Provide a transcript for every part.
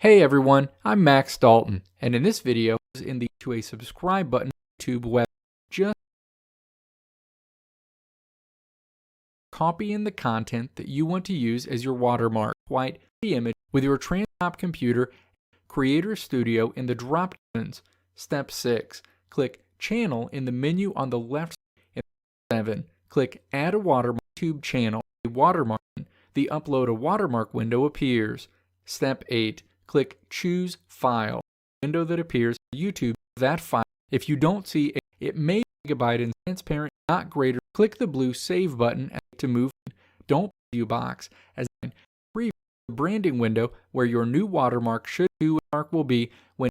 Hey everyone, I'm Max Dalton, and in this video, to a subscribe button on YouTube web, just copy in the content that you want to use as your watermark, white the image with your desktop computer, Creator Studio in the drop-downs. Step 6, click Channel in the menu on the left. 7, click Add a Watermark YouTube channel, a watermark. The Upload a Watermark window appears. Step 8, click Choose File. Window that appears on YouTube, that file. If you don't see it may be gigabyte and transparent, not greater. Click the blue Save button to move. Don't preview box as preview the branding window where your new watermark will be when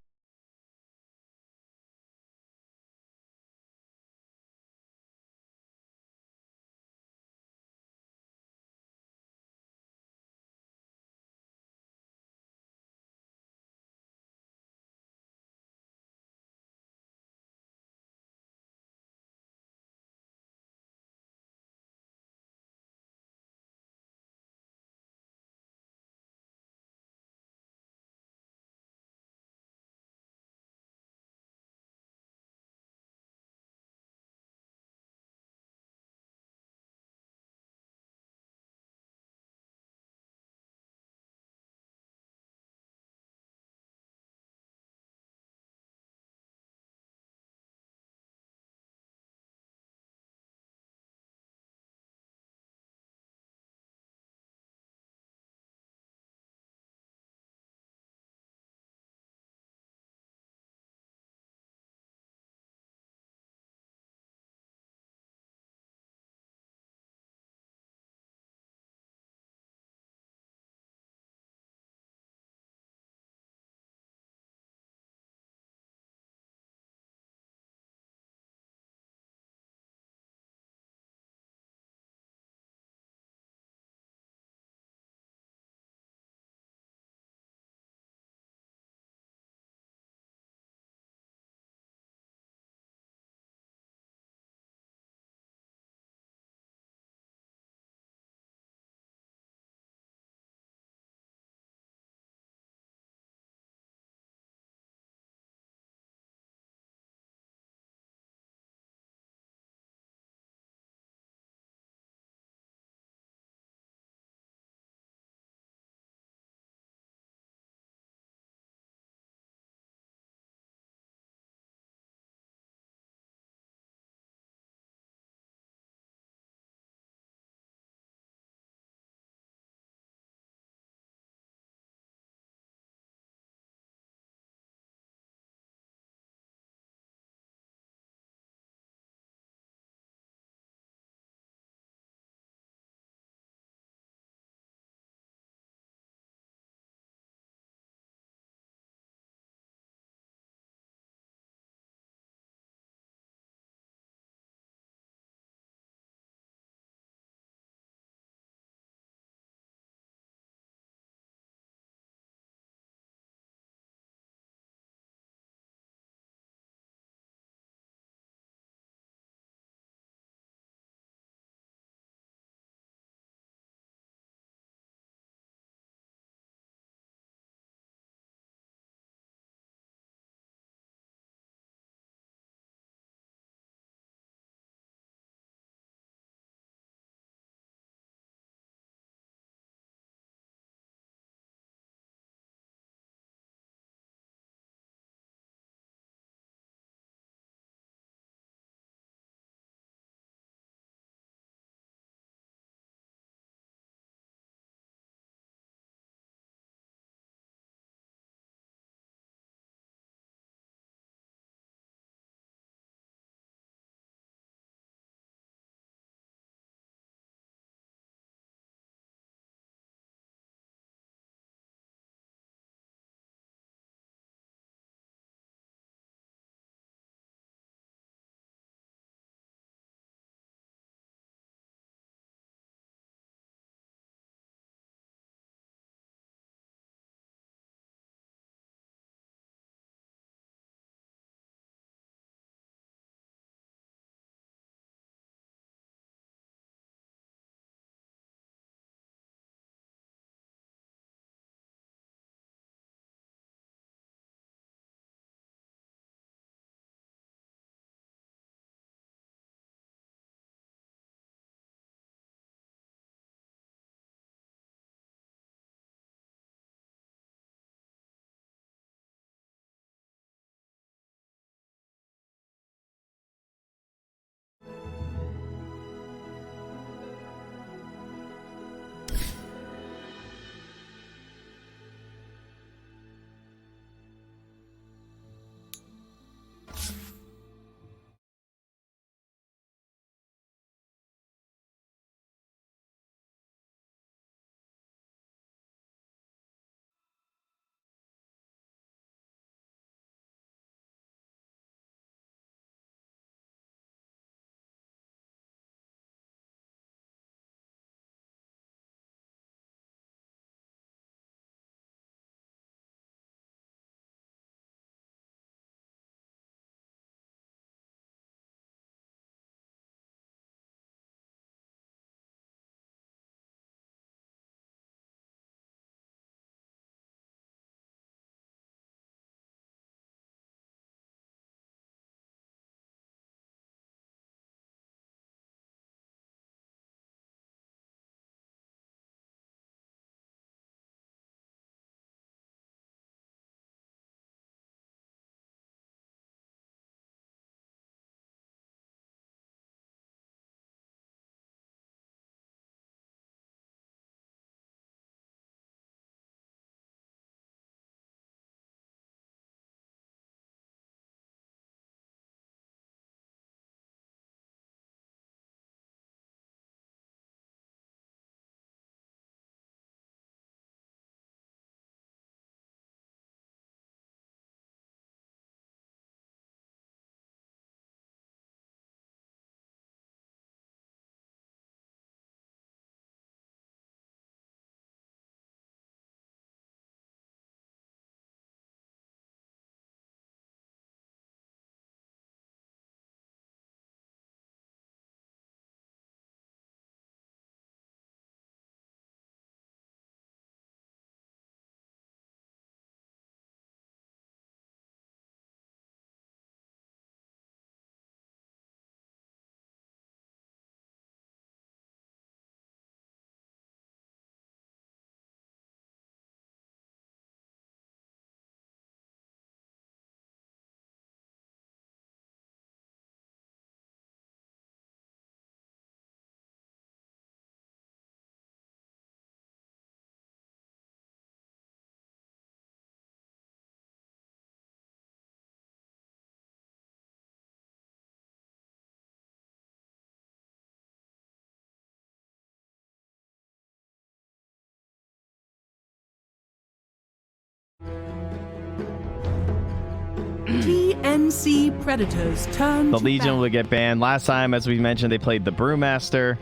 NC Predators turn The to Legion bat. will get banned. Last time, as we mentioned, they played the Brewmaster.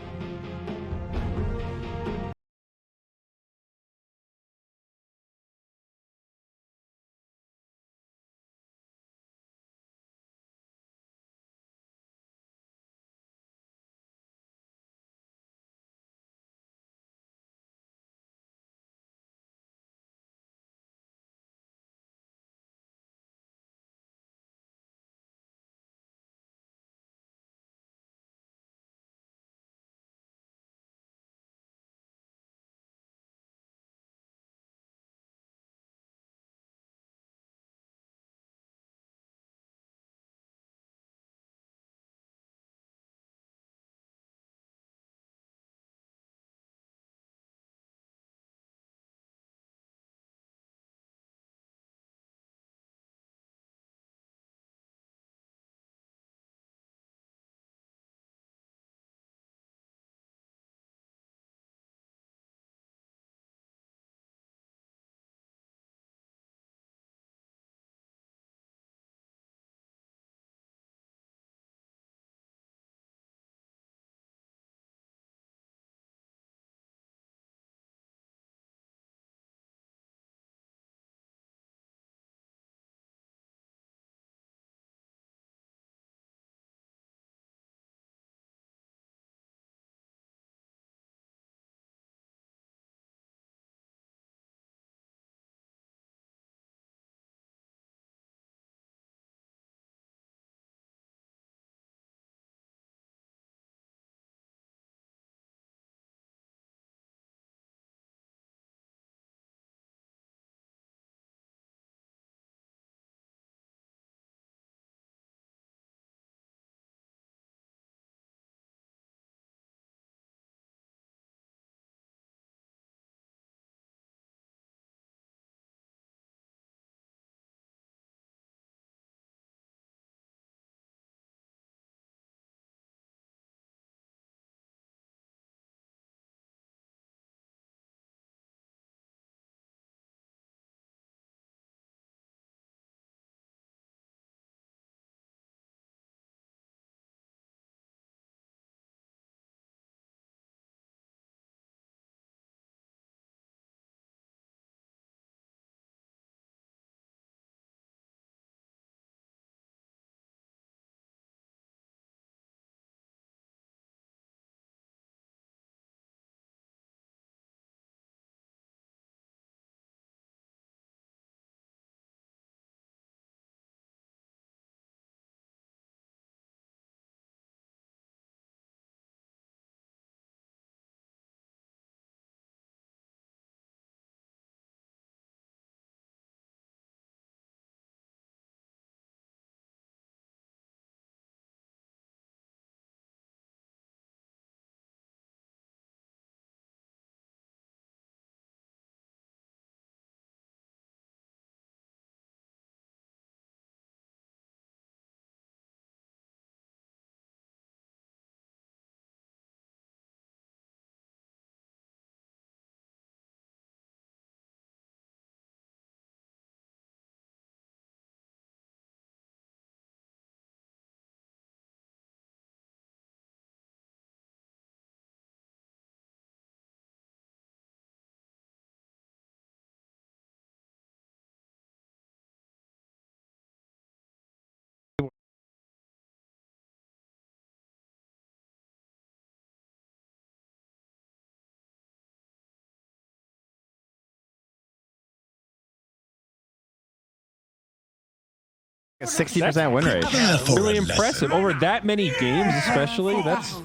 A 60% win rate. Really impressive. Over that many games, especially. That's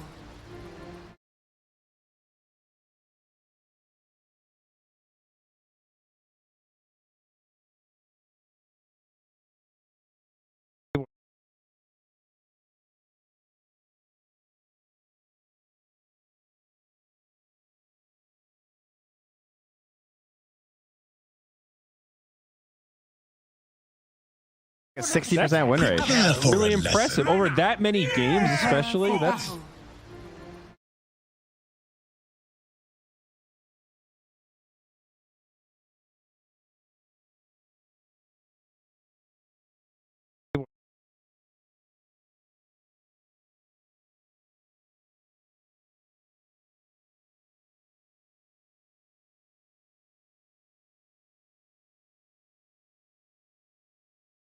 A 60% win rate. really impressive. Over that many games, especially. That's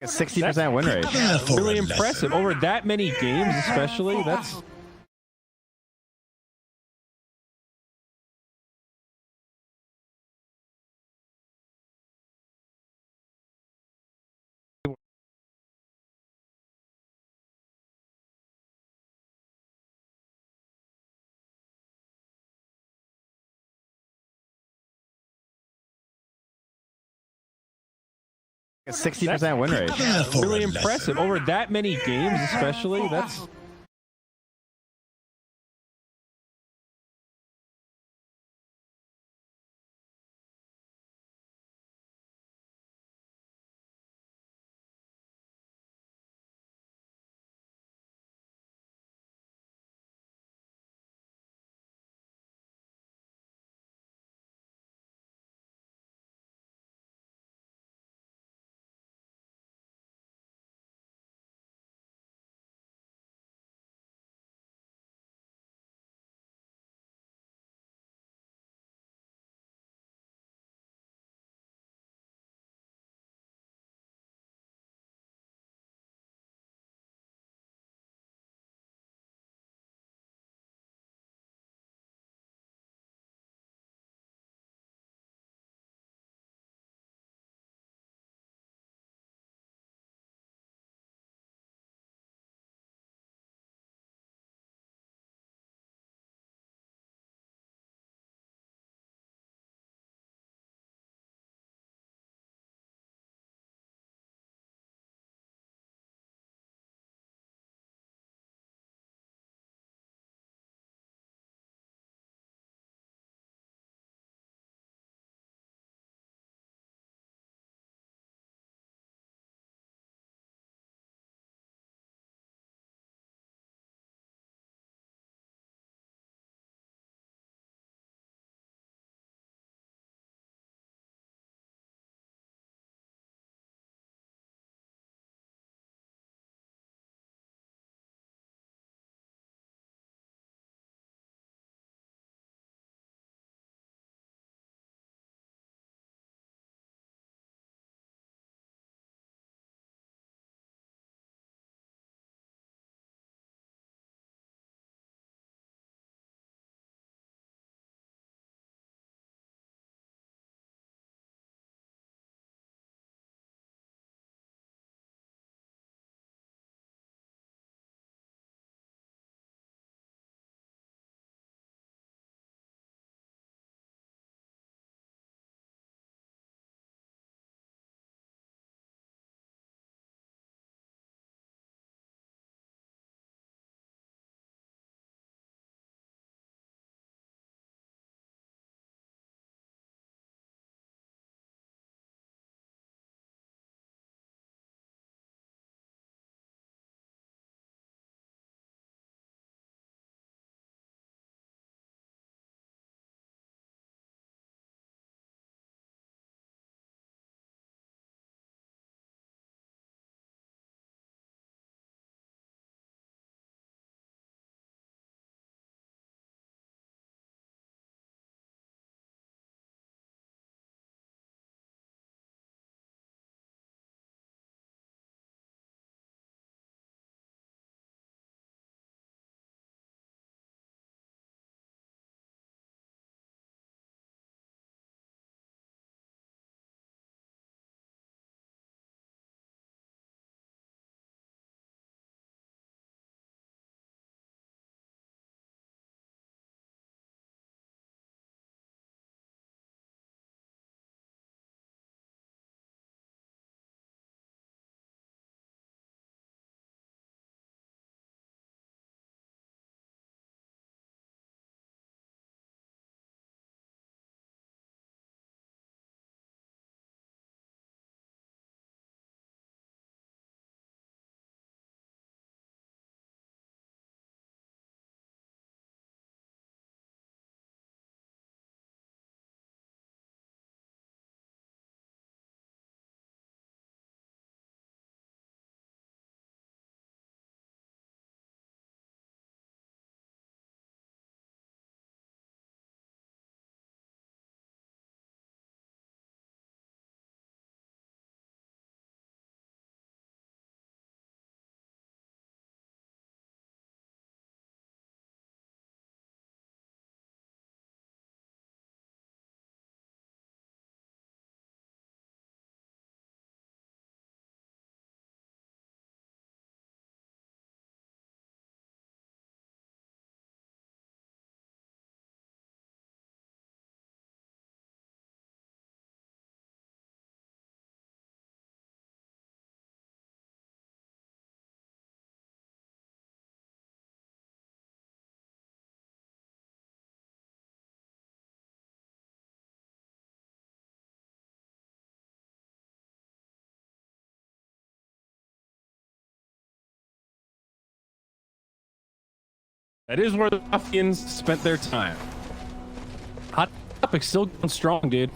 A 60% win rate. Really impressive. Over that many games, especially. That's A 60% win rate. really impressive. Over that many games, especially. That's That is where the ruffians spent their time. Hot topic still going strong, dude.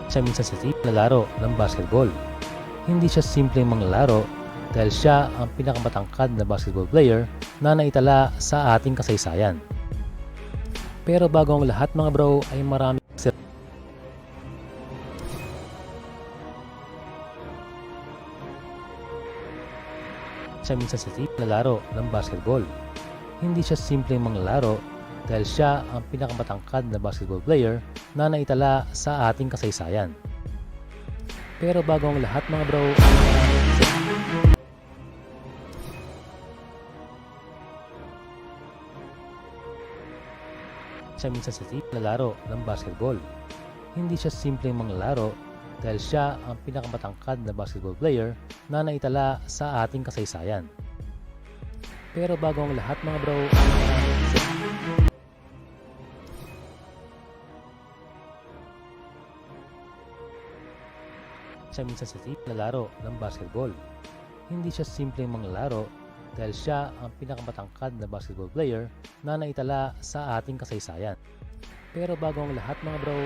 Siya minsan sa team na laro ng basketball. Hindi siya simpleng manglaro dahil siya ang pinakamatangkad na basketball player na naitala sa ating kasaysayan. Pero bago ang lahat mga bro ay marami siya minsan sa team na laro ng basketball. Hindi siya simpleng manglaro dahil siya ang pinakamatangkad na basketball player na naitala sa ating kasaysayan. Pero bago ang lahat mga bro, siya minsan sa team na laro ng basketball. Hindi siya simpleng manglaro dahil siya ang pinakamatangkad na basketball player na naitala sa ating kasaysayan. Pero bago ang lahat mga bro, siya minsan sa team na laro ng basketball. Hindi siya simpleng manglaro dahil siya ang pinakamatangkad na basketball player na naitala sa ating kasaysayan. Pero bago ang lahat mga bro,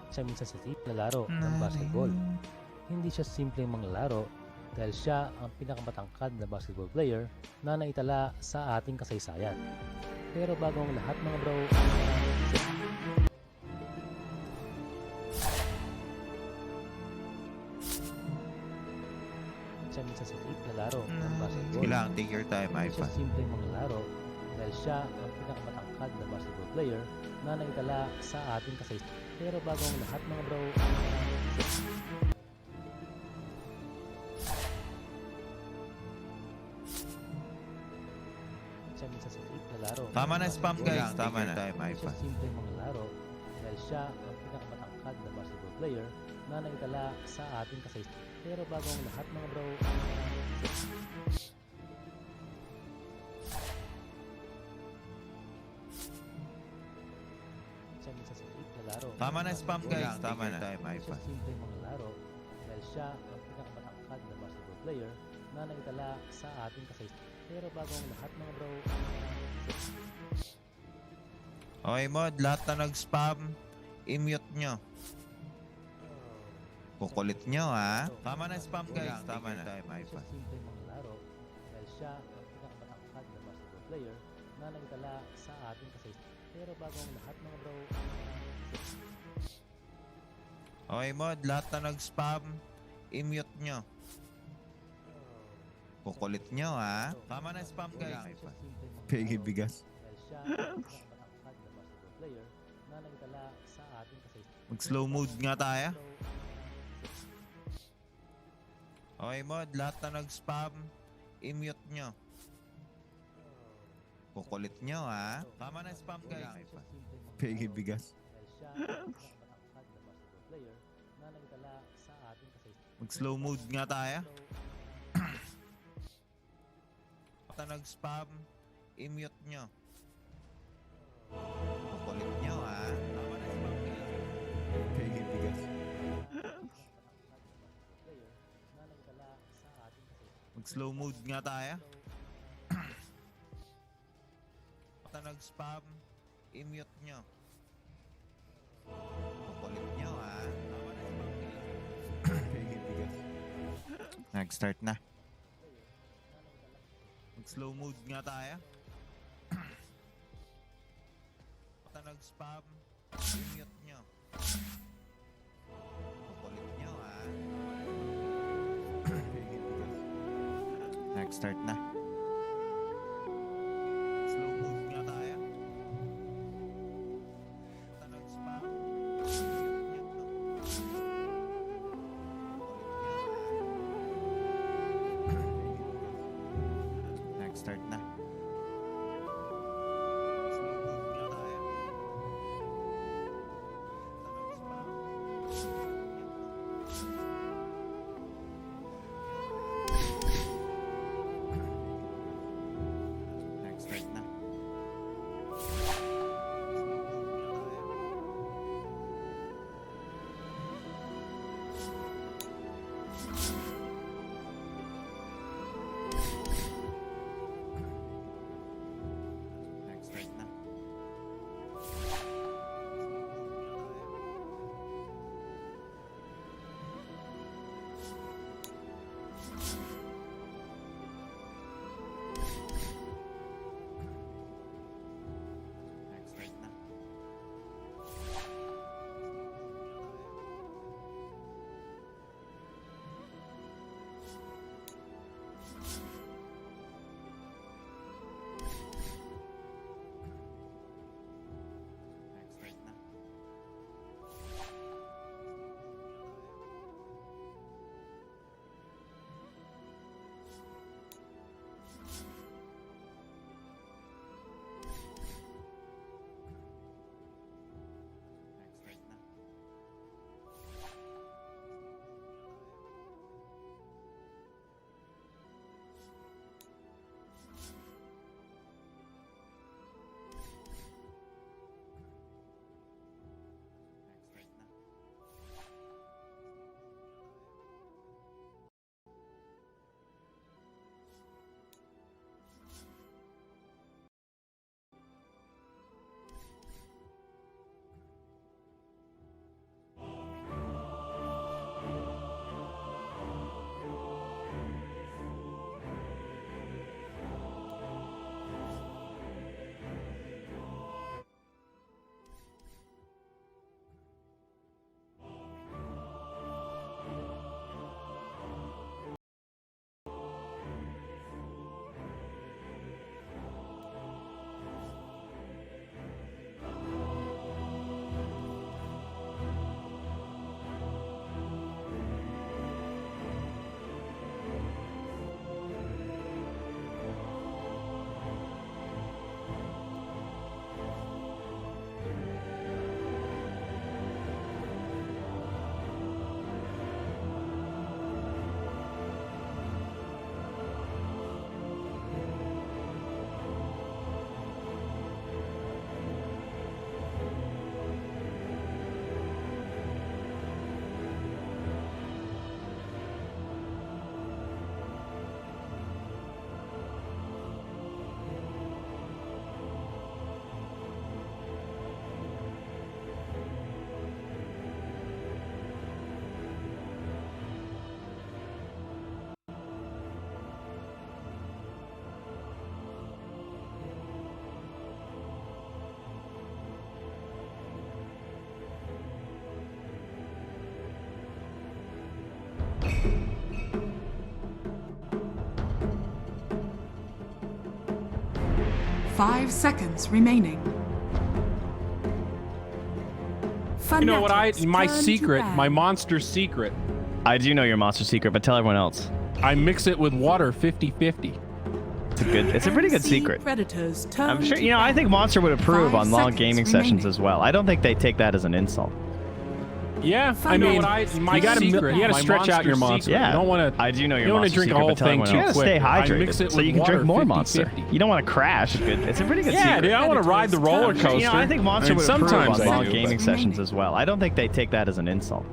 siya minsan sa team na laro ng basketball. Hindi siya simpleng manglaro dahil siya ang pinakamatangkad na basketball player na naitala sa ating kasaysayan. Pero bago ang lahat mga bro, siya minsan sa team na laro ng basketball. Kailangan take your time, Hindi siya iPhone. simpleng manglaro dahil siya ang pinakamatangkad na basketball player na naitala sa ating kasaysayan. Pero bago ang lahat mga bro, siya minsan sa team na laro. Tama na spam guys, Kailangan tama na. Time, Hindi siya iPhone. simpleng manglaro dahil siya ang pinakamatangkad na basketball player na naitala sa ating kasaysayan. Pero bago ang lahat mga bro, siya minsan sa team na laro. Tama na spam guys, Kailangan tama na. Hindi Time, siya iPhone. simpleng manglaro dahil siya ang pinakamatangkad na basketball player na naitala sa ating kasaysayan. Pero bago ang lahat mga bro, Okay mod, lahat na nag-spam, i-mute nyo. Kukulit nyo ha. Tama na spam guys, tama na. Time, hindi siya iPhone. simpleng manglaro dahil siya ang pinakamatangkad na basketball player na naitala sa ating kasaysayan. Pero bago ang lahat mga bro, Okay mod, lahat na nag-spam, i-mute nyo. Kukulit nyo ha. Tama na spam guys. hindi siya simpleng manglaro Pegi bigas. dahil siya ang pinakamatangkad na basketball player na naitala sa ating kasaysayan. Mag-slow mode nga tayo. So, Okay mod, lahat na nag-spam, i-mute nyo. Kukulit nyo ha. Tama na spam guys. hindi siya simpleng manglaro Pegi bigas. dahil siya ang pinakamatangkad na basketball player na naitala sa ating kasaysayan. Mag-slow mode nga tayo. So, Na nag-spam, i-mute nyo. Kukulit nyo ha. Tama na spam guys. Pegi bigas. player na naitala sa ating kasaysayan. Mag-slow mode nga tayo. Na nag-spam, i-mute nyo. Kukulit nyo ha. Tama na spam guys. Pegi bigas. Nag-start na. Mag-slow mode nga tayo. Na nag-spam, i-mute nyo. Kukulit nyo ha. Nag-start na. Slow mode nga tayo. Na nag-spam, i-mute nyo. Nag-start na. Slow move nga tayo. Nag-start na. 5 seconds remaining. You know what? Fnatic's My turn to secret, ban. my monster secret. I do know your monster secret, but tell everyone else. I mix it with water 50-50. It's a pretty good TNC secret. Predators turn I'm sure, to you know, I ban. think Monster would approve 5 on long seconds gaming sessions remaining. as well. I don't think they take that as an insult. Yeah, I You know mean, what? you gotta secret, you gotta my stretch out your monster. Yeah. You don't want to. I do know your You don't wanna monster drink a secret, whole but tell thing everyone too else. quick. You gotta stay I mix hydrated it so with you can drink water more Monster. 50-50. You don't want to crash. It's a pretty good Yeah, secret. dude, I want to ride the roller coaster. You know, I think Monster would approve sometimes on I long do, gaming but- sessions as well. I don't think they take that as an insult.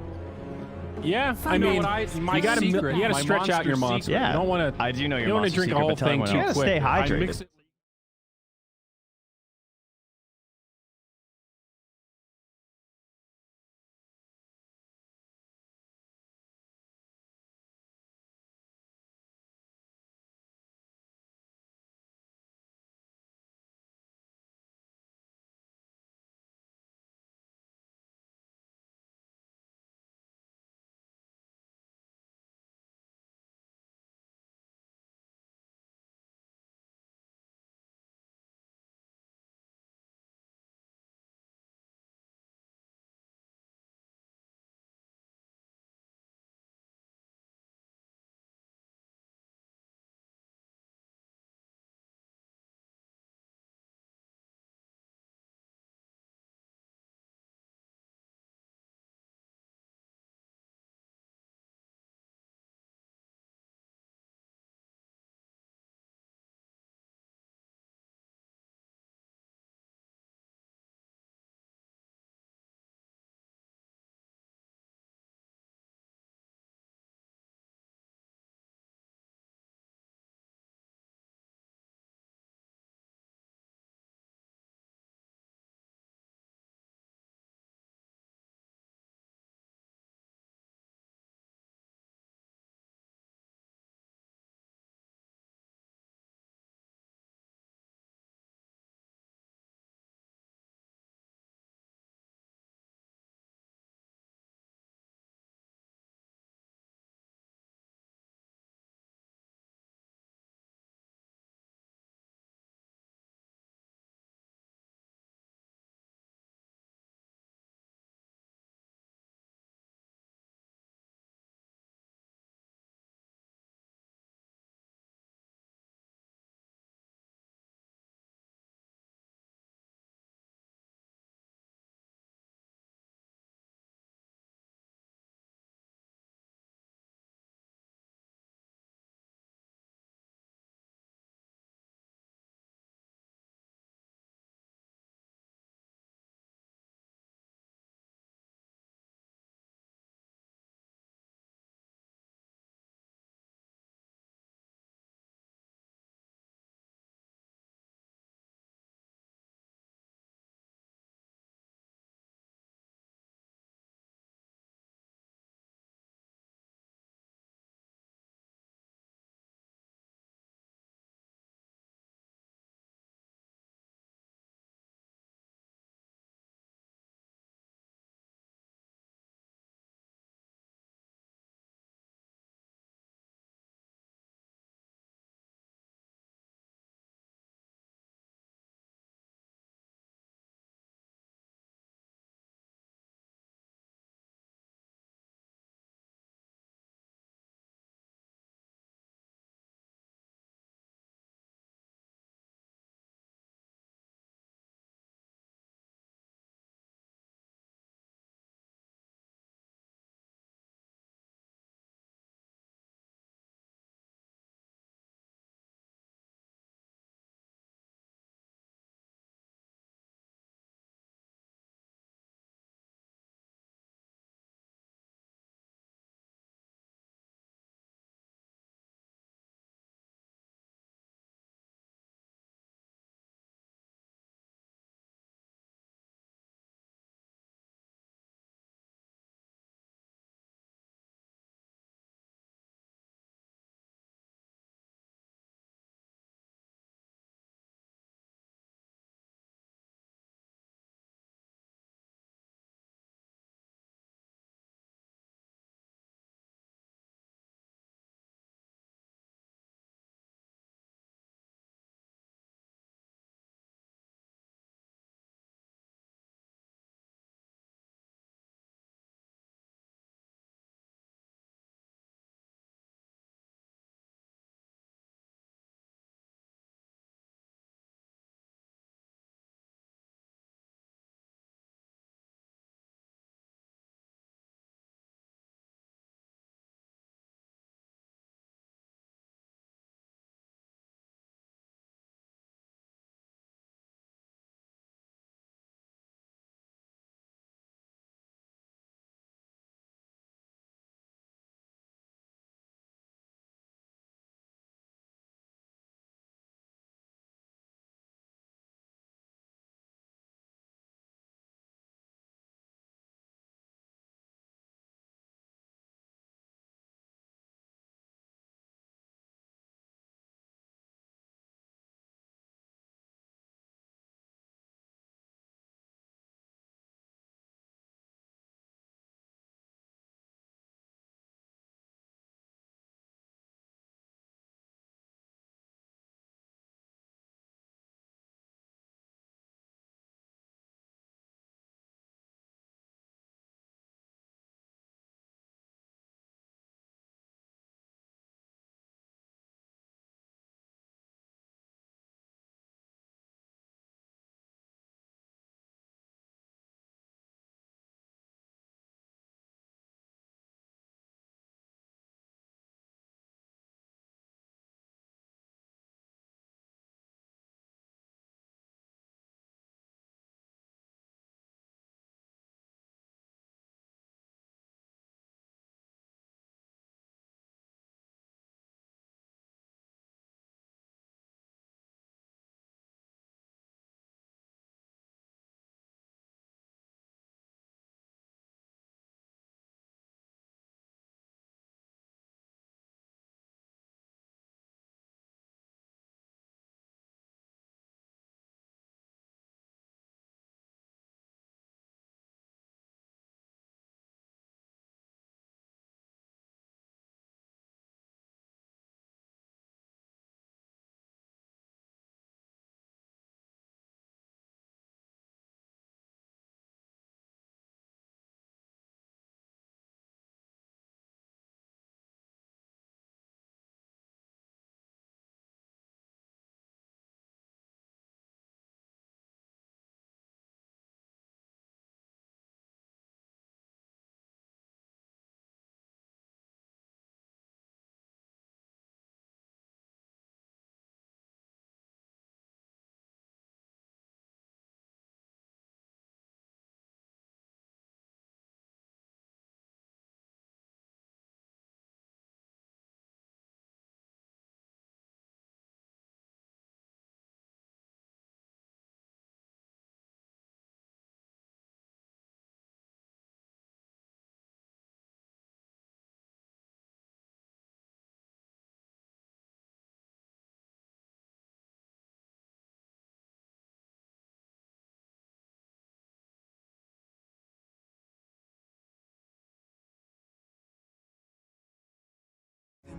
Yeah, I You know mean, what? you gotta stretch out your monster. Yeah. You don't want to. I do know your You don't want monster to drink a secret, whole but tell thing everyone too else. quick. You gotta stay I hydrated. mix it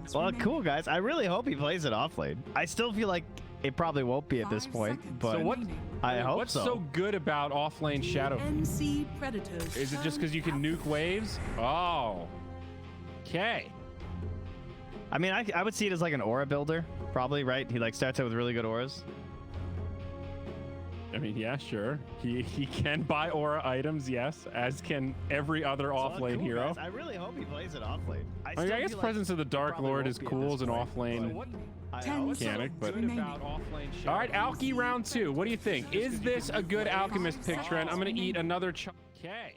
seconds Well, remaining. cool, guys. I really hope he plays it off lane. I still feel like it probably won't be at this 5 point, seconds but So what? remaining. I hope What's so. so good about offlane Shadow? TNC Predators. Is it just because you can nuke waves? Oh. Okay. I mean, I would see it as like an aura builder, probably, right? He like starts out with really good auras. I mean, yeah, sure. He can buy aura items, yes, as can every other offlane hero. I really hope he plays it off lane. I mean, I guess Presence of the Dark Lord is cool as an offlane Ten mechanic, but remaining. all right, Alki round 2. What do you think? Is this a good alchemist pick, Trent? I'm gonna eat another okay.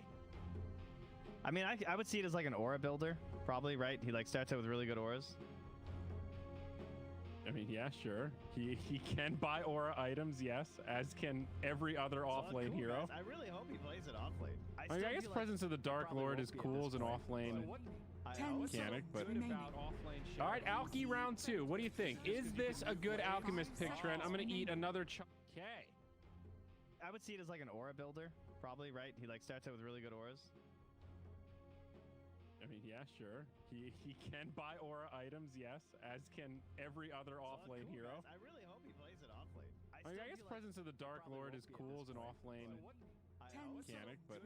I mean, I would see it as like an aura builder, probably, right? He like starts out with really good auras. I mean, yeah, sure. He can buy aura items, yes, as can every other offlane hero. I really hope he plays it off lane. I mean, I guess Presence of the Dark Lord is cool as an offlane mechanic, but all right, Alki round 2. What do you think? Is this a good alchemist pick, Trent? I'm gonna eat another okay. I would see it as like an aura builder, probably, right? He like starts out with really good auras. I mean, yeah, sure. He can buy aura items, yes, as can every other offlane hero. I really hope he plays it off lane. I mean, I guess Presence of the Dark Lord is cool as an offlane mechanic, but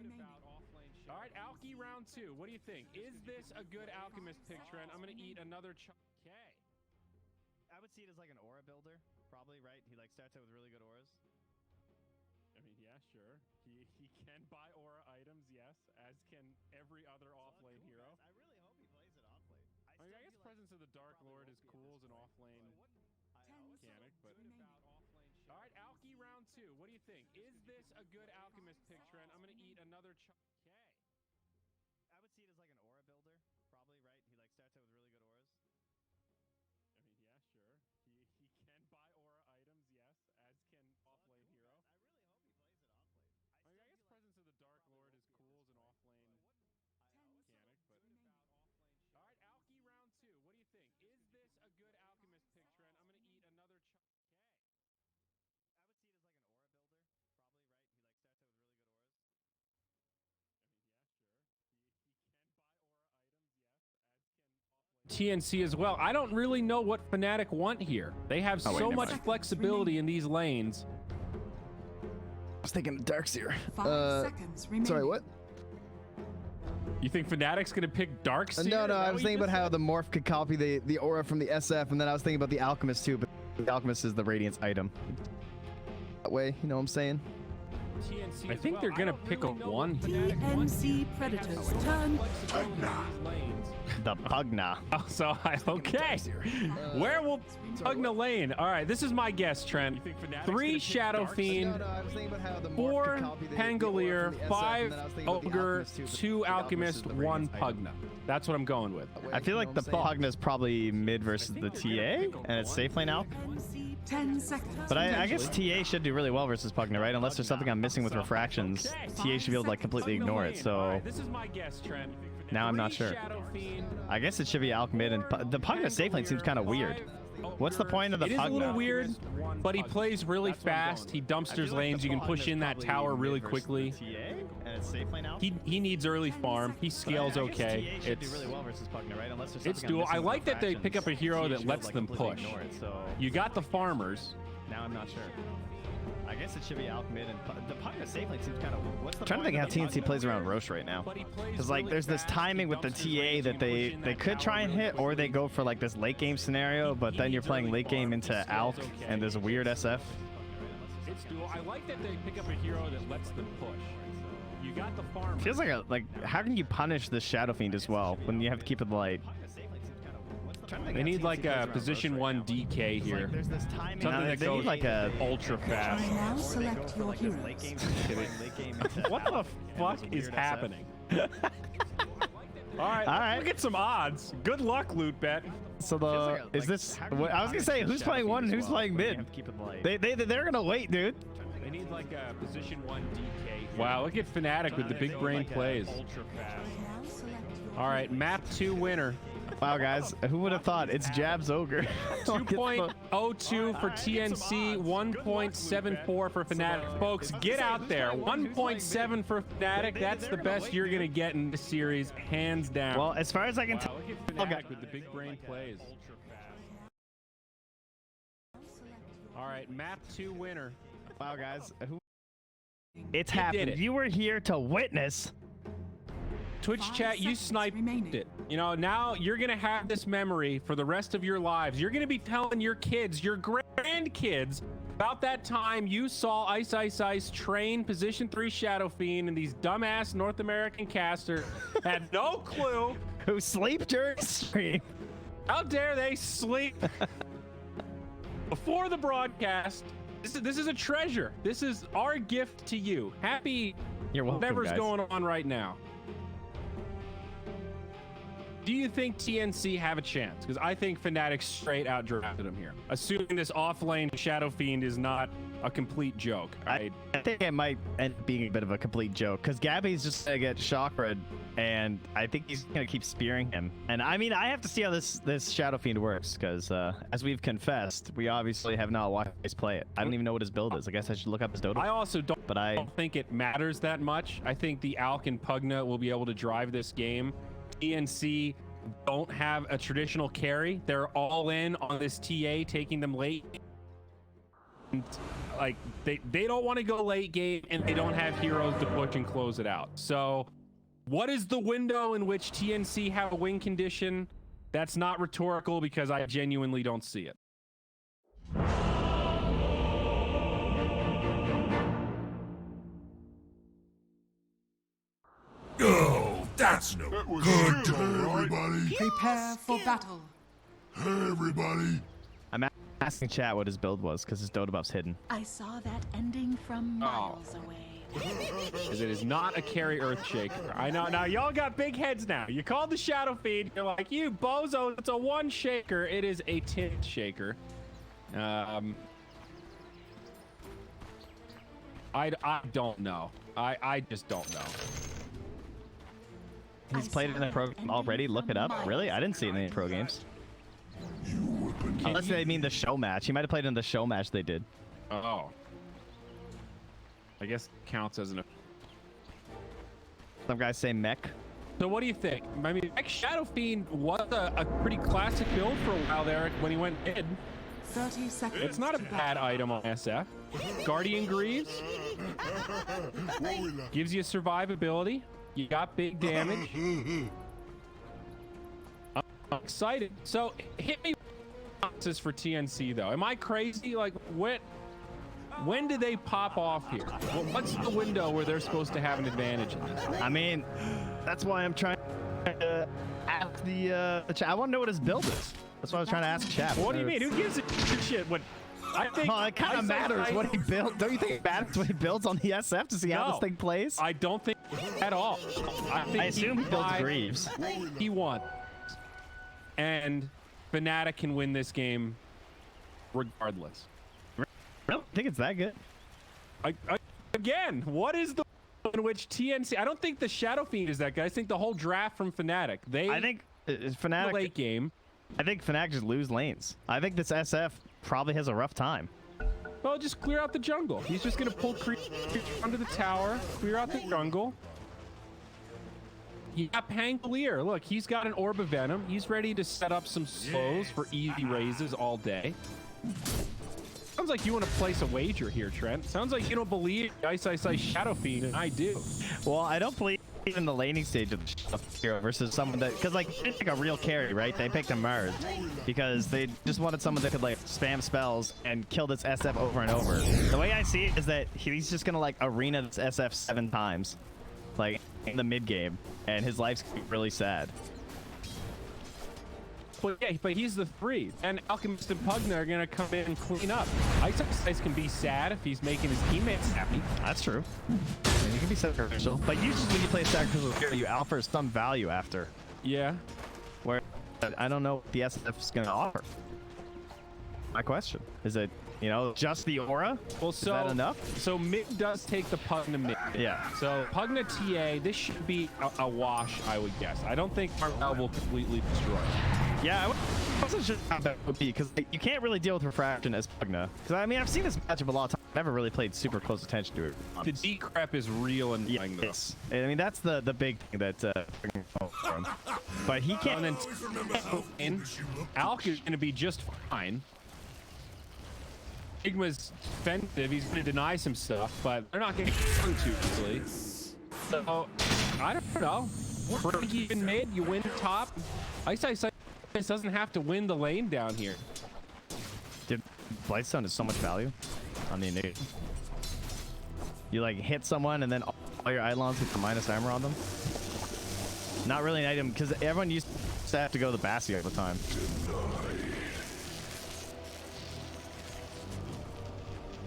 all right, Alki round 2. What do you think? Is this a good alchemist pick, Trent? I'm gonna eat another okay. I would see it as like an aura builder, probably, right? He like starts out with really good auras. I mean, yeah, sure. He can buy aura items, yes, as can every other offlane hero. I really hope he plays it off lane. I mean, I guess Presence of the Dark Lord is cool as an offlane mechanic, but all right, Alki round 2. What do you think? Is this a good alchemist pick, Trent? I'm gonna eat another okay. I would see it as like an aura builder, probably, right? He like starts out with really good auras. I mean, yeah, sure. He can buy aura items, yes, as can offlane hero. I really hope he plays it off lane. I mean, I guess Presence of the Dark Lord is cool as an offlane mechanic, but all right, Alki round 2. What do you think? Is this a good alchemist pick, Trent? I'm gonna eat another okay. I would see it as like an aura builder, probably, right? He like starts out with really good auras. I mean, yeah, sure. He can buy aura items, yes, as can offlane TNC as well. I don't really know what Fnatic want here. They have so much flexibility in these lanes. I was thinking Darkseer. 5 seconds remaining. Sorry, what? You think Fnatic's gonna pick Darkseer? No, Is that I was what you thinking about just how said? the Morph could copy the aura from the SF, and then I was thinking about the Alchemist too, but the Alchemist is the Radiance item. That way, you know what I'm saying? TNC I think they're gonna pick a one. TNC Predators. Turn. The Pugna. Oh, so okay. Where will Pugna lane? All right, this is my guess, Trent. 3 Shadow Fiend, No, I was thinking about how the Morph 4 could copy the Pangolier, aura from the SF, 5 and then I was thinking about the Ogre, Alchemist too, but 2 the Alchemist, is the 1 Radiance item. Pugna. That's what I'm going with. That way, I feel you like know the what I'm saying? Pugna is probably mid versus the TA, and it's safe lane Alch. 10 seconds. But I guess TA should do really well versus Pugna, right? Unless there's something I'm missing with refractions, TA should be able to like completely ignore it. So This is my guess, Trent. now I'm not 3 sure. Shadow Fiend, I guess it should be Alch mid, and the Pugna safe lane seems kind of weird. What's the point of the It is a little Pugna? weird, but he plays really fast. He dumpsters lanes. You can push in that tower really quickly. TA, and it's safe lane Alch. He needs early farm. He scales I guess okay. TA should do It's really well versus Pugna, right? Unless there's it's something I'm dual. I missing like with that they pick up a refractions, hero TA that should lets like them completely push. ignore it, so You got the farmers. now I'm not sure. I guess it should be Alch mid, and the Pugna safe lane seems kind of. What's the I'm trying to think point how of the TNC plays around Roche right now. But he plays Because like really there's this fast. timing He with the dumpsters TA lanes. that You can push in they that could try and tower hit, really or they quickly. go for like this late game scenario, but then you're needs playing early late game farm. into He scales Alch, okay. and there's a weird SF. It's dual. I like that they pick up a hero that lets them push. You got the farmers. Feels like how can you punish this Shadow Fiend as well when you have to keep it light? They need like a position 1 DK here. There's this timing. Something that they goes need like a. ultra fast. Now select your heroes. What the fuck is happening? All right, look at some odds. Good luck, loot bet. So the is this? I was gonna say who's playing one and who's playing mid. They're gonna wait, dude. They need like a position 1 DK. Wow, look at Fnatic with the big brain plays. Ultra fast. Now select your All right, map 2 winner. Wow, guys, who would have thought? It's Jab's Ogre. 2.02 for TNC, 1.74 for Fnatic. Folks, get out there. 1.7 for Fnatic. That's the best you're going to get in this series, hands down. Well, as far as I can tell, Look at Fnatic with the big brain plays. All right, map 2 winner. Wow, guys, it's did happened. it. You were here to witness. Twitch 5 chat, you seconds sniped remaining. it. You know, now you're going to have this memory for the rest of your lives. You're going to be telling your kids, your grandkids, about that time you saw Ice Ice Ice train position 3 Shadow Fiend, and these dumbass North American casters had no clue. Who sleep during stream? How dare they sleep before the broadcast? This is a treasure. This is our gift to you. Happy You're welcome, whatever's guys. going on right now. Do you think TNC have a chance? Because I think Fnatic straight out drafted him here. Assuming this off-lane Shadow Fiend is not a complete joke. Right? I think it might end up being a bit of a complete joke because Gabby's just gonna get chakra, and I think he's gonna keep spearing him. And I mean, I have to see how this Shadow Fiend works because, as we've confessed, we obviously have not watched him play it. I don't even know what his build is. I guess I should look up his dodo. I also don't I think it matters that much. I think the Alk and Pugna will be able to drive this game. TNC don't have a traditional carry. They're all in on this TA, taking them late. And, like, they don't want to go late game, and they don't have heroes to push and close it out. So what is the window in which TNC have a win condition? That's not rhetorical because I genuinely don't see it. Oh, that's no good. Hey, everybody. Prepare for battle. Hey, everybody. I'm asking chat what his build was because his dodo buff's hidden. I saw that ending from miles away. Because it is not a carry Earthshaker. I know. Now, y'all got big heads now. You called the Shadow Fiend. You're like, you bozo, it's a 1 shaker. It is a 10 shaker. I don't know. I just don't know. He's played it in the program already. Look it up. Really? I didn't see it in any pro games. Unless they mean the show match. He might have played in the show match they did. Oh. I guess counts as an... Some guys say mech. So what do you think? I mean, Shadow Fiend was a pretty classic build for a while there when he went mid. 30 seconds. It's not a bad item on SF. Guardian Greaves gives you survivability. You got big damage. I'm excited. So hit me with for TNC though. Am I crazy? Like when do they pop off here? Well, what's the window where they're supposed to have an advantage in this? I mean, that's why I'm trying to ask the chat. I want to know what his build is. That's why I was trying to ask chat. What do you mean? Who gives a shit? What? I think well, it kind of matters what he builds. Don't you think it matters what he builds on the SF to see how this thing plays? I don't think at all. I assume he builds Greaves. He won. And Fnatic can win this game regardless. I don't think it's that good. Again, what is the in which TNC? I don't think the Shadow Fiend is that good. I think the whole draft from Fnatic. I think Fnatic the late game. I think Fnatic just lose lanes. I think this SF probably has a rough time. Well, just clear out the jungle. He's just gonna pull creeps under the tower, clear out the jungle. You got Pangolier. Look, he's got an Orb of Venom. He's ready to set up some slows for easy raises all day. Sounds like you want to place a wager here, Trent. Sounds like you don't believe Ice Ice Ice Shadow Fiend, and I do. Well, I don't believe in the laning stage of the hero versus someone that, because like it's like a real carry, right? They picked a Murd because they just wanted someone that could like spam spells and kill this SF over and over. The way I see it is that he's just gonna like arena this SF 7 times, like in the mid game, and his life's gonna be really sad. But yeah, but he's the 3, and Alchemist and Pugna are gonna come in and clean up. Ice Ice can be sad if he's making his teammates happy. That's true. I mean, you can be sacrificial, but usually when you play sacrificial hero, you offer some value after. Yeah. Where I don't know what the SF is gonna offer. My question is it, you know, just the aura? Well, is that enough? So mid does take the Pugna mid. Yeah. So Pugna TA, this should be a wash, I would guess. I don't think Marvel will completely destroy it. Yeah, I wasn't sure how that would be because you can't really deal with refraction as Pugna. Because I mean, I've seen this matchup a lot of times. I've never really played super close attention to it. The decrep is real and yes. I mean, that's the big thing that from. But he can't. And then Alk is going to be just fine. Sigma's defensive. He's going to deny some stuff, but they're not getting stung too easily. So I don't know. Break even mid, you win top. Ice doesn't have to win the lane down here. Dude, Blightstone is so much value on the initiative. You like hit someone and then all your Eidolons with the minus armor on them. Not really an item because everyone used to have to go to the Bastion all the time.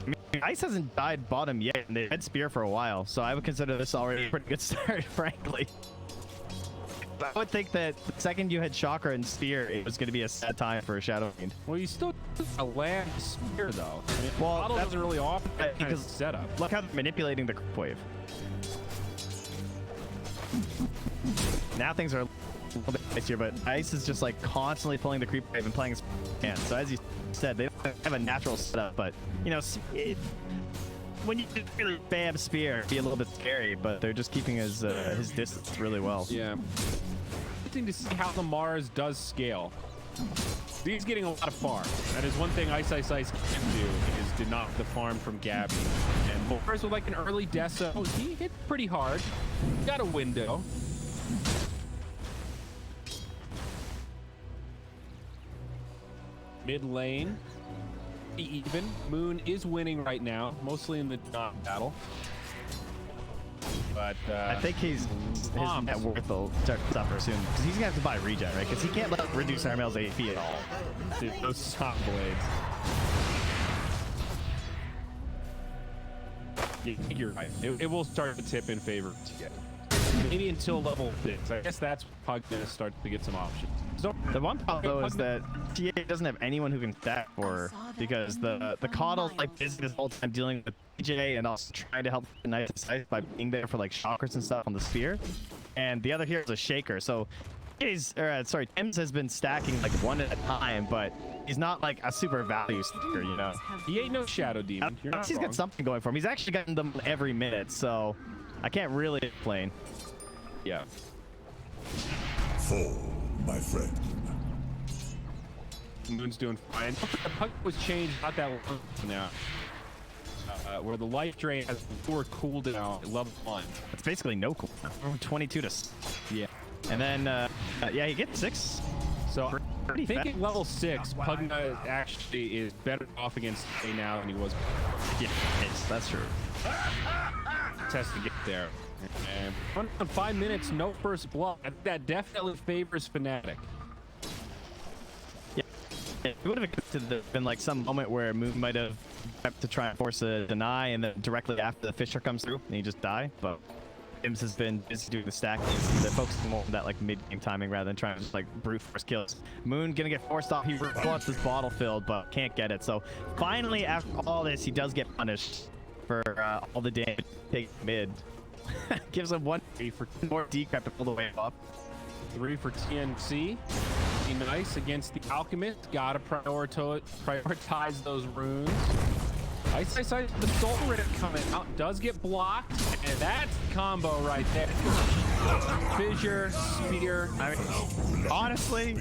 I mean, Ice hasn't died bottom yet, and they had Spear for a while, so I would consider this already a pretty good start, frankly. I would think that the second you had Chakra and Spear, it was going to be a sad time for a Shadow Fiend. Well, you still a land Spear though. I mean, Well, Bottle that's doesn't really offer that kind of because setup. look how they're manipulating the creep wave. Now things are a little bit easier, but Ice is just like constantly pulling the creep wave and playing his hand. So as you said, they don't have a natural setup, but you know, when you really bam Spear, it'd be a little bit scary, but they're just keeping his distance really well. Yeah. Interesting to see how the Mars does scale. He's getting a lot of farm. That is one thing Ice can do, is to knock the farm from Gabby. And Mars with like an early Deso, he hit pretty hard. Got a window. Mid lane, even. Moon is winning right now, mostly in the battle. But I think his net worth will start to suffer soon because he's gonna have to buy regen, right? Because he can't let reduce Armel's AP at all. Dude, those stop blades. You're right. It will start to tip in favor again. Maybe until level 6. I guess that's Pug gonna start to get some options. So the one problem though is that TA doesn't have anyone who can stack for her because the Coddle's like busy this whole time dealing with PJ and also trying to help the Knight by being there for like chakras and stuff on the spear, and the other hero is a Shaker. So Tim's has been stacking like one at a time, but he's not like a super value sticker, you know. He ain't no Shadow Demon. You're not he's wrong. got something going for him. He's actually gotten them every minute, so I can't really complain. Yeah. Fall, my friend. Moon's doing fine. The Pug was changed not that long now. Where the life drain has lower cooldown at level 1. It's basically no cooldown. From 22 to Yeah. and then yeah, you get 6. So pretty I think fast. at level 6, Pugna actually is better off against A now than he was. Yeah, that's true. Test to get there. And 5 minutes, no first blood. I think that definitely favors Fnatic. Yeah, it would have been like some moment where Moon might have prepped to try and force a deny, and then directly after the Fisher comes through, and you just die. But Imps has been busy doing the stacking. They're focusing more on that like mid-game timing rather than trying to just like brute force kills. Moon gonna get forced off. He wants this bottle filled, but can't get it. So finally, after all this, he does get punished for all the damage taken mid. Gives him 1 for more decrep to pull the wave up. 3 for TNC. Be nice against the Alchemist. Gotta prioritize those runes. Ice, the Soul Ritter coming out. Does get blocked. And that's the combo right there. Fissure, Spear. I mean, honestly,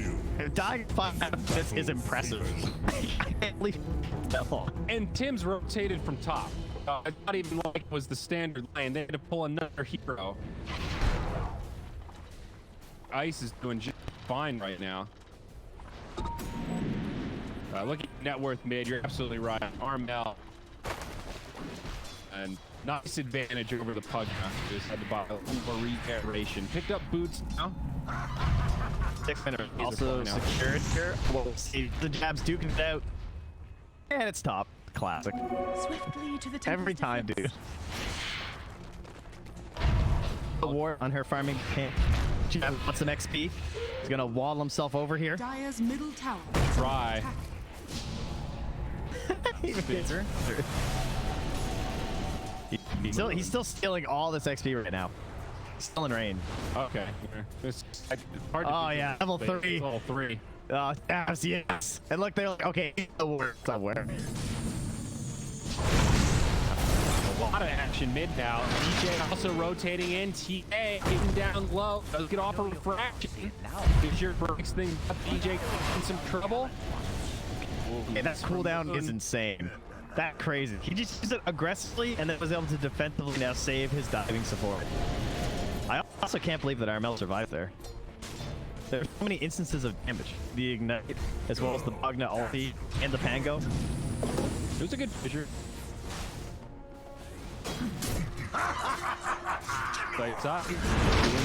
dying 5 minutes is impressive. I can't believe that long. And Tim's rotated from top. Not even like it was the standard lane. They had to pull another hero. Ice is doing just fine right now. Look at net worth mid. You're absolutely right. Armel. And nice advantage over the Pugna. Just had to buy a little more regeneration. Picked up boots now. 6 minutes. Also secured here. We'll see the jabs duking it out. And it's top. Classic. Swiftly to the Every time, dude. The war on her farming camp. She wants some XP. He's gonna wall himself over here. Dire's middle tower. Try. He's still stealing all this XP right now. He's still in range. Okay. It's hard to Oh yeah, level 3. Level 3. Yes. And look, they're like, okay, it'll work somewhere. A lot of action mid now. DJ also rotating in. TA getting down low. Does get off a refraction. Fisher breaks things up. DJ in some trouble. Yeah, that cooldown is insane. That crazy. He just used it aggressively and then was able to defensively now save his diving support. I also can't believe that Armel survived there. There's so many instances of damage. The Ignite, as well as the Magna ulti and the Pango. It was a good Fisher. Lights up. Doing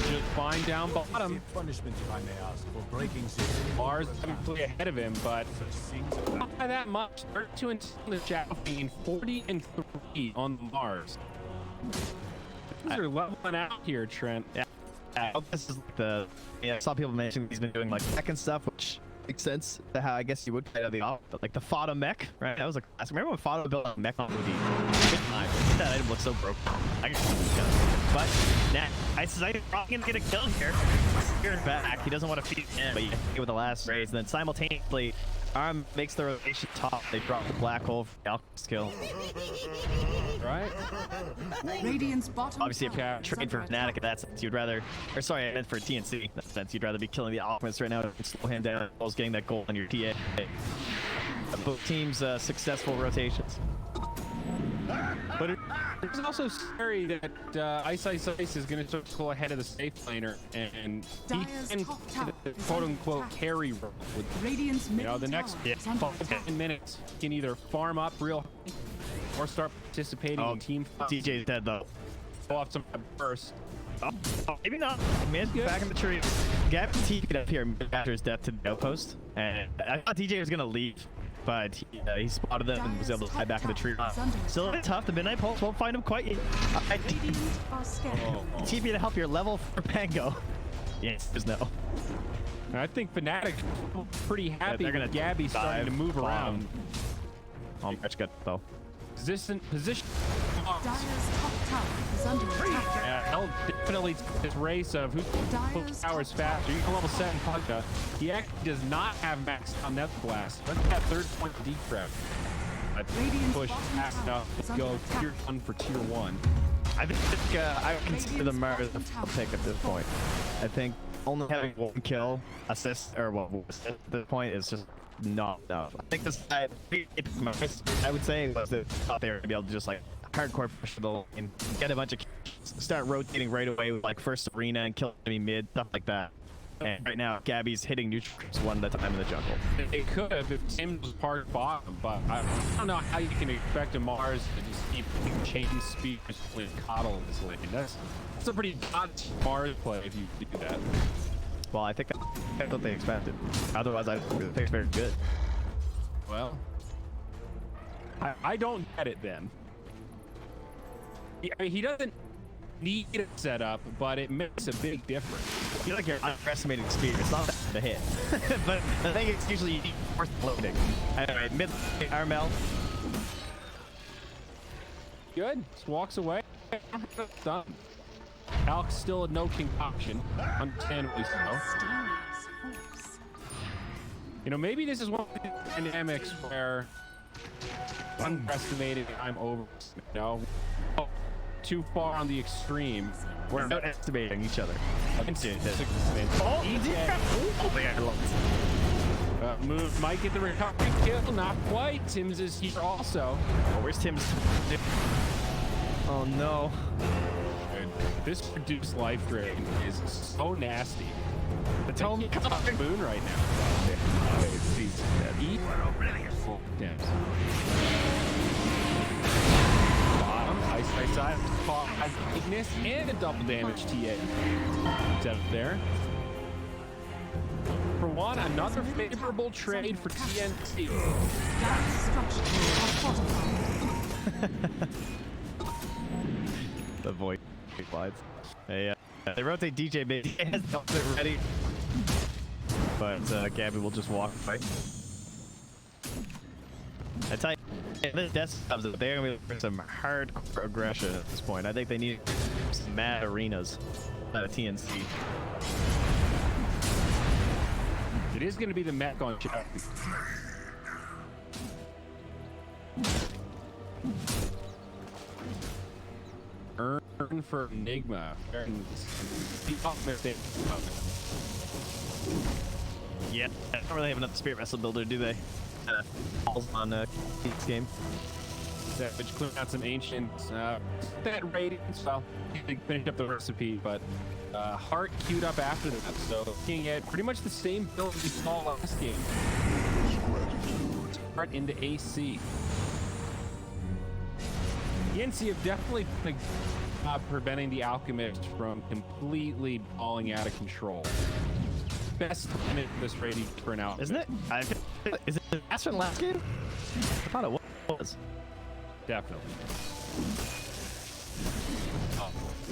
just fine down bottom. Punishment, if I may ask, for breaking system. Mars obviously ahead of him, but not by that much. 32 and 2 in the chat, being 40 and 3 on the Mars. These are leveling out here, Trent. Yeah, this is like the. Yeah, I saw people mentioning he's been doing like mech and stuff, which makes sense to how I guess you would play the off. But like the Fada mech, right? That was a classic. Remember when Fada built a mech on Movie? That item looks so broken. I guess, but now Ice is probably gonna get a kill here. Steering back. He doesn't want to feed him, but you get with the last raise. And then simultaneously, Arm makes the rotation top. They drop the black hole for the Alchemist kill. Right? Radiant's bottom Obviously, if tower you is trade for under Fnatic, attack. in that sense, you'd rather, or sorry, I meant for TNC. In that sense, you'd rather be killing the Alchemist right now and slow him down, as well as getting that goal on your TA. Both teams' successful rotations. But it's also scary that Ice is going to go ahead of the safe laner, and he Dire's can top tower the is quote-unquote under attack. carry role. With, Radiant's you know, middle the next tower is under attack. 10 minutes, he can either farm up real high or start participating in team fights. DJ's dead though. Go off some burst. Oh, maybe not. Man's back in the tree. Gavin TP'd up here after his death to the outpost, and I thought DJ was gonna leave, but he spotted them and was able to hide back in the tree. Still a bit tough. The Midnight Pulse won't find him quite yet. Radiant are scared. TP to help your level for Pango. Yes, there's no. I think Fnatic pretty happy they're gonna with Gabby starting to move around. Oh, that's good though. Position. Dire's top tower is under attack. Yeah, he'll definitely take this race of who puts towers faster. You can level 7 Pugga. He actually does not have max on Net Blast. Let's that third point decrep. Radiant's Push bottom fast tower enough is to under go attack. tier 1 for tier 1. I think I would consider the Mars a pick at this point. I think only having one kill, assist, or well, assist at this point is just not enough. I think this I would say was that thought they were gonna be able to just like hardcore push the lane and get a bunch of kills, start rotating right away with like first arena and kill enemy mid, stuff like that. And right now, Gabby's hitting neutral creeps one at a time in the jungle. It could have if Tim was part of bottom, but I don't know how you can expect a Mars to just keep chain speed with coddle this lane. That's a pretty odd Mars play if you do that. Well, I think that's what they expected. Otherwise, I think it's very good. Well, I don't get it then. I mean, he doesn't need a setup, but it makes a big difference. I feel like you're underestimating speed. It's not that hard to hit. But I think it's usually you need force loading. Anyway, mid Armel. Good. Just walks away. Done. Alex still no concoction. Understandably so. Mysterious force. You know, maybe this is one of the dynamics where underestimating I'm over. You know, too far on the extreme. We're not estimating each other. Move might get the recovery kill, not quite. Tim's is here also. Oh, where's Tim's? Oh no. Dude, this reduced life drain is so nasty. The tome It's on the moon right now. Eat. Damn. Bottom, ice side, has weakness and a double damage TA. It's out there. For one, another favorable trade for TNC. Dire's structures are fortified. The void slides. They rotate DJ mid. He has it ready. But Gabby will just walk away. I tell you, the death subs, they're going to be some hardcore aggression at this point. I think they need some mad arenas out of TNC. It is going to be the mech on Chuck. Earn for Enigma. Yeah, I don't really have enough Spirit Vessel Builder, do they? Falls on this game. Savage clearing out some ancient that radiance. Well, he finished up the recipe, but Heart queued up after that, so looking at pretty much the same build we saw last game. Heart into AC. TNC have definitely done a good job preventing the Alchemist from completely falling out of control. Best time in this rating for an Alchemist. Isn't it? Is it faster than last game? I thought it was. Definitely.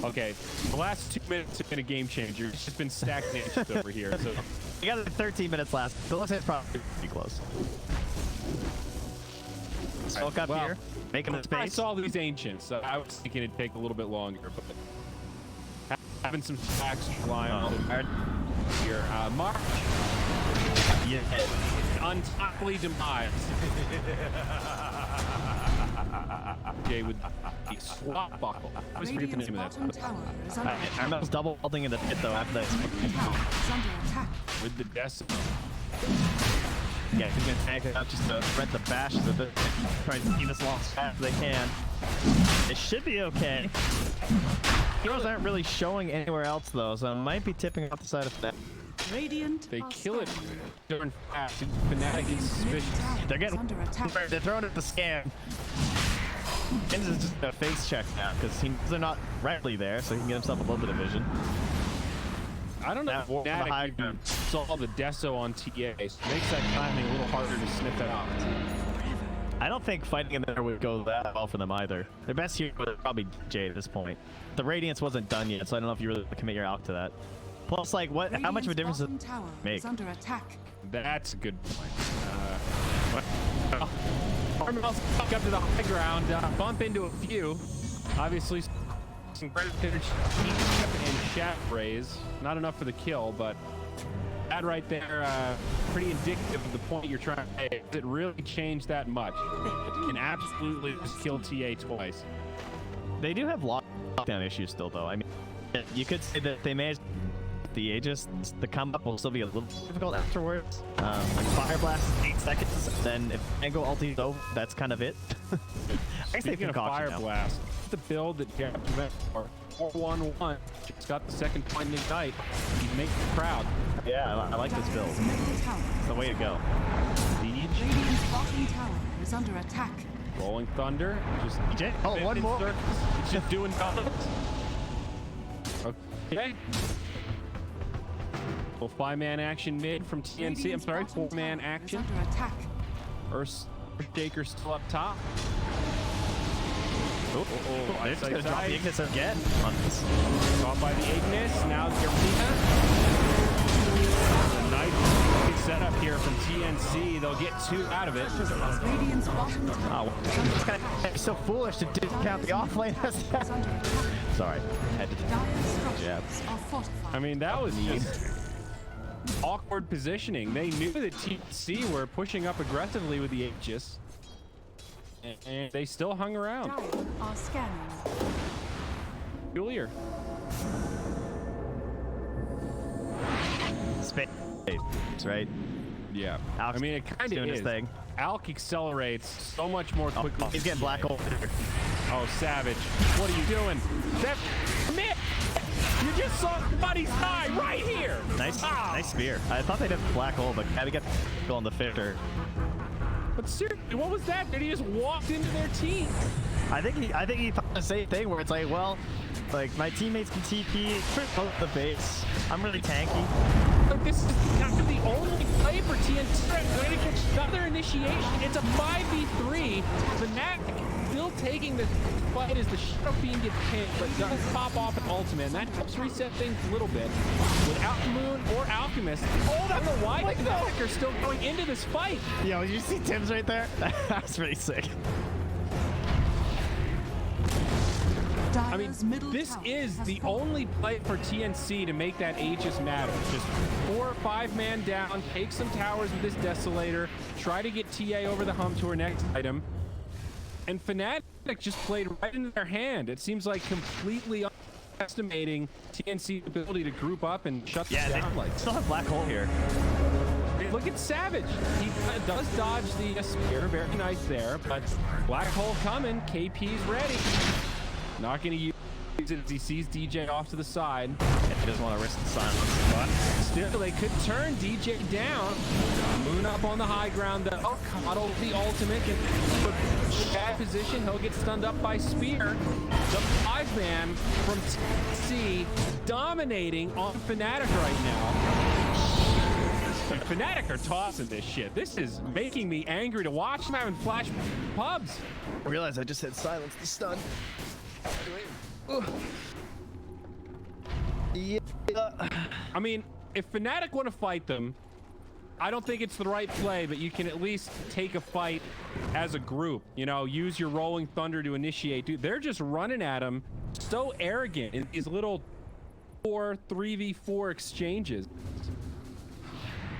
Okay, the last 2 minutes have been a game changer. It's just been stagnation over here. So we got 13 minutes last. So looks like it's probably pretty close. Smoke up here, making the space. I saw these ancients, so I was thinking it'd take a little bit longer, but having some stacks flying on here. March. Yeah. Untimely demise. Jay with the swap buckle. I always forget the name of that. I'm almost double ulting in the pit though after that. With the decimal. Yeah, he's gonna tank it out just to spread the bashes a bit. Trying to keep this long as fast as they can. It should be okay. Heroes aren't really showing anywhere else though, so it might be tipping off the side of that. They kill it during fast. Fnatic is suspicious. They're throwing it the scam. Jins is just a face check now because they're not rightly there, so he can get himself a little bit of vision. I don't know if Fnatic even saw the Deso on TA, so it makes that timing a little harder to sniff that out. I don't think fighting in there would go that well for them either. Their best hero was probably Jay at this point. The Radiance wasn't done yet, so I don't know if you really commit your ALC to that. Plus, like, how much of a difference does it make? That's a good point. Armel's up to the high ground, bump into a few. Obviously, some great and shaft raise. Not enough for the kill, but that right there, pretty indicative of the point you're trying to make. Does it really change that much? It can absolutely just kill TA twice. They do have lockdown issues still, though. I mean, you could say that they managed the Aegis. The comeback will still be a little difficult afterwards. Like Fire Blast is 8 seconds, then if Mango ulti is over, that's kind of it. I Speaking of Fire Blast, the build that you have to prevent for 4-1-1. Just got the second point in Ignite. You make the crowd. Yeah, I like this build. It's the way to go. Radiant's bottom tower is under attack. Rolling Thunder. Just one more. It's just doing nothing. Okay. Well, 5-man action mid from TNC. I'm sorry, 4-man action. Under attack. Earth Shaker still up top. They're just gonna drop the Ignis again on this. Caught by the Ignis. Now the Arena. A nice setup here from TNC. They'll get 2 out of it. Radiant's bottom tower. Oh, so foolish to discount the offlane. Sorry, had to jab. I mean, that was just awkward positioning. They knew that TNC were pushing up aggressively with the Aegis, and they still hung around. Are scanning. Peculiar. Space, right? Yeah. Alk's I mean, it kind of doing is. his thing. Alk accelerates so much more quickly. He's getting black hole. Oh, Savage. What are you doing? Man, you just saw somebody's eye right here. Nice, nice spear. I thought they'd have black hole, but had to get the on the filter. But seriously, what was that? Did he just walked into their team? I think he thought the same thing where it's like, well, like my teammates can TP for the base. I'm really tanky. Like, this is kind of the only play for TNC. Going to catch another initiation. It's a 5v3. Fnatic still taking the fight as the Shadow Fiend gets pinned, but does pop off an ultimate. And that helps reset things a little bit. Without Moon or Alchemist, I don't know why Fnatic are still going into this fight. Yo, did you see Tim's right there? That's pretty sick. I mean, this is the only play for TNC to make that Aegis matter. Just 4 or 5 man down, take some towers with this Desolator, try to get TA over the hump to her next item. And Fnatic just played right into their hand. It seems like completely underestimating TNC's ability to group up and shut this down. They still have Black Hole here. Look at Savage. He does dodge the spear. Very nice there. But Black Hole coming. KP's ready. Not going to use it as he sees DJ off to the side. He doesn't want to risk the silence. But still, they could turn DJ down. Moon up on the high ground, though. Coddle the ultimate. And put in bad position. He'll get stunned up by Spear. The 5-man from TNC dominating on Fnatic right now. Fnatic are tossing this shit. This is making me angry to watch. I'm having flash pubs. I realize I just had silence the stun. Yeah. I mean, if Fnatic want to fight them, I don't think it's the right play, but you can at least take a fight as a group. You know, use your Rolling Thunder to initiate. Dude, they're just running at him so arrogant in these little 3v4 exchanges.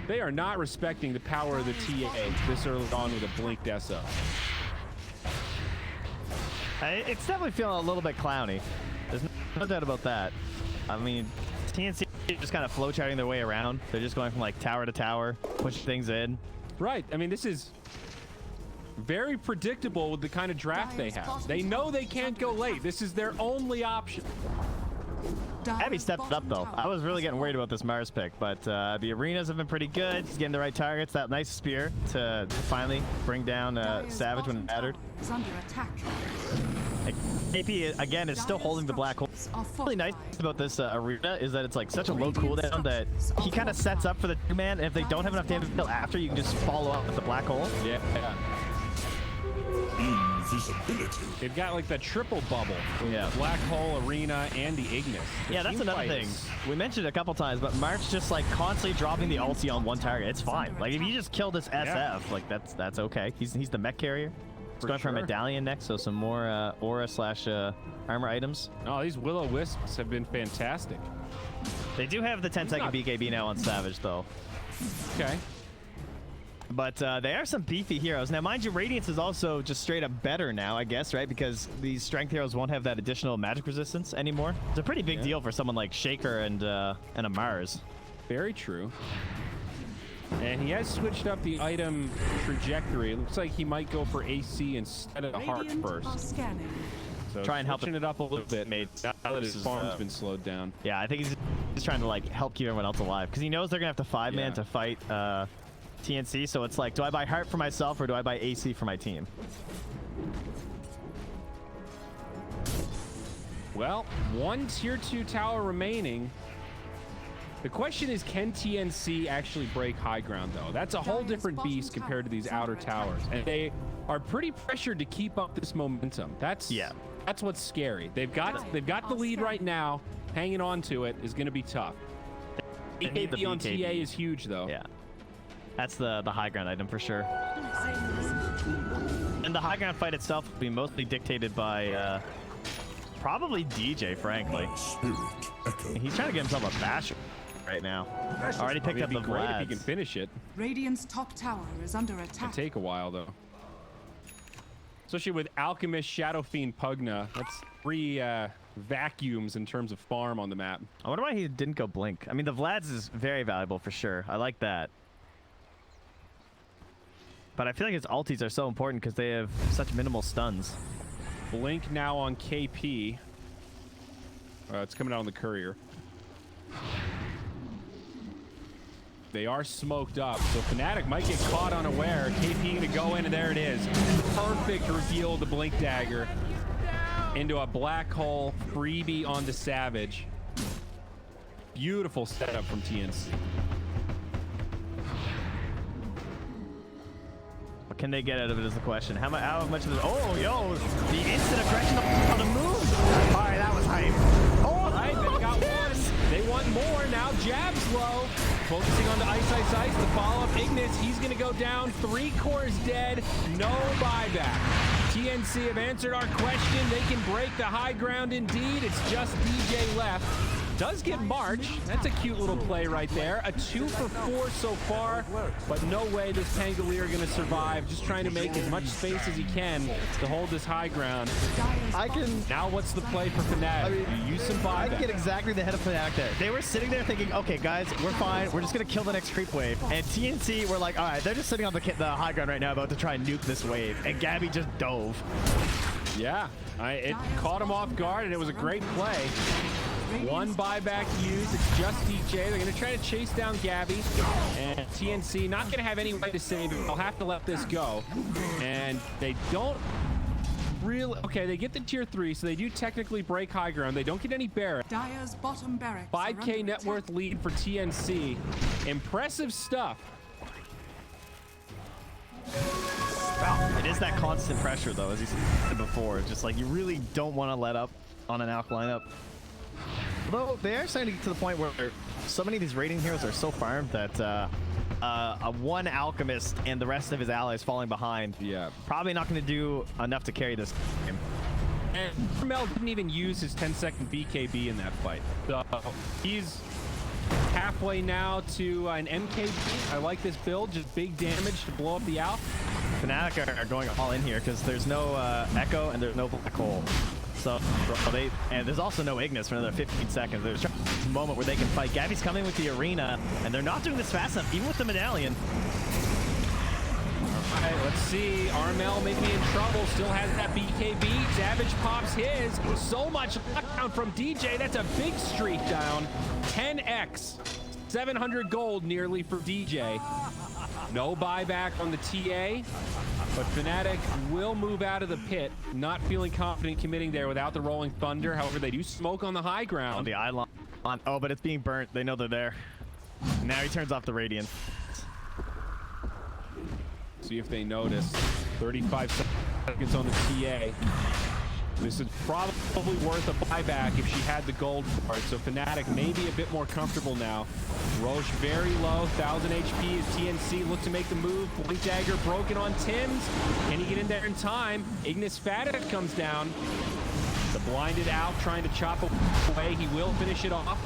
They are not respecting the power of the TA this early on with a blinked SO. It's definitely feeling a little bit clowny. There's no doubt about that. I mean, TNC just kind of flow charting their way around. They're just going from like tower to tower, pushing things in. Right. I mean, this is very predictable with the kind of draft they have. They know they can't go late. This is their only option. Abby stepped it up though. I was really getting worried about this Mars pick, but the arenas have been pretty good. He's getting the right targets. That nice spear to finally bring down Savage when it mattered. KP again is still holding the Black Hole. What's really nice about this arena is that it's like such a low cooldown that he kind of sets up for the 2-man, and if they don't have enough damage to kill after, you can just follow up with the Black Hole. Yeah. Invisibility. They've got like the triple bubble. Yeah. Black Hole, Arena, and the Ignis. Yeah, that's another thing. We mentioned it a couple times, but Mark's just like constantly dropping the ulti on one target. It's fine. Like if you just kill this SF, like that's okay. He's the mech carrier. He's going for a medallion next, so some more aura slash armor items. Oh, these Will-O-Wisps have been fantastic. They do have the 10-second BKB now on Savage though. Okay. But they are some beefy heroes. Now, mind you, Radiance is also just straight up better now, I guess, right? Because these strength heroes won't have that additional magic resistance anymore. It's a pretty big deal for someone like Shaker and a Mars. Very true. And he has switched up the item trajectory. It looks like he might go for AC instead of the heart first. So try and help it up a little bit. Now that his farm's been slowed down. Yeah, I think he's just trying to like help keep everyone else alive because he knows they're gonna have to 5-man to fight TNC. So it's like, do I buy heart for myself or do I buy AC for my team? Well, one tier 2 tower remaining. The question is, can TNC actually break high ground, though? That's a whole different beast compared to these outer towers. And they are pretty pressured to keep up this momentum. That's what's scary. They've got the lead right now. Hanging on to it is going to be tough. BKB on TA is huge, though. Yeah. That's the high ground item for sure. And the high ground fight itself will be mostly dictated by probably DJ, frankly. He's trying to get himself a basher right now. Already picked up the Vlad. If he can finish it. Radiant's top tower is under attack. It'll take a while though. Especially with Alchemist, Shadow Fiend, Pugna. That's 3 vacuums in terms of farm on the map. I wonder why he didn't go Blink. I mean, the Vlad's is very valuable for sure. I like that. But I feel like his ultis are so important because they have such minimal stuns. Blink now on KP. It's coming out on the courier. They are smoked up, so Fnatic might get caught unaware. KP gonna go in, and there it is. Perfect reveal of the Blink Dagger into a Black Hole freebie onto Savage. Beautiful setup from TNC. What can they get out of it is the question. How much of this? Oh, yo, the instant aggression on the move. All right, that was hype. Oh, right, they got one. They want more. Now jabs low. Focusing on the ice. The follow-up Ignis. He's going to go down. 3 cores dead. No buyback. TNC have answered our question. They can break the high ground indeed. It's just DJ left. Does get March. That's a cute little play right there. A 2 for 4 so far, but no way this Pangolier going to survive. Just trying to make as much space as he can to hold this high ground. I can... Now what's the play for Fnatic? I mean, You use some buyback. I get exactly the head of Fnatic there. They were sitting there thinking, okay, guys, we're fine. We're just going to kill the next creep wave. And TNC were like, all right, they're just sitting on the high ground right now about to try and nuke this wave. And Gabby just dove. Yeah, it caught him off guard, and it was a great play. One buyback used. It's just DJ. They're going to try to chase down Gabby. And TNC not going to have any way to save it. They'll have to let this go. And they don't really... Okay, they get the tier 3, so they do technically break high ground. They don't get any barracks. Dire's bottom barracks 5K net worth lead for TNC. Impressive stuff. It is that constant pressure, though, as you said before. Just like you really don't want to let up on an Alk lineup. Although they are starting to get to the point where so many of these raiding heroes are so farmed that a one alchemist and the rest of his allies falling behind. Yeah, probably not going to do enough to carry this game. And Mel didn't even use his 10-second BKB in that fight. So he's halfway now to an MKB. I like this build, just big damage to blow up the Alk. Fnatic are going all in here because there's no Echo and there's no Black Hole. So and there's also no Ignis for another 15 seconds. There's a moment where they can fight. Gabby's coming with the arena, and they're not doing this fast enough, even with the medallion. All right, let's see. Armel maybe in trouble. Still has that BKB. Savage pops his. So much lockdown from DJ. That's a big streak down. 10x. 700 gold nearly for DJ. No buyback on the TA. But Fnatic will move out of the pit, not feeling confident committing there without the Rolling Thunder. However, they do smoke on the high ground. On the island. Oh, but it's being burnt. They know they're there. Now he turns off the Radiant. See if they notice. 35 seconds on the TA. This is probably worth a buyback if she had the gold for it. So Fnatic may be a bit more comfortable now. Roche very low, 1000 HP as TNC look to make the move. Blink Dagger broken on Tim's. Can he get in there in time? Ignis Fnatic comes down. The blinded Alk trying to chop away. He will finish it off.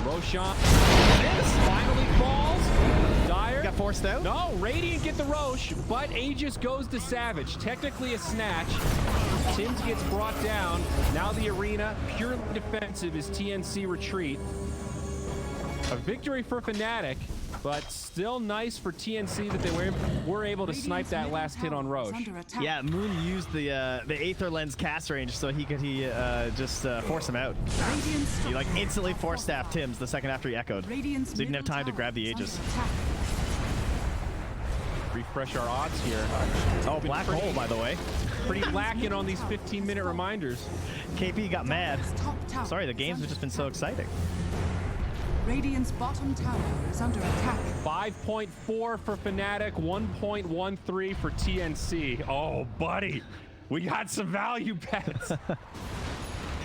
Roshan finally falls. Dire got forced out? No, Radiant get the Roche, but Aegis goes to Savage. Technically a snatch. Tims gets brought down. Now the arena, purely defensive, is TNC retreat. A victory for Fnatic, but still nice for TNC that they were able to snipe that last hit on Roche. Yeah, Moon used the Aether Lens cast range so he could just force him out. He like instantly force staffed Tims the second after he echoed. So he didn't have time to grab the Aegis. Refresh our odds here. Oh, Black Hole, by the way. Pretty lacking on these 15-minute reminders. KP got mad. Sorry, the games have just been so exciting. Radiant's bottom tower is under attack. 5.4 for Fnatic, 1.13 for TNC. Oh, buddy, we got some value bets.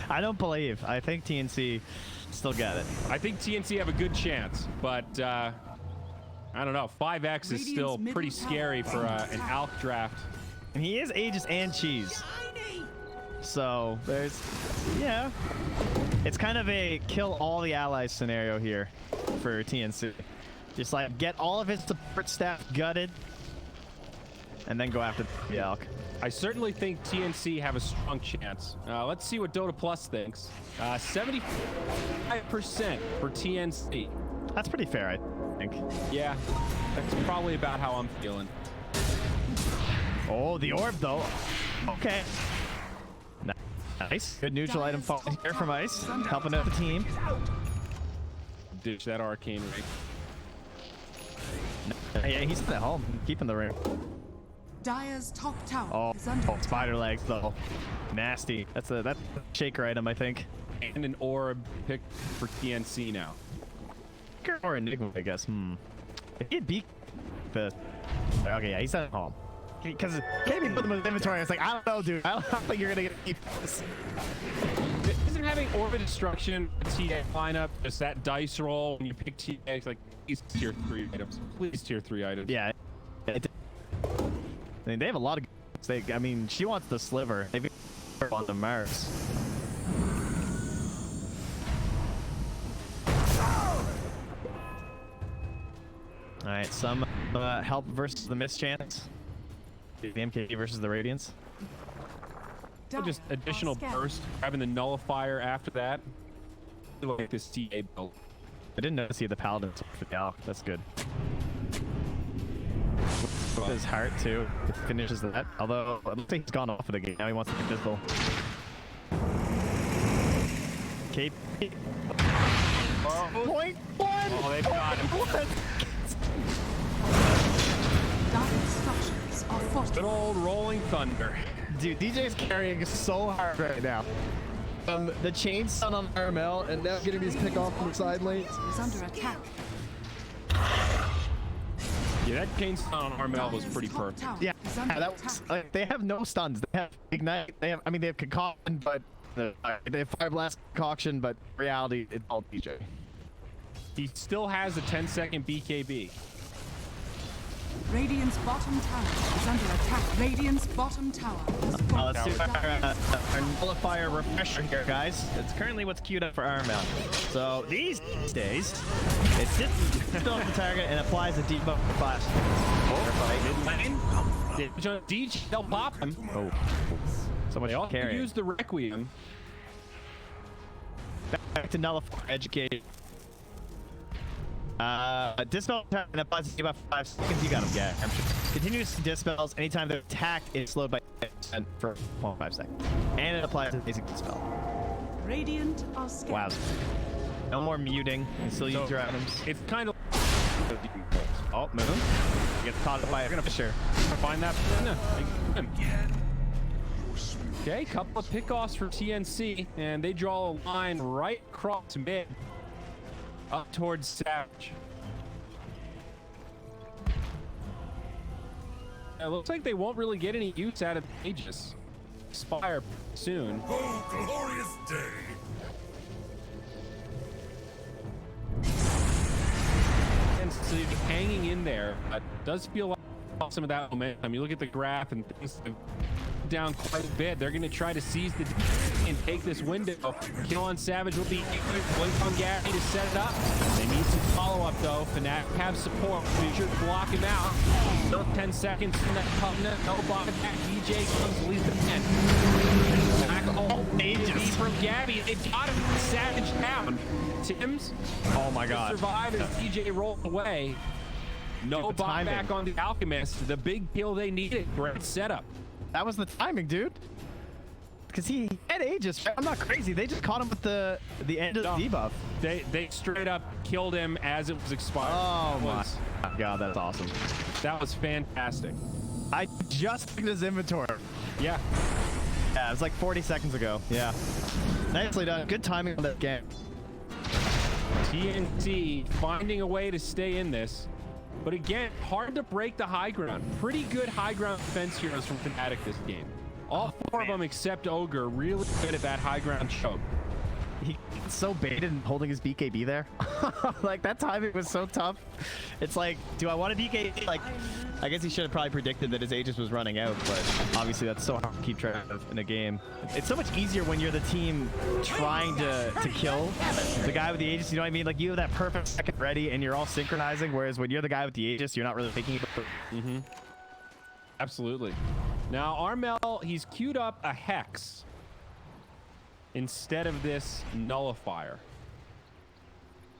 I don't believe. I think TNC still got it. I think TNC have a good chance, but I don't know. 5x is still pretty scary for an Alk draft. And he is Aegis and Cheese. So there's, yeah. It's kind of a kill all the allies scenario here for TNC. Just like get all of his support staff gutted and then go after the Alk. I certainly think TNC have a strong chance. Let's see what Dota Plus thinks. 75% for TNC. That's pretty fair, I think. Yeah, that's probably about how I'm feeling. Oh, the orb though. Okay. Nice. Good neutral item fall here from Ice. Helping out the team. Ditch that arcane ring. Yeah, he's at home. Keeping the ring. Dire's top tower is under attack. Spider legs though. Nasty. That's a shaker item, I think. And an orb picked for TNC now. Or Enigma, I guess. If he'd beat the... Okay, yeah, he's at home. Because KB put them in the inventory. I was like, I don't know, dude. I don't think you're gonna get this. Isn't having Orbit Destruction TA lineup just that dice roll when you pick TA? It's like, please tier 3 items. Please tier 3 items. Yeah. I mean, they have a lot of I mean, she wants the sliver. They want the Mars. All right, some help versus the mischance. The MK versus the Radiance. Just additional burst, having the nullifier after that. I like this TA build. I didn't notice he had the Paladin for the Alk. That's good. With his heart too, it finishes that. Although I don't think he's gone off of the game. Now he wants to be invisible. KP. Point one. Oh, they've got him. Dire structures are fortified. Good old rolling thunder. Dude, DJ's carrying so hard right now. The chain stun on RML and now getting these pick off from the side lanes. Is under attack. Yeah, that chain stun on Armel was pretty perfect. Yeah, that was, they have no stuns. They have ignite. They have, I mean, they have concoction, but they have fire blast concoction, but in reality, it's all DJ. He still has a 10-second BKB. Radiant's bottom tower is under attack. Radiant's bottom tower has fallen. Let's do our nullifier refresher here, guys. It's currently what's queued up for RML. So these days, it sits still on the target and applies a debuff for 5 seconds. Mid lane. DJ, they'll pop him. Oh, so much They also carrying. use the Requiem. Back to nullify, educate. Dispel and applies a debuff for 5 seconds. You got him, yeah. Continuous dispels anytime they're attacked is slowed by 10% for 5 seconds. And it applies a basic dispel. Radiant are scattered. Wow. No more muting. You still use your items. It's kind of. Oh, moon. Gets caught by a Fisher. Find that. No. Okay, couple of pickoffs for TNC, and they draw a line right across mid, up towards Savage. It looks like they won't really get any use out of Aegis. Expire soon. Oh, glorious day! And so hanging in there does feel like some of that momentum. You look at the graph and things have down quite a bit. They're going to try to seize the and take this window. Kill on Savage will be wait on Gary to set it up. They need some follow-up though. Fnatic have support. Be sure to block him out. Still 10 seconds in that covenant. No block attack. DJ comes, leads the 10. Back home. Aegis from Gabby. They got him. Savage down. Tim's. Oh my god. Survive as DJ rolled away. No buyback on the Alchemist. The big kill they needed. Great setup. That was the timing, dude. Because he had Aegis. I'm not crazy. They just caught him with the end of the debuff. They straight up killed him as it was expired. Oh my god, that's awesome. That was fantastic. I just took his inventory. Yeah. Yeah, it was like 40 seconds ago. Yeah. Nicely done. Good timing on that game. TNC finding a way to stay in this. But again, hard to break the high ground. Pretty good high ground defense heroes from Fnatic this game. All 4 of them except Ogre really good at that high ground choke. He gets so baited and holding his BKB there. Like, that timing was so tough. It's like, do I want a BKB? Like, I guess he should have probably predicted that his Aegis was running out, but obviously that's so hard to keep track of in a game. It's so much easier when you're the team trying to kill the guy with the Aegis, you know what I mean? Like, you have that perfect second ready and you're all synchronizing, whereas when you're the guy with the Aegis, you're not really thinking about it. Mm-hmm. Absolutely. Now, Armel, he's queued up a Hex instead of this Nullifier.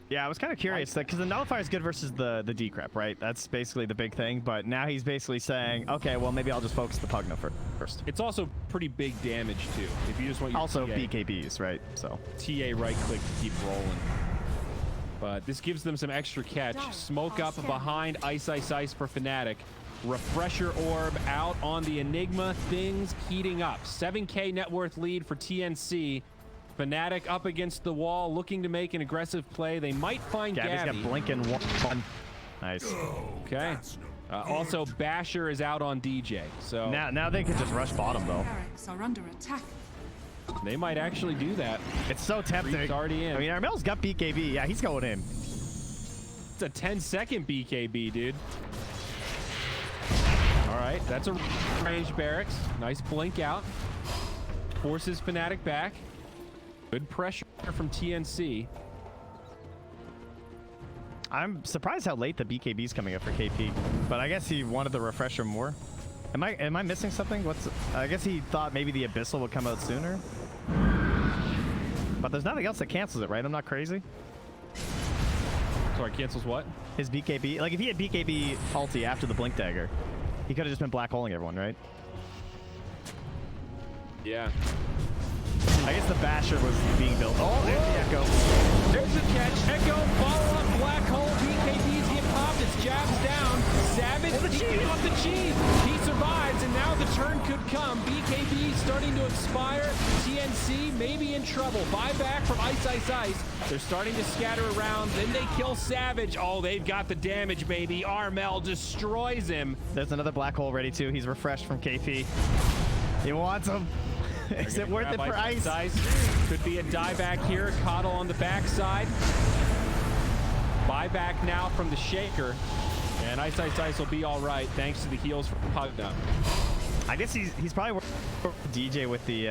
Yeah, I was kind of curious, because the Nullifier is good versus the Decrep, right? That's basically the big thing, but now he's basically saying, okay, well, maybe I'll just focus the Pugna first. It's also pretty big damage, too. If you just want your also TA, BKBs, right? So TA right-click to keep rolling. But this gives them some extra catch. Smoke up behind Ice Ice Ice for Fnatic. Refresher Orb out on the Enigma. Things heating up. 7K net worth lead for TNC. Fnatic up against the wall, looking to make an aggressive play. They might find Gabby's Gabby. got Blink in one. Nice. Okay. Also, Basher is out on DJ. So now they can just rush bottom, though. Barracks are under attack. They might actually do that. It's so tempting. Creep's already in. I mean, Armel's got BKB. Yeah, he's going in. It's a 10-second BKB, dude. All right, that's a range barracks. Nice blink out. Forces Fnatic back. Good pressure from TNC. I'm surprised how late the BKB's coming up for KP, but I guess he wanted the refresher more. Am I missing something? I guess he thought maybe the Abyssal would come out sooner. But there's nothing else that cancels it, right? I'm not crazy. Sorry, cancels what? His BKB. Like if he had BKB ulti after the blink dagger, he could have just been black holing everyone, right? Yeah. I guess the Basher was being built. Oh, there's the Echo. There's the catch. Echo, follow up, black hole. BKBs get popped. It's jabs down. Savage, he off the cheese. He survives, and now the turn could come. BKB starting to expire. TNC maybe in trouble. Buyback from Ice Ice Ice. They're starting to scatter around. Then they kill Savage. Oh, they've got the damage, baby. Armel destroys him. There's another black hole ready too. He's refreshed from KP. He wants him. Is it worth it for Ice? Could be a dieback here. Coddle on the backside. Buyback now from the Shaker. And Ice Ice Ice will be all right thanks to the heals from Pugna. I guess he's probably working DJ with the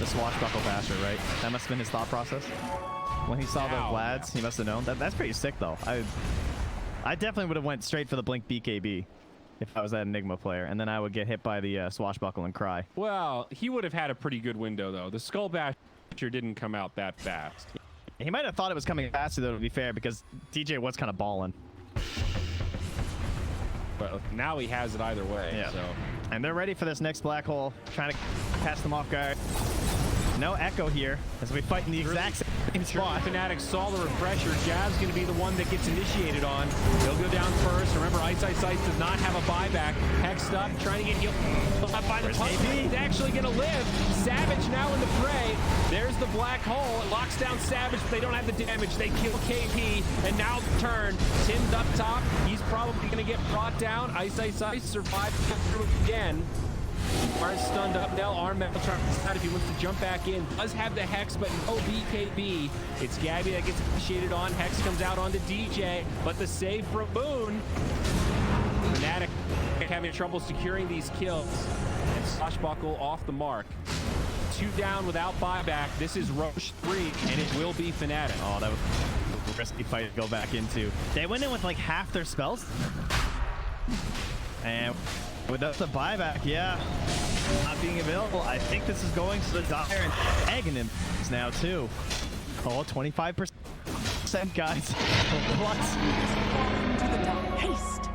swashbuckle basher, right? That must have been his thought process. When he saw the Vlads, he must have known. That's pretty sick though. I definitely would have went straight for the blink BKB. If I was that Enigma player, and then I would get hit by the swashbuckle and cry. Well, he would have had a pretty good window, though. The Skull Basher didn't come out that fast. He might have thought it was coming faster, though, to be fair, because DJ was kind of balling. But now he has it either way. Yeah. So. And they're ready for this next black hole, trying to catch them off guard. No Echo here, as we fight in the exact same spot. Fnatic saw the refresher. Jab's going to be the one that gets initiated on. He'll go down first. Remember, Ice Ice Ice does not have a buyback. Hexed up, trying to get healed by the punch. He's actually going to live. Savage now in the fray. There's the black hole. It locks down Savage, but they don't have the damage. They kill KP, and now the turn. Tim's up top. He's probably going to get brought down. Ice Ice Ice survived through again. Are stunned up now. Armel trying to decide if he wants to jump back in. Does have the Hex, but no BKB. It's Gabby that gets initiated on. Hex comes out onto DJ, but the save from Boone. Fnatic having trouble securing these kills. And Swashbuckle off the mark. 2 down without buyback. This is Roche 3, and it will be Fnatic. Oh, that was a risky fight to go back into. They went in with like half their spells. And without the buyback, yeah, not being available, I think this is going to the dire and egging him now too. Oh, 25%, guys. What? Haste.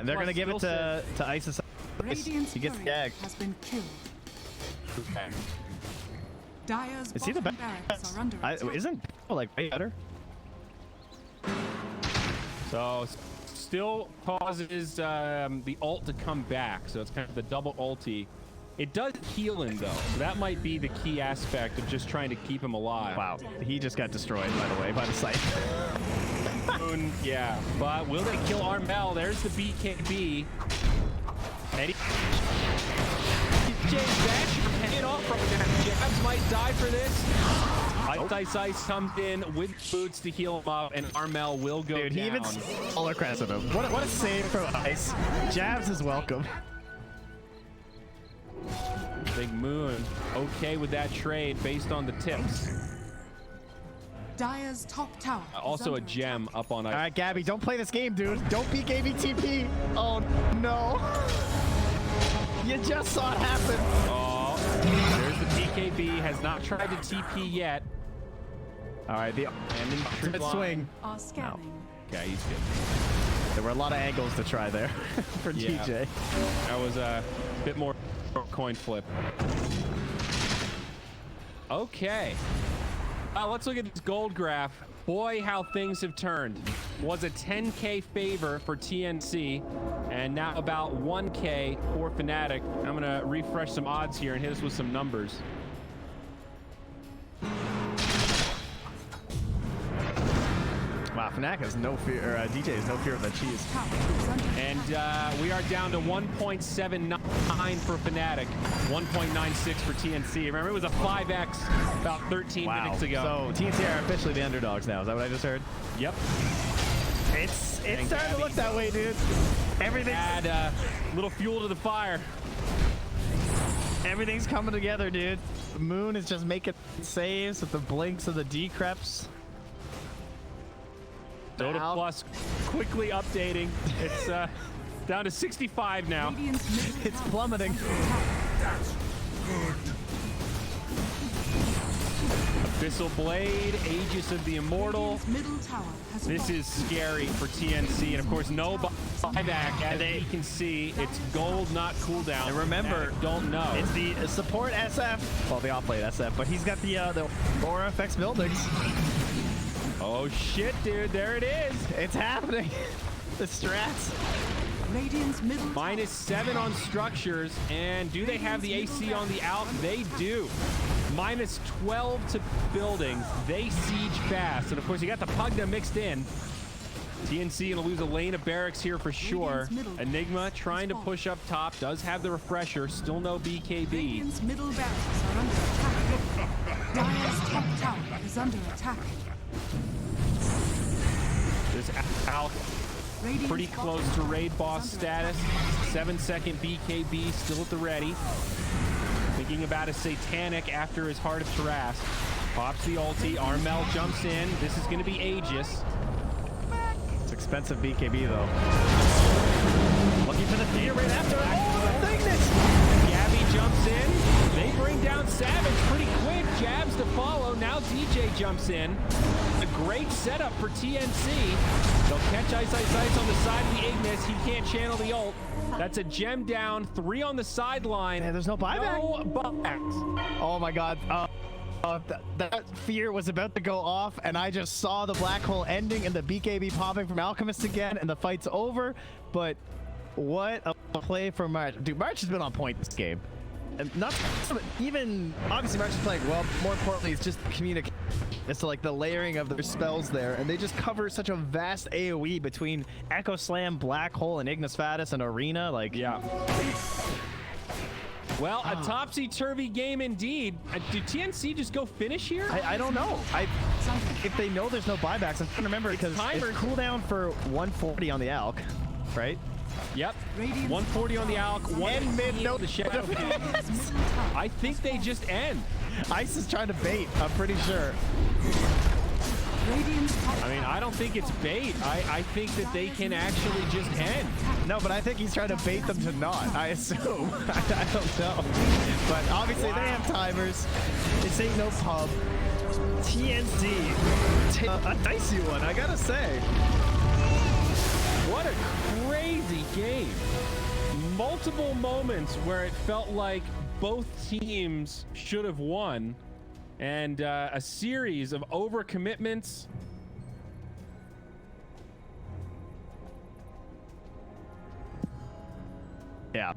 They're gonna give it to Isis. Radiant's He gets turret gagged. has been killed. Okay. Dire's Is he the bottom best? barracks are under attack. Isn't like way better? So still causes the ult to come back, so it's kind of the double ulti. It does heal him though, so that might be the key aspect of just trying to keep him alive. Wow, he just got destroyed, by the way, by the site. Yeah, but will they kill Armel? There's the BKB. Eddie. James Basher hanging off from that. Jabs might die for this. Ice Ice comes in with boots to heal him up, and Armel will go Dude, down. he even solar crest of him. What a save from Ice. Jabs is welcome. Big Moon okay with that trade based on the tips. Dire's top tower. Also a gem up on Ice. All right, Gabby, don't play this game, dude. Don't BKB TP. Oh, no. You just saw it happen. Oh, there's the BKB. Has not tried to TP yet. All right, the ultimate swing. Are scanning. Okay, he's good. There were a lot of angles to try there for DJ. That was a bit more coin flip. Okay. Let's look at this gold graph. Boy, how things have turned. Was a 10K favor for TNC, and now about 1K for Fnatic. I'm gonna refresh some odds here and hit us with some numbers. Wow, Fnatic has no fear, or DJ has no fear of the cheese. And we are down to 1.79 for Fnatic, 1.96 for TNC. Remember, it was a 5x about 13 minutes ago. So TNC are officially the underdogs now. Is that what I just heard? Yep. It's It's starting to look that way, dude. Everything. Add little fuel to the fire. Everything's coming together, dude. Moon is just making saves with the blinks of the decreps. Dota Plus quickly updating. It's down to 65 now. It's plummeting. That's good. Abyssal Blade, Aegis of the Immortal. Middle tower has This is scary for TNC, and of course no buyback. As you can see, it's gold, not cooldown. And remember, Fnatic don't know. It's the support SF, well, the off-lane SF, but he's got the aura effects buildings. Oh shit, dude, there it is. It's happening. The strats. Radiant's middle -7 on structures, and do they have the AC on the Alp? They do. -12 to buildings. They siege fast, and of course you got the Pugna mixed in. TNC gonna lose a lane of barracks here for sure. Enigma trying to push up top, does have the refresher, still no BKB. Radiant's middle barracks are under attack. Dire's top tower is under attack. This Alp pretty close to raid boss status. 7-second BKB still at the ready. Thinking about a satanic after his Heart of Taras. Pops the ulti. Armel jumps in. This is going to be Aegis. It's expensive BKB though. Looking for the fear right after. Oh, the thickness! Gabby jumps in. They bring down Savage pretty quick. Jabs to follow. Now DJ jumps in. A great setup for TNC. They'll catch Ice on the side of the Ignis. He can't channel the ult. That's a gem down. 3 on the sideline. Man, there's no buyback. No buybacks. Oh my god. That fear was about to go off, and I just saw the black hole ending and the BKB popping from Alchemist again, and the fight's over. But what a play from March. Dude, March has been on point this game. And not even, obviously March is playing well, but more importantly, it's just communication. It's like the layering of their spells there, and they just cover such a vast AoE between Echo Slam, Black Hole, and Ignis Fatuus, and Arena. Like, yeah. Well, a topsy-turvy game indeed. Do TNC just go finish here? I don't know. If they know there's no buybacks, I'm trying to remember because it's cooldown for 140 on the Alk, right? Yep. 140 on the Alk. And mid, no the shadow. I think they just end. Ice is trying to bait, I'm pretty sure. I mean, I don't think it's bait. I think that they can actually just end. No, but I think he's trying to bait them to not, I assume. I don't know. But obviously they have timers. This ain't no pub. TNC. A dicey one, I gotta say. What a crazy game. Multiple moments where it felt like both teams should have won, and a series of overcommitments. Yeah.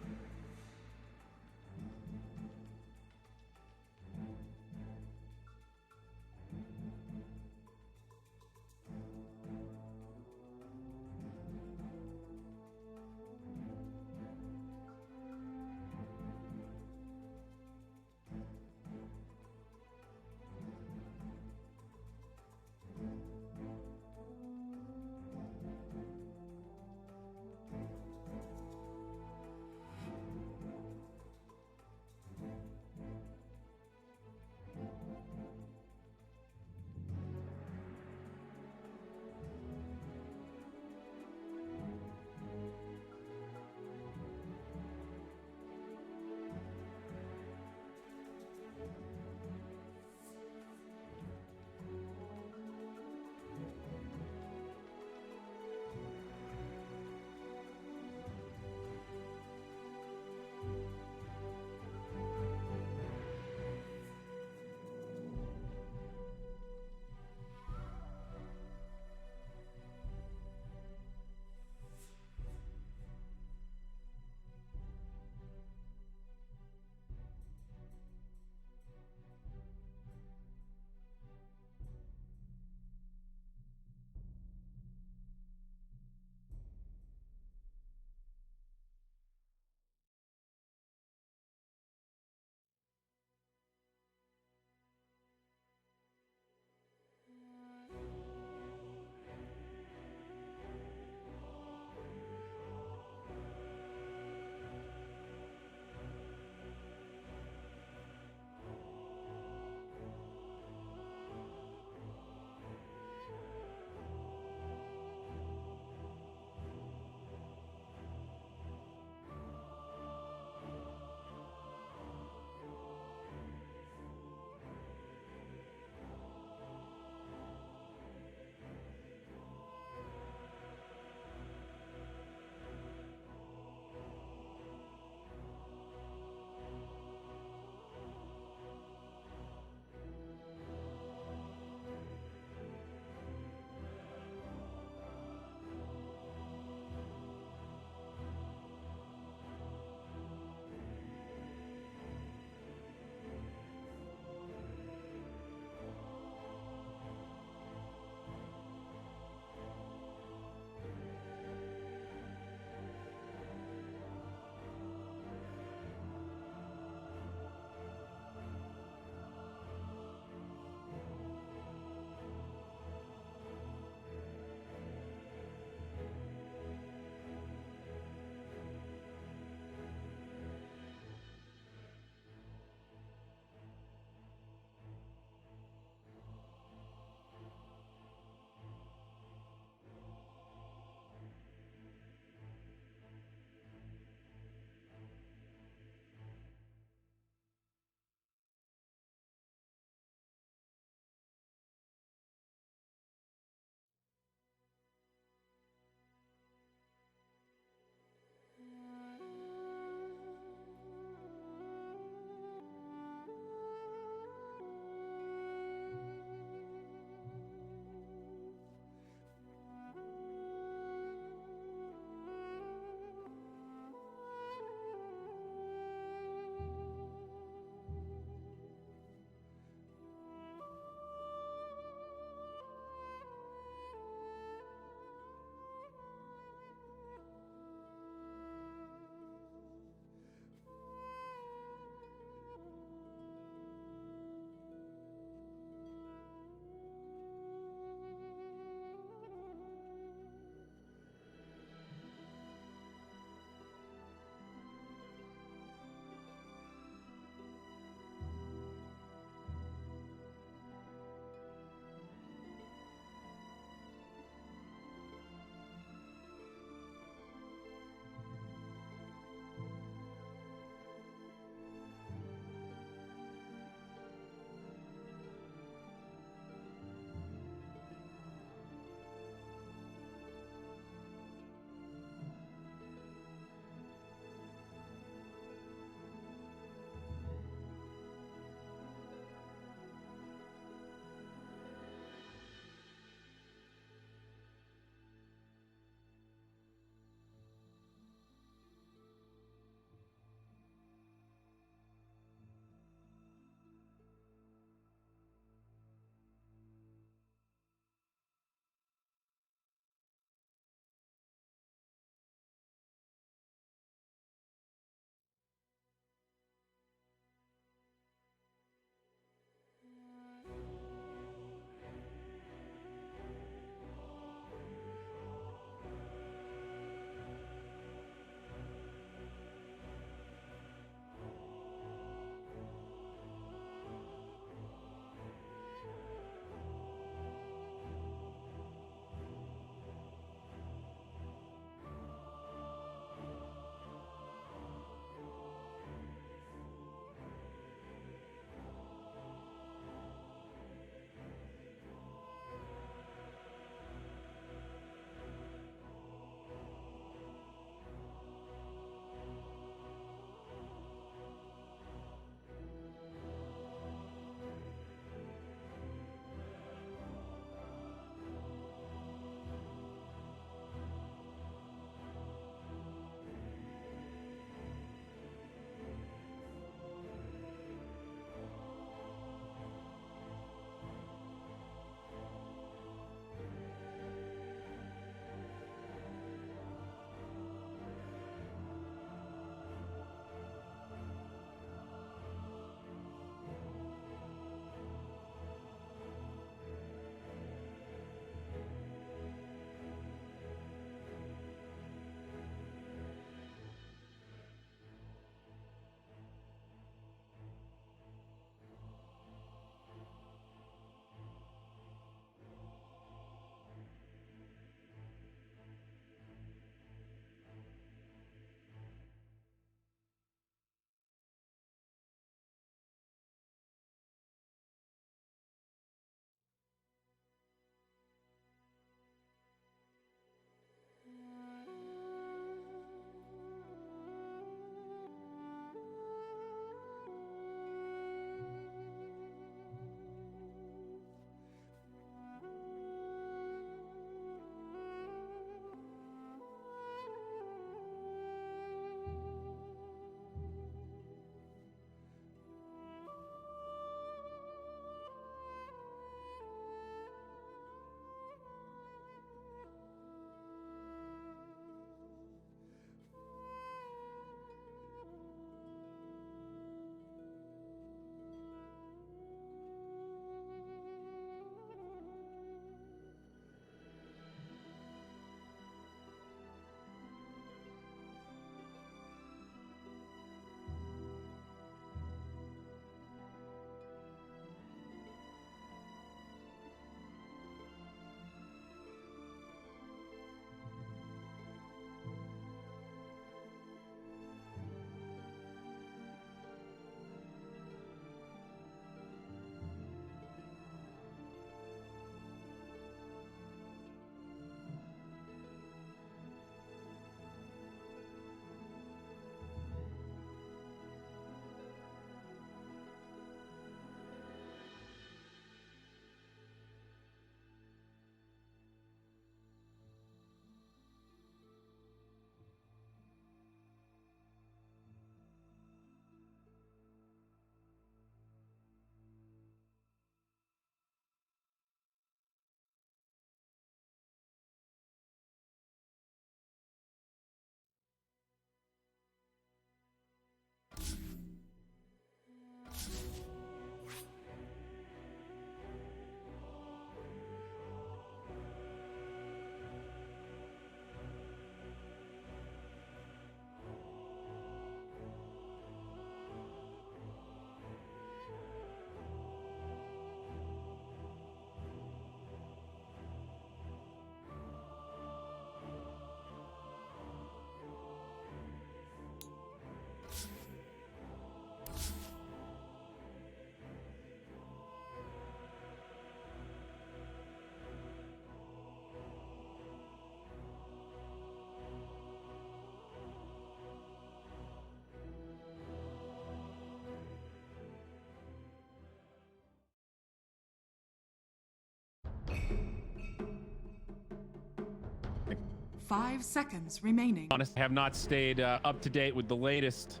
5 seconds remaining. Honestly, have not stayed up to date with the latest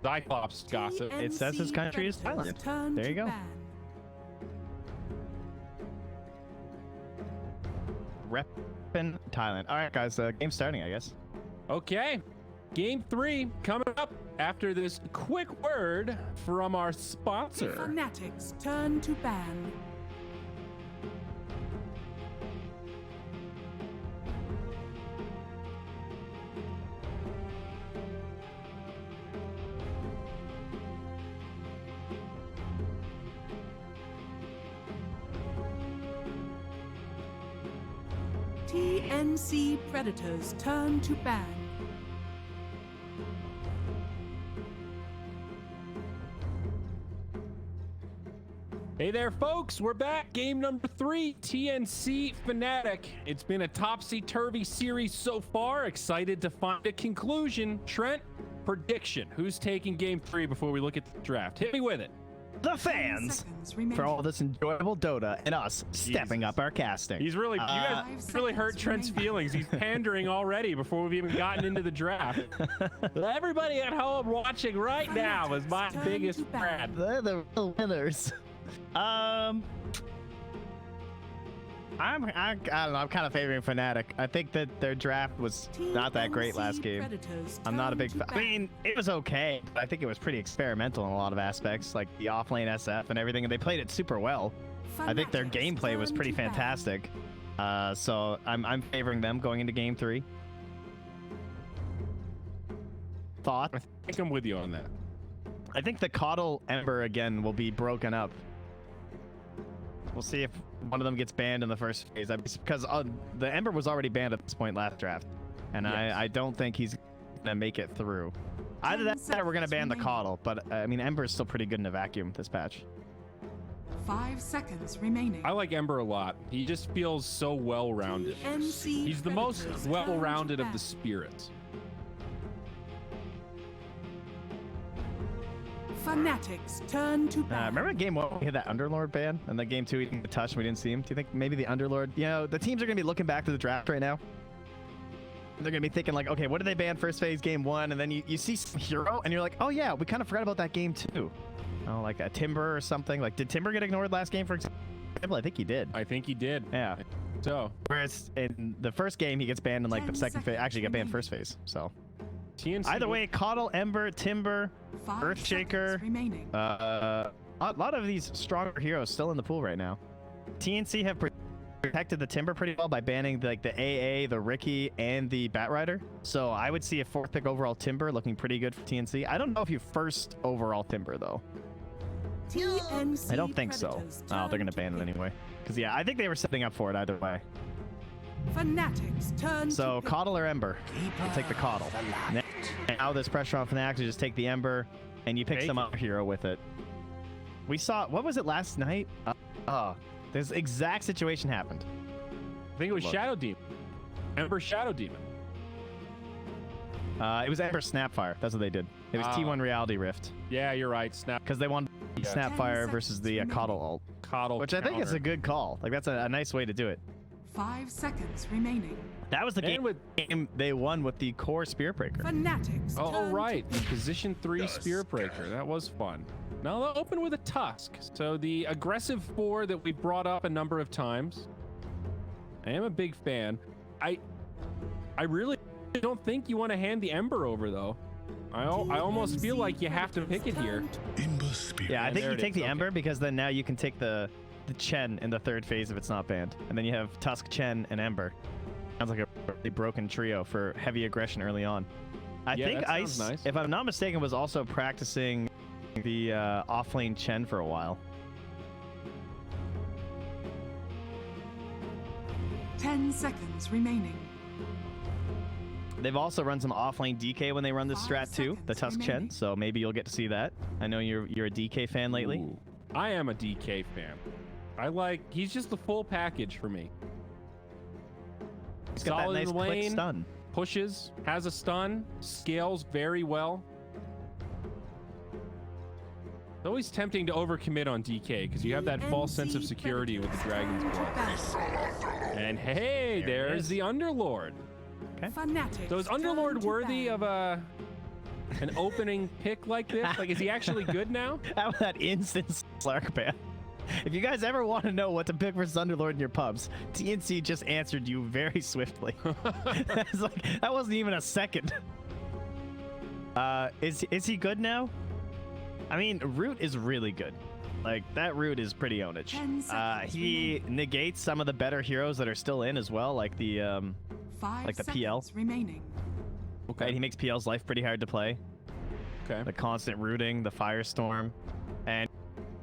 Cyclops gossip. It says his country is Thailand. There you go. Reppin' Thailand. All right, guys, game starting, I guess. Okay, game 3 coming up after this quick word from our sponsor. Fnatic's turn to ban. TNC Predators turn to ban. Hey there, folks. We're back. Game number 3, TNC Fnatic. It's been a topsy-turvy series so far. Excited to find a conclusion. Trent, prediction. Who's taking game 3 before we look at the draft? Hit me with it. The fans for all this enjoyable Dota and us stepping up our casting. He's really, you guys really hurt Trent's feelings. He's pandering already before we've even gotten into the draft. Everybody at home watching right now is my biggest fan. They're the real winners. I don't know. I'm kind of favoring Fnatic. I think that their draft was not that great last game. I'm not a big fan. I mean, it was okay, but I think it was pretty experimental in a lot of aspects, like the offlane SF and everything, and they played it super well. I think their gameplay was pretty fantastic. So I'm favoring them going into game 3. Thought? I think I'm with you on that. I think the Coddle Ember again will be broken up. We'll see if one of them gets banned in the first phase. Because the Ember was already banned at this point last draft. And yes. I don't think he's going to make it through. Either that or we're going to ban the Coddle. But, I mean, Ember is still pretty good in a vacuum this patch. 5 seconds remaining. I like Ember a lot. He just feels so well-rounded. He's the most well-rounded of the spirits. Fnatic's turn to ban. Remember game 1 we had that Underlord ban? And then game 2 we didn't touch and we didn't see him? Do you think maybe the Underlord, you know, the teams are going to be looking back to the draft right now? They're going to be thinking like, okay, what did they ban first phase game 1? And then you see some hero and you're like, oh yeah, we kind of forgot about that game too. Oh, like a Timber or something. Like, did Timber get ignored last game, for example? I think he did. I think he did. Yeah. So. Whereas in the first game, he gets banned in like the second phase. Actually, he got banned first phase. So. TNC Either way, Coddle, Ember, Timber, Earthshaker. A lot of these stronger heroes still in the pool right now. TNC have protected the Timber pretty well by banning like the AA, the Ricky, and the Batrider. So I would see a 4th pick overall Timber looking pretty good for TNC. I don't know if you first overall Timber though. TNC I don't think so. Oh, they're gonna ban it anyway. Because yeah, I think they were setting up for it either way. Fnatic's turn. So to Coddle or Ember? I'll take the Coddle. Now there's pressure on Fnatic to just take the Ember, and you pick some other hero with it. We saw, what was it last night? This exact situation happened. I think it was Shadow Demon. Ember Shadow Demon. It was Ember Snapfire. That's what they did. It was T1 Reality Rift. Yeah, you're right. Because they wanted Snapfire versus the Coddle ult. Coddle which I think is a good call. Like, that's a nice way to do it. 5 seconds remaining. That was the game they won with the core Spearbreaker. Fnatic's oh, right. The position 3 Spearbreaker. That was fun. Now they'll open with a Tusk. So the aggressive 4 that we brought up a number of times. I am a big fan. I really don't think you want to hand the Ember over, though. I almost feel like you have to pick it here. Yeah, I think you take the Ember because then now you can take the Chen in the 3rd phase if it's not banned. And then you have Tusk, Chen, and Ember. Sounds like a really broken trio for heavy aggression early on. I think Ice, nice. If I'm not mistaken, was also practicing the offlane Chen for a while. 10 seconds remaining. They've also run some offlane DK when they run this strat too, the Tusk Chen, so maybe you'll get to see that. I know you're a DK fan lately. Ooh, I am a DK fan. He's just the full package for me. He's got that nice quick stun. Pushes, has a stun, scales very well. It's always tempting to overcommit on DK because you have that false sense of security with the Dragon's Blood. And hey, there's the Underlord. Okay. Fnatic. So is Underlord worthy of an opening pick like this? Like, is he actually good now? How about that instant Slark ban? If you guys ever want to know what to pick versus Underlord in your pubs, TNC just answered you very swiftly. That wasn't even a second. Is he good now? I mean, Root is really good. Like, that Root is pretty ownage. He negates some of the better heroes that are still in as well, like the PL. Remaining. Okay. Right? He makes PL's life pretty hard to play. Okay. The constant rooting, the Firestorm, and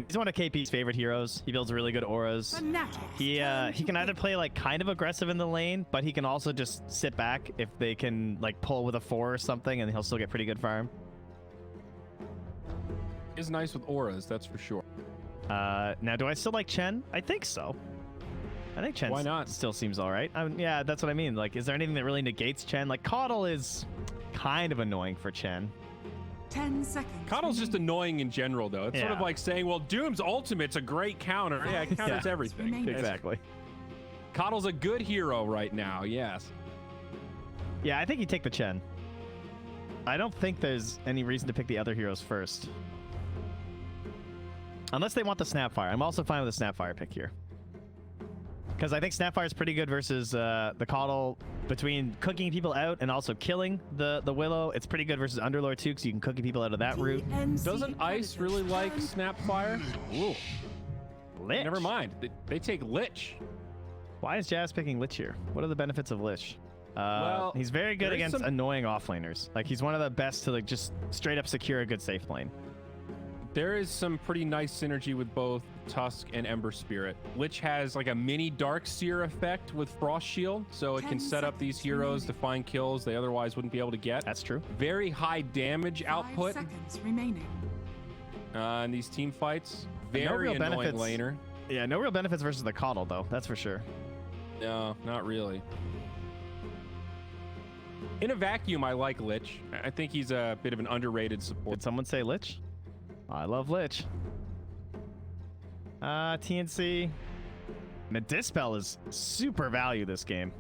he's one of KP's favorite heroes. He builds really good auras. He can either play like kind of aggressive in the lane, but he can also just sit back if they can like pull with a 4 or something, and he'll still get pretty good farm. Is nice with auras, that's for sure. Now, do I still like Chen? I think so. I think Chen Why not? still seems all right. Yeah, that's what I mean. Like, is there anything that really negates Chen? Like, Caudle is kind of annoying for Chen. 10 seconds. Caudle's just annoying in general, though. It's sort of like saying, well, Doom's ultimate's a great counter. Yeah, it counters everything. Exactly. Caudle's a good hero right now, yes. Yeah, I think you take the Chen. I don't think there's any reason to pick the other heroes first. Unless they want the Snapfire. I'm also fine with the Snapfire pick here. Because I think Snapfire is pretty good versus the Caudle. Between cooking people out and also killing the Willow, it's pretty good versus Underlord too, because you can cooking people out of that route. Doesn't Ice really like Snapfire? Ooh. Lich. Never mind. They take Lich. Why is Jazz picking Lich here? What are the benefits of Lich? Well, he's very good against annoying offlaners. Like, he's one of the best to like just straight up secure a good safe lane. There is some pretty nice synergy with both Tusk and Ember Spirit. Lich has like a mini Dark Seer effect with Frost Shield, so it can set up these heroes to find kills they otherwise wouldn't be able to get. That's true. Very high damage output 5 seconds remaining. In these team fights. Very no real annoying benefits. laner. Yeah, no real benefits versus the Caudle, though. That's for sure. No, not really. In a vacuum, I like Lich. I think he's a bit of an underrated support. Did someone say Lich? I love Lich. TNC. Dispel is super value this game.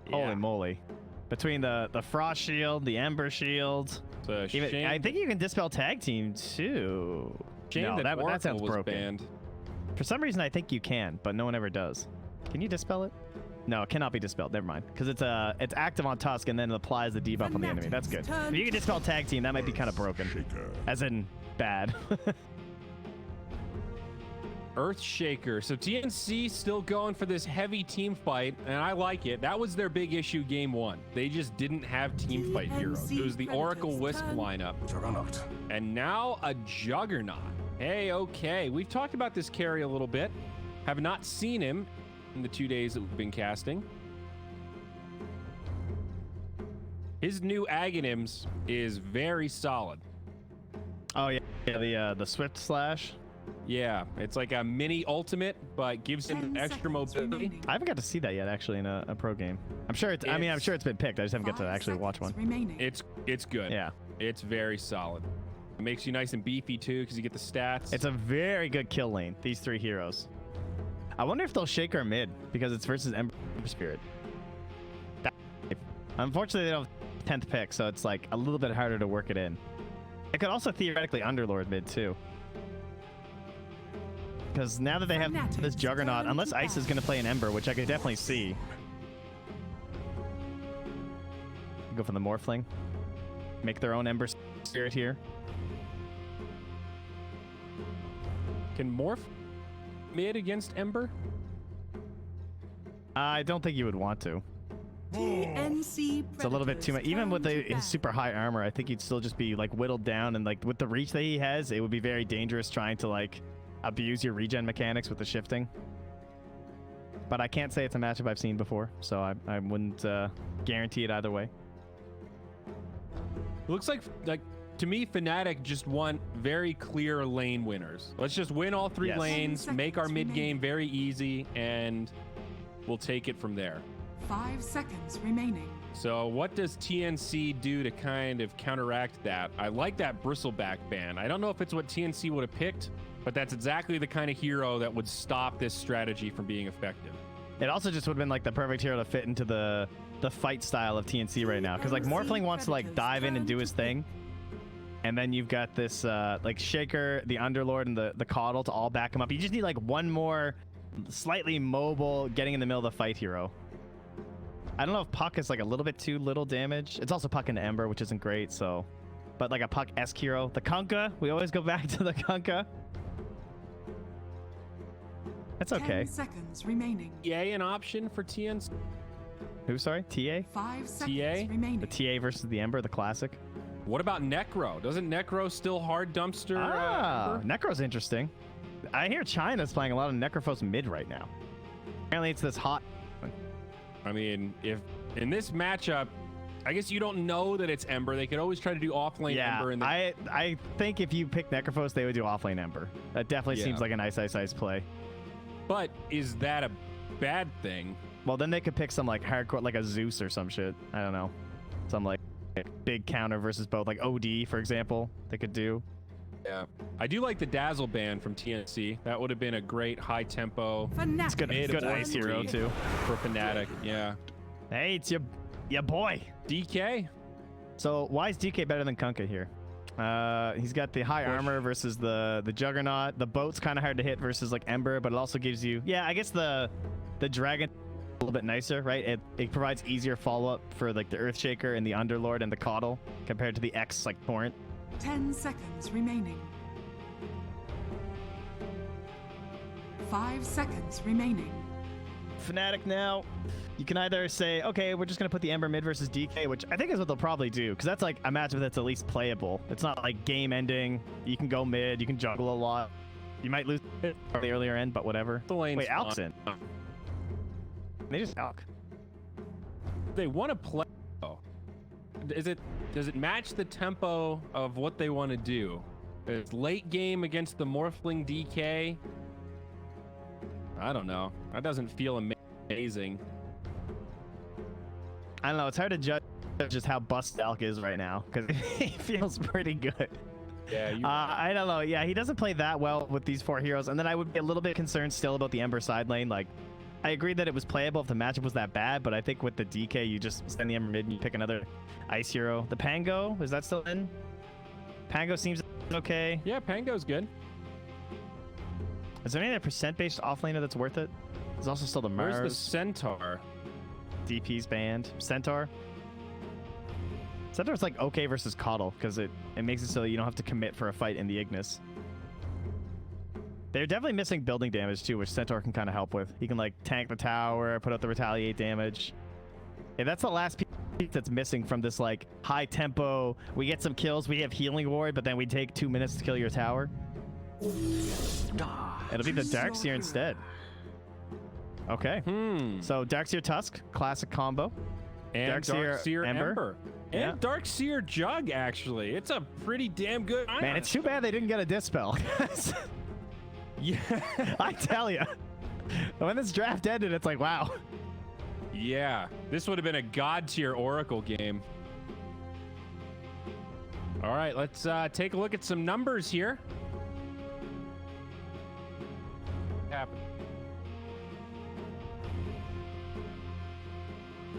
Yeah. Holy moly. Between the Frost Shield, the Ember Shield. Shame. I think you can Dispel tag team too. Shame No, that that sounds was broken. banned. For some reason, I think you can, but no one ever does. Can you Dispel it? No, it cannot be Dispelled. Never mind. Because it's active on Tusk and then it applies the debuff on the enemy. That's good. If you can Dispel tag team, that might be kind of broken. As in, bad. Earthshaker. So TNC still going for this heavy team fight, and I like it. That was their big issue game 1. They just didn't have team fight heroes. It was the Oracle Wisp lineup. Juggernaut. And now a Juggernaut. Hey, okay. We've talked about this carry a little bit. Have not seen him in the 2 days that we've been casting. His new Aghanims is very solid. Oh, yeah. The Swift Slash. Yeah, it's like a mini ultimate, but gives him extra mobility. I haven't got to see that yet, actually, in a pro game. I'm sure I'm sure it's been picked. I just haven't got to actually watch one. It's good. Yeah. It's very solid. It makes you nice and beefy too, because you get the stats. It's a very good kill lane, these 3 heroes. I wonder if they'll shake our mid, because it's versus Ember Spirit. Unfortunately, they don't have 10th pick, so it's like a little bit harder to work it in. It could also theoretically Underlord mid too. Because now that they have this Juggernaut, unless Ice is going to play an Ember, which I could definitely see. Go for the Morphling. Make their own Ember Spirit here. Can Morph mid against Ember? I don't think you would want to. TNC. It's a little bit too much. Even with his super high armor, I think he'd still just be like whittled down, and like with the reach that he has, it would be very dangerous trying to like abuse your regen mechanics with the shifting. But I can't say it's a matchup I've seen before, so I wouldn't guarantee it either way. It looks like to me, Fnatic just want very clear lane winners. Let's just win all 3 lanes, make our mid game very easy, and we'll take it from there. 5 seconds remaining. So what does TNC do to kind of counteract that? I like that bristleback ban. I don't know if it's what TNC would have picked, but that's exactly the kind of hero that would stop this strategy from being effective. It also just would have been like the perfect hero to fit into the fight style of TNC right now. Because like Morphling wants to like dive in and do his thing. And then you've got this like Shaker, the Underlord, and the Coddle to all back him up. You just need like one more slightly mobile, getting in the middle of the fight hero. I don't know if Puck is like a little bit too little damage. It's also Puck into Ember, which isn't great, so. But like a Puck-esque hero. The Kunkka, we always go back to the Kunkka. That's okay. 10 seconds remaining. TA an option for TNC? Who, sorry? TA? 5 seconds TA? remaining. The TA versus the Ember, the classic. What about Necro? Doesn't Necro still hard dumpster? Necro's interesting. I hear China's playing a lot of Necrophos mid right now. Apparently it's this hot. I mean, if in this matchup, I guess you don't know that it's Ember. They could always try to do offlane Ember. And I think if you pick Necrophos, they would do offlane Ember. That definitely seems like a nice play. But is that a bad thing? Well, then they could pick some like hardcore, like a Zeus or some shit. I don't know. Some like big counter versus both, like OD, for example, they could do. Yeah. I do like the Dazzle ban from TNC. That would have been a great high tempo. Fnatic. It's good ice hero too. For Fnatic, yeah. Hey, it's your boy. DK? So why is DK better than Kunkka here? He's got the high armor versus the Juggernaut. The boat's kind of hard to hit versus like Ember, but it also gives you, I guess the Dragon a little bit nicer, right? It provides easier follow-up for like the Earthshaker and the Underlord and the Coddle compared to the X like Torrent. 10 seconds remaining. 5 seconds remaining. Fnatic now, you can either say, okay, we're just going to put the Ember mid versus DK, which I think is what they'll probably do, because that's like a matchup that's at least playable. It's not like game ending. You can go mid, you can juggle a lot. You might lose at the earlier end, but whatever. The lane's Wait, Alk's in. They just Alk. They want to play. Does it match the tempo of what they want to do? It's late game against the Morphling DK. I don't know. That doesn't feel amazing. I don't know. It's hard to judge just how busted Alk is right now, because he feels pretty good. Yeah. I don't know. Yeah, he doesn't play that well with these four heroes. And then I would be a little bit concerned still about the Ember side lane. Like, I agree that it was playable if the matchup was that bad, but I think with the DK, you just send the Ember mid and you pick another ice hero. The Pango, is that still in? Pango seems okay. Yeah, Pango's good. Is there any other percent-based offlaner that's worth it? There's also still the Mars. Where's the Centaur? DP's banned. Centaur? Centaur's like okay versus Coddle, because it makes it so you don't have to commit for a fight in the Ignis. They're definitely missing building damage too, which Centaur can kind of help with. He can like tank the tower, put out the retaliate damage. Yeah, that's the last piece that's missing from this like high tempo. We get some kills, we have healing ward, but then we take 2 minutes to kill your tower. It'll be the Darkseer instead. Okay. So Darkseer Tusk, classic combo. And Darkseer Ember. And Darkseer Jug, actually. It's a pretty damn good item. Man, it's too bad they didn't get a Dispel. Yeah. I tell you. When this draft ended, it's like, wow. Yeah. This would have been a god tier Oracle game. All right, let's take a look at some numbers here. Happened.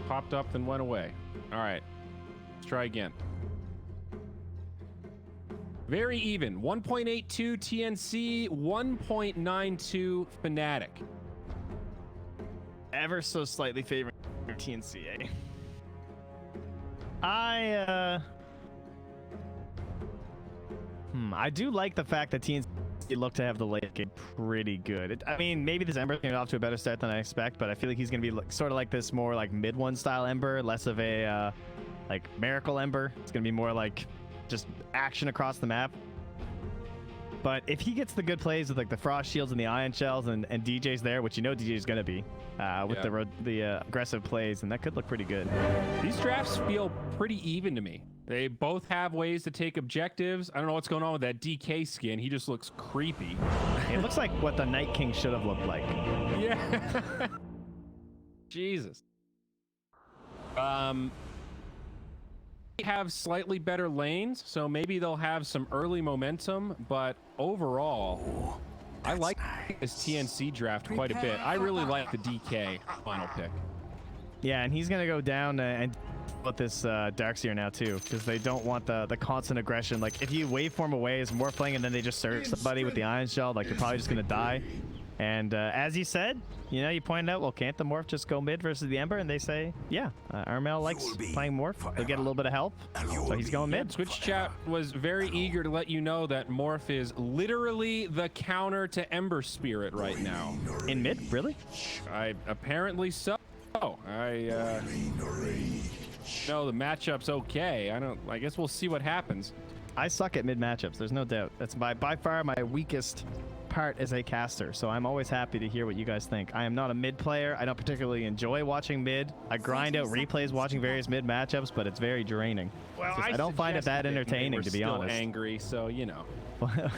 Popped up, then went away. All right, let's try again. Very even. 1.82 TNC, 1.92 Fnatic. Ever so slightly favoring TNC, eh? I do like the fact that TNC look to have the late game pretty good. I mean, maybe this Ember's gonna get off to a better start than I expect, but I feel like he's gonna be sort of like this more like mid-one style Ember, less of a like Miracle Ember. It's gonna be more like just action across the map. But if he gets the good plays with like the Frost Shields and the Ion Shells and DJ's there, which you know DJ's gonna be, with the aggressive plays, and that could look pretty good. These drafts feel pretty even to me. They both have ways to take objectives. I don't know what's going on with that DK skin. He just looks creepy. It looks like what the Night King should have looked like. Yeah. Jesus. have slightly better lanes, so maybe they'll have some early momentum, but overall, I like this TNC draft quite a bit. I really like the DK final pick. Yeah, and he's going to go down and with this Darkseer now too, because they don't want the constant aggression. Like, if you waveform away as Morphling and then they just search somebody with the Ion Shell, like, you're probably just going to die. And as you said, you know, you pointed out, well, can't the Morph just go mid versus the Ember? And they say, yeah, Armel likes playing Morph. They'll get a little bit of help, so he's going mid. Twitch chat was very eager to let you know that Morph is literally the counter to Ember Spirit right now. In mid? Really? Apparently so. No, the matchup's okay. I guess we'll see what happens. I suck at mid matchups, there's no doubt. That's by far my weakest part as a caster, so I'm always happy to hear what you guys think. I am not a mid player. I don't particularly enjoy watching mid. I grind out replays watching various mid matchups, but it's very draining. Well, I don't find it that entertaining, to be honest. Angry, so you know. I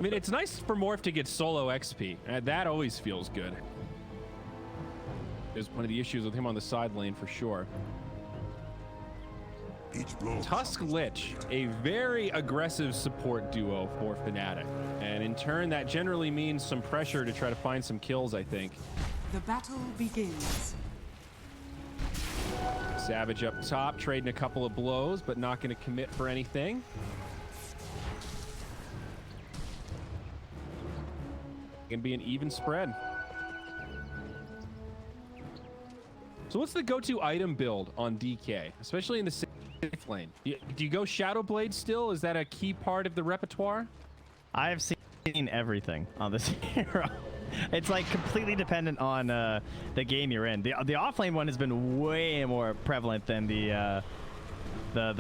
mean, it's nice for Morph to get solo XP. That always feels good. Is one of the issues with him on the side lane for sure. Tusk Lich, a very aggressive support duo for Fnatic, and in turn that generally means some pressure to try to find some kills, I think. The battle begins. Savage up top, trading a couple of blows, but not going to commit for anything. Gonna be an even spread. So what's the go-to item build on DK, especially in the safe lane? Do you go Shadow Blade still? Is that a key part of the repertoire? I have seen everything on this hero. It's like completely dependent on the game you're in. The offlane one has been way more prevalent than the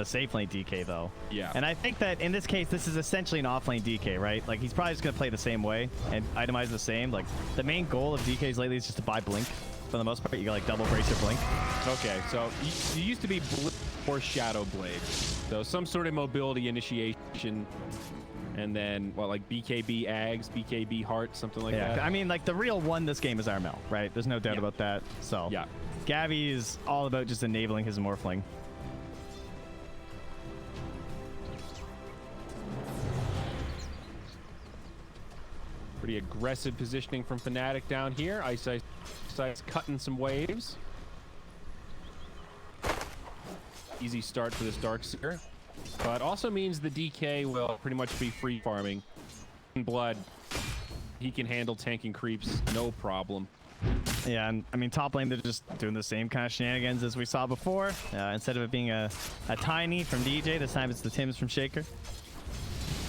safe lane DK though. Yeah. And I think that in this case, this is essentially an offlane DK, right? Like, he's probably just gonna play the same way and itemize the same. Like, the main goal of DKs lately is just to buy Blink. For the most part, you got like double bracer Blink. Okay, so you used to be Blink or Shadow Blade, so some sort of mobility initiation, and then what, like BKB Ags, BKB Heart, something like that. I mean, like, the real one this game is Armel, right? There's no doubt about that. So yeah, Gabby is all about just enabling his Morphling. pretty aggressive positioning from Fnatic down here. Ice cutting some waves. Easy start for this Darkseer, but also means the DK will pretty much be free farming. In blood, he can handle tanking creeps, no problem. Yeah, and I mean, top lane, they're just doing the same kind of shenanigans as we saw before. Instead of it being a Tiny from DJ, this time it's the Tims from Shaker.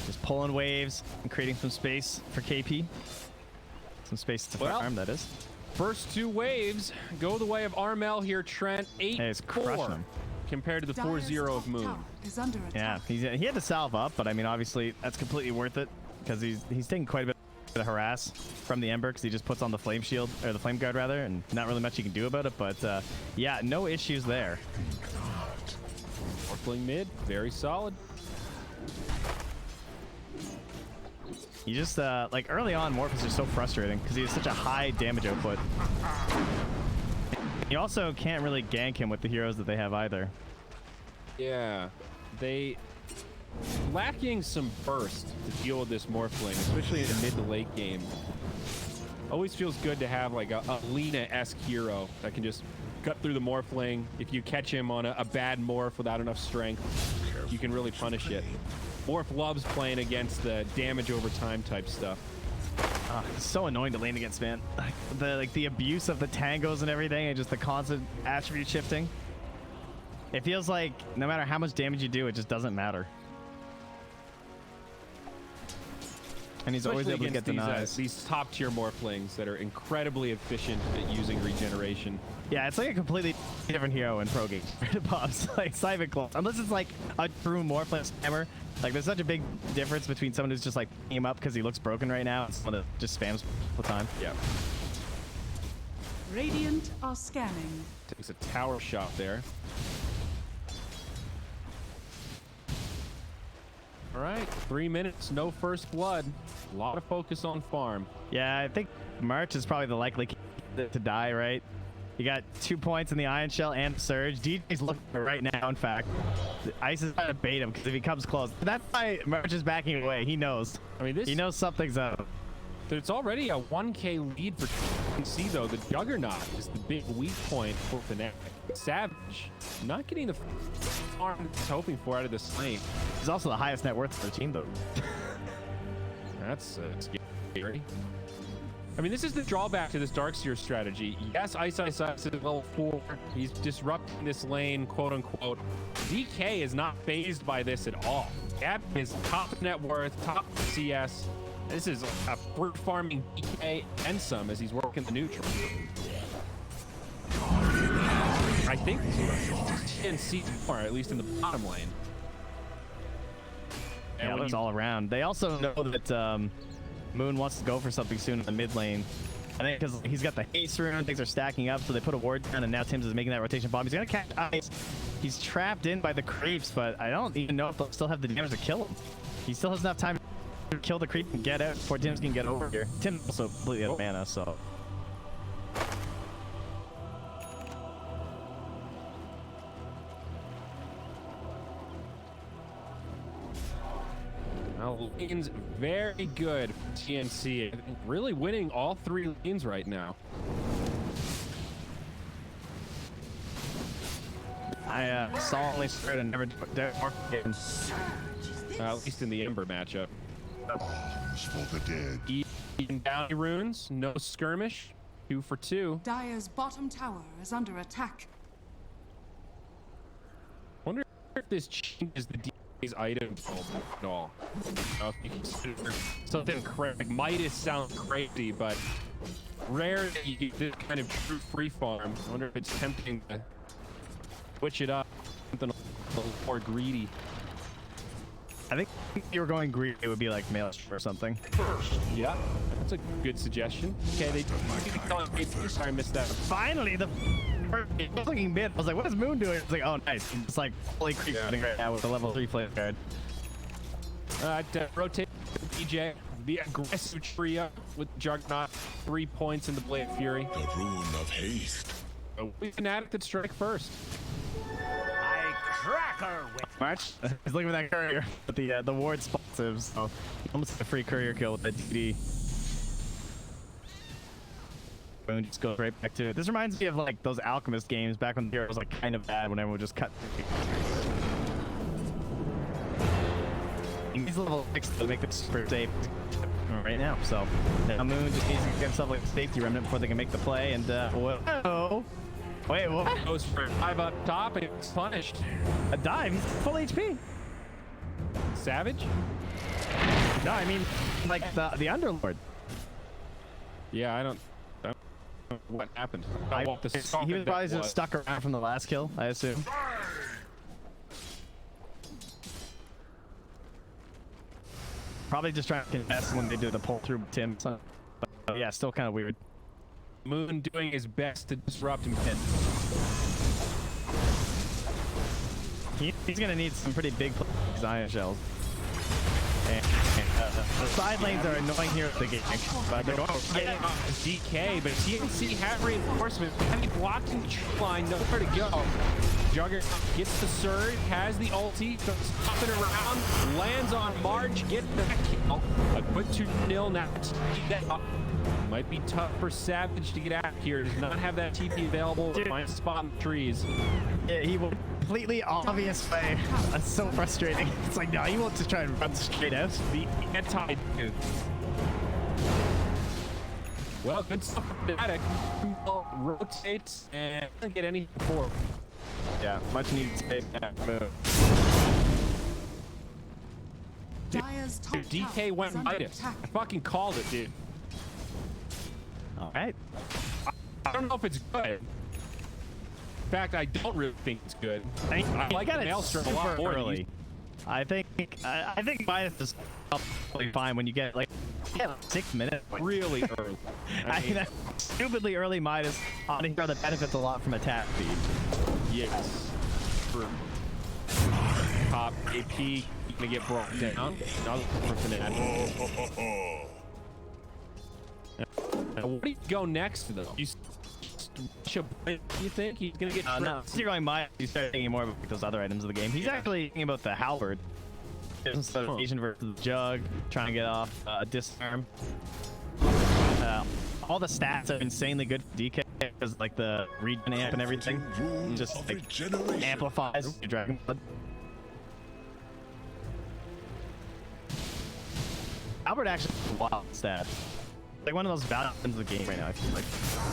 Just pulling waves and creating some space for KP. Some space to farm, that is. First two waves go the way of Armel here, Trent. 8-4 compared to the 4-0 of Moon. Yeah, he had to salve up, but I mean, obviously, that's completely worth it because he's taking quite a bit of harass from the Ember because he just puts on the flame shield, or the flame guard rather, and not really much he can do about it, but yeah, no issues there. Morphling mid, very solid. You just, like, early on, Morph is just so frustrating because he has such a high damage output. You also can't really gank him with the heroes that they have either. Yeah, they lacking some burst to deal with this Morphling, especially in the mid to late game. Always feels good to have like a Lina-esque hero that can just cut through the Morphling. If you catch him on a bad Morph without enough strength, you can really punish it. Morph loves playing against the damage over time type stuff. It's so annoying to lane against, man. The abuse of the tangos and everything, and just the constant attribute shifting. It feels like no matter how much damage you do, it just doesn't matter. And he's always able to get denies. These top tier Morphlings that are incredibly efficient at using regeneration. Yeah, it's like a completely different hero in pro games. Pops like Cyberclaw. Unless it's like a true Morphling spammer. Like, there's such a big difference between someone who's just like him up because he looks broken right now and someone that just spams all the time. Yeah. Radiant are scanning. Takes a tower shot there. All right, 3 minutes, no first blood. A lot of focus on farm. Yeah, I think March is probably the likely to die, right? He got 2 points in the Iron Shell and Surge. DJ's looking for it right now, in fact. Ice is trying to bait him because if he comes close, that's why Merch is backing away. He knows. I mean, he knows something's up. There's already a 1K lead for TNC, though. The Juggernaut is the big weak point for Fnatic. Savage not getting the farm he's hoping for out of this lane. He's also the highest net worth for the team, though. That's scary. I mean, this is the drawback to this Darkseer strategy. Yes, Ice is level 4. He's disrupting this lane, quote unquote. DK is not phased by this at all. Gab is top net worth, top CS. This is a fruit farming DK and some as he's working the neutral. I think TNC more, at least in the bottom lane. Yeah, it looks all around. They also know that Moon wants to go for something soon in the mid lane. I think because he's got the haste rune, things are stacking up, so they put a ward down, and now Tim's is making that rotation bomb. He's gonna catch Ice. He's trapped in by the creeps, but I don't even know if they'll still have the damage to kill him. He still has enough time to kill the creep and get out before Tim's can get over here. Tim also completely out of mana, so. Well, lane's very good for TNC. Really winning all 3 lanes right now. I solemnly swear to never more games. At least in the Ember matchup. Bombs for the dead. Eating bounty runes, no skirmish, 2 for 2. Dire's bottom tower is under attack. Wonder if this changes the DK's item pool at all. If you consider something crazy. Midas sounds crazy, but rare that you get this kind of true free farm. I wonder if it's tempting to switch it up, something a little more greedy. I think if you were going greedy, it would be like Maelstrom or something. Yeah, that's a good suggestion. Okay, sorry, I missed that. Finally, the looking mid. I was like, what is Moon doing? It's like, oh, nice. It's like fully creeping right now with the level 3 flame guard. Rotate DJ, the aggressive trio with Juggernaut, 3 points in the Blade of Fury. The rune of haste. We Fnatic that strike first. March. He's looking for that courier, but the ward spots him, so almost a free courier kill with the DD. Boom, just go right back to it. This reminds me of like those Alchemist games back when the hero was like kind of bad when everyone would just cut. He needs level 6 to make this super safe right now, so now Moon just needs to get himself like a safety remnant before they can make the play, and whoa. Wait, what? Goes for a dive up top and it's punished. A dive? He's full HP. Savage? No, I mean like the Underlord. Yeah, I don't know what happened. He was probably just stuck around from the last kill, I assume. Probably just trying to contest when they do the pull through Tim. So, but yeah, still kind of weird. Moon doing his best to disrupt him. He's gonna need some pretty big Iron Shells. And, the side lanes are annoying here at the game. But they're going DK, but TNC had reinforcement. Heavy blocking the line, nowhere to go. Juggernaut gets the surge, has the ulti, starts hopping around, lands on Marge, gets that kill. A quick 2-0 now. Might be tough for Savage to get out here. Does not have that TP available. Finds a spot in the trees. Yeah, he will completely obvious way. That's so frustrating. It's like, no, he wants to try and run straight out. The anti-dude. Well, good stuff for Fnatic. Rotates and doesn't get anything for him. Yeah, much needed space. Dire's top DK tower went is under Midas. attack. I fucking called it, dude. All right. I don't know if it's good. In fact, I don't really think it's good. I like got it Maelstrom a lot super more early. I think Midas is probably fine when you get like 6 minutes. Really early. I mean, stupidly early Midas on a hero that benefits a lot from attack speed. Yes. For top AP, gonna get brought down. Not for Fnatic. What do you go next though? You think he's gonna get? No, you're going by. You start thinking more about those other items of the game. He's actually thinking about the halberd. Instead of Asian versus the jug, trying to get off disarm. All the stats are insanely good for DK because like the regen amp and everything just like amplifies your dragon blood. Albert actually has a wild stat. Like one of those valuable items of the game right now, I feel like.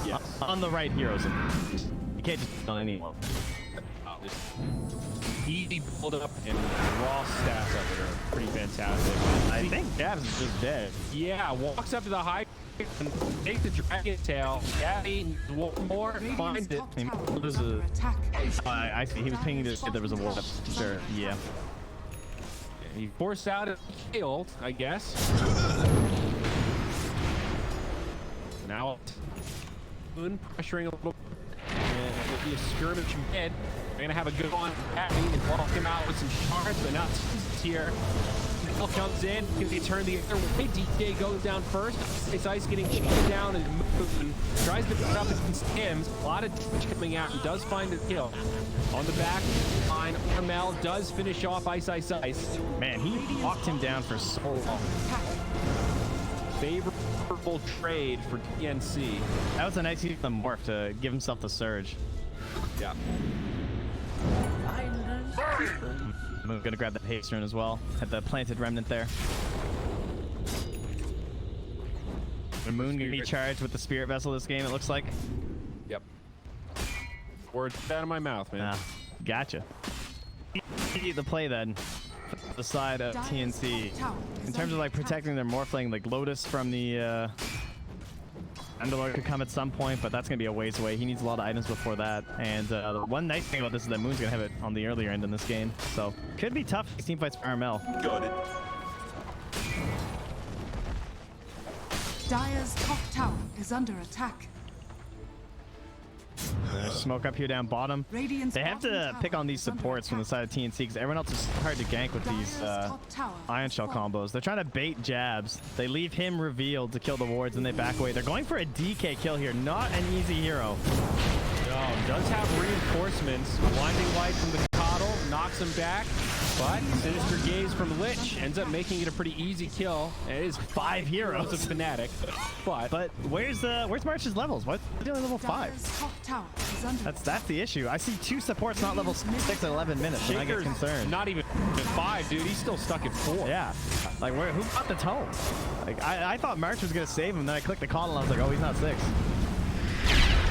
Yes. On the right heroes. You can't just on anyone. Just easy pulled up and raw stats of it are pretty fantastic. I think Gabs is just dead. Yeah, walks up to the high and takes the dragon tail. Gabby, one more, finds it. He loses. I see. He was pinging to see there was a war. Sure. Yeah. He forced out a killed, I guess. Now, Moon pressuring a little. It'll be a skirmish mid. They're gonna have a good one. Happy and walk him out with some shards, but not here. Bill comes in, can they turn the other way? DJ goes down first. Ice getting cheated down and Moon tries to put up against him. A lot of damage coming out and does find a kill. On the back line, Ormel does finish off Ice. Man, he locked him down for so long. Favorable trade for TNC. That was a nice use of the morph to give himself the surge. Yeah. I'm gonna grab that haste rune as well. Had the planted remnant there. The Moon gonna be charged with the spirit vessel this game, it looks like. Yep. Words out of my mouth, man. Gotcha. The play then. The side of TNC in terms of like protecting their morphling, like Lotus from the Underlord could come at some point, but that's gonna be a ways away. He needs a lot of items before that. And the one nice thing about this is that Moon's gonna have it on the earlier end in this game, so could be tough. These team fights for RML. Got it. Dire's top tower is under attack. There's smoke up here down bottom. They have to pick on these supports from the side of TNC because everyone else is hard to gank with these Ion Shell combos. They're trying to bait jabs. They leave him revealed to kill the wards and they back away. They're going for a DK kill here. Not an easy hero. Does have reinforcements. Blinding light from the Coddle knocks him back, but Sinister Gaze from Lich ends up making it a pretty easy kill. It is 5 heroes of Fnatic, but where's March's levels? Why is he only level 5? That's the issue. I see 2 supports not level 6 at 11 minutes, and I get concerned. Not even at 5, dude. He's still stuck at 4. Yeah, like who got the tone? Like I thought March was gonna save him, then I clicked the Coddle and I was like, oh, he's not 6.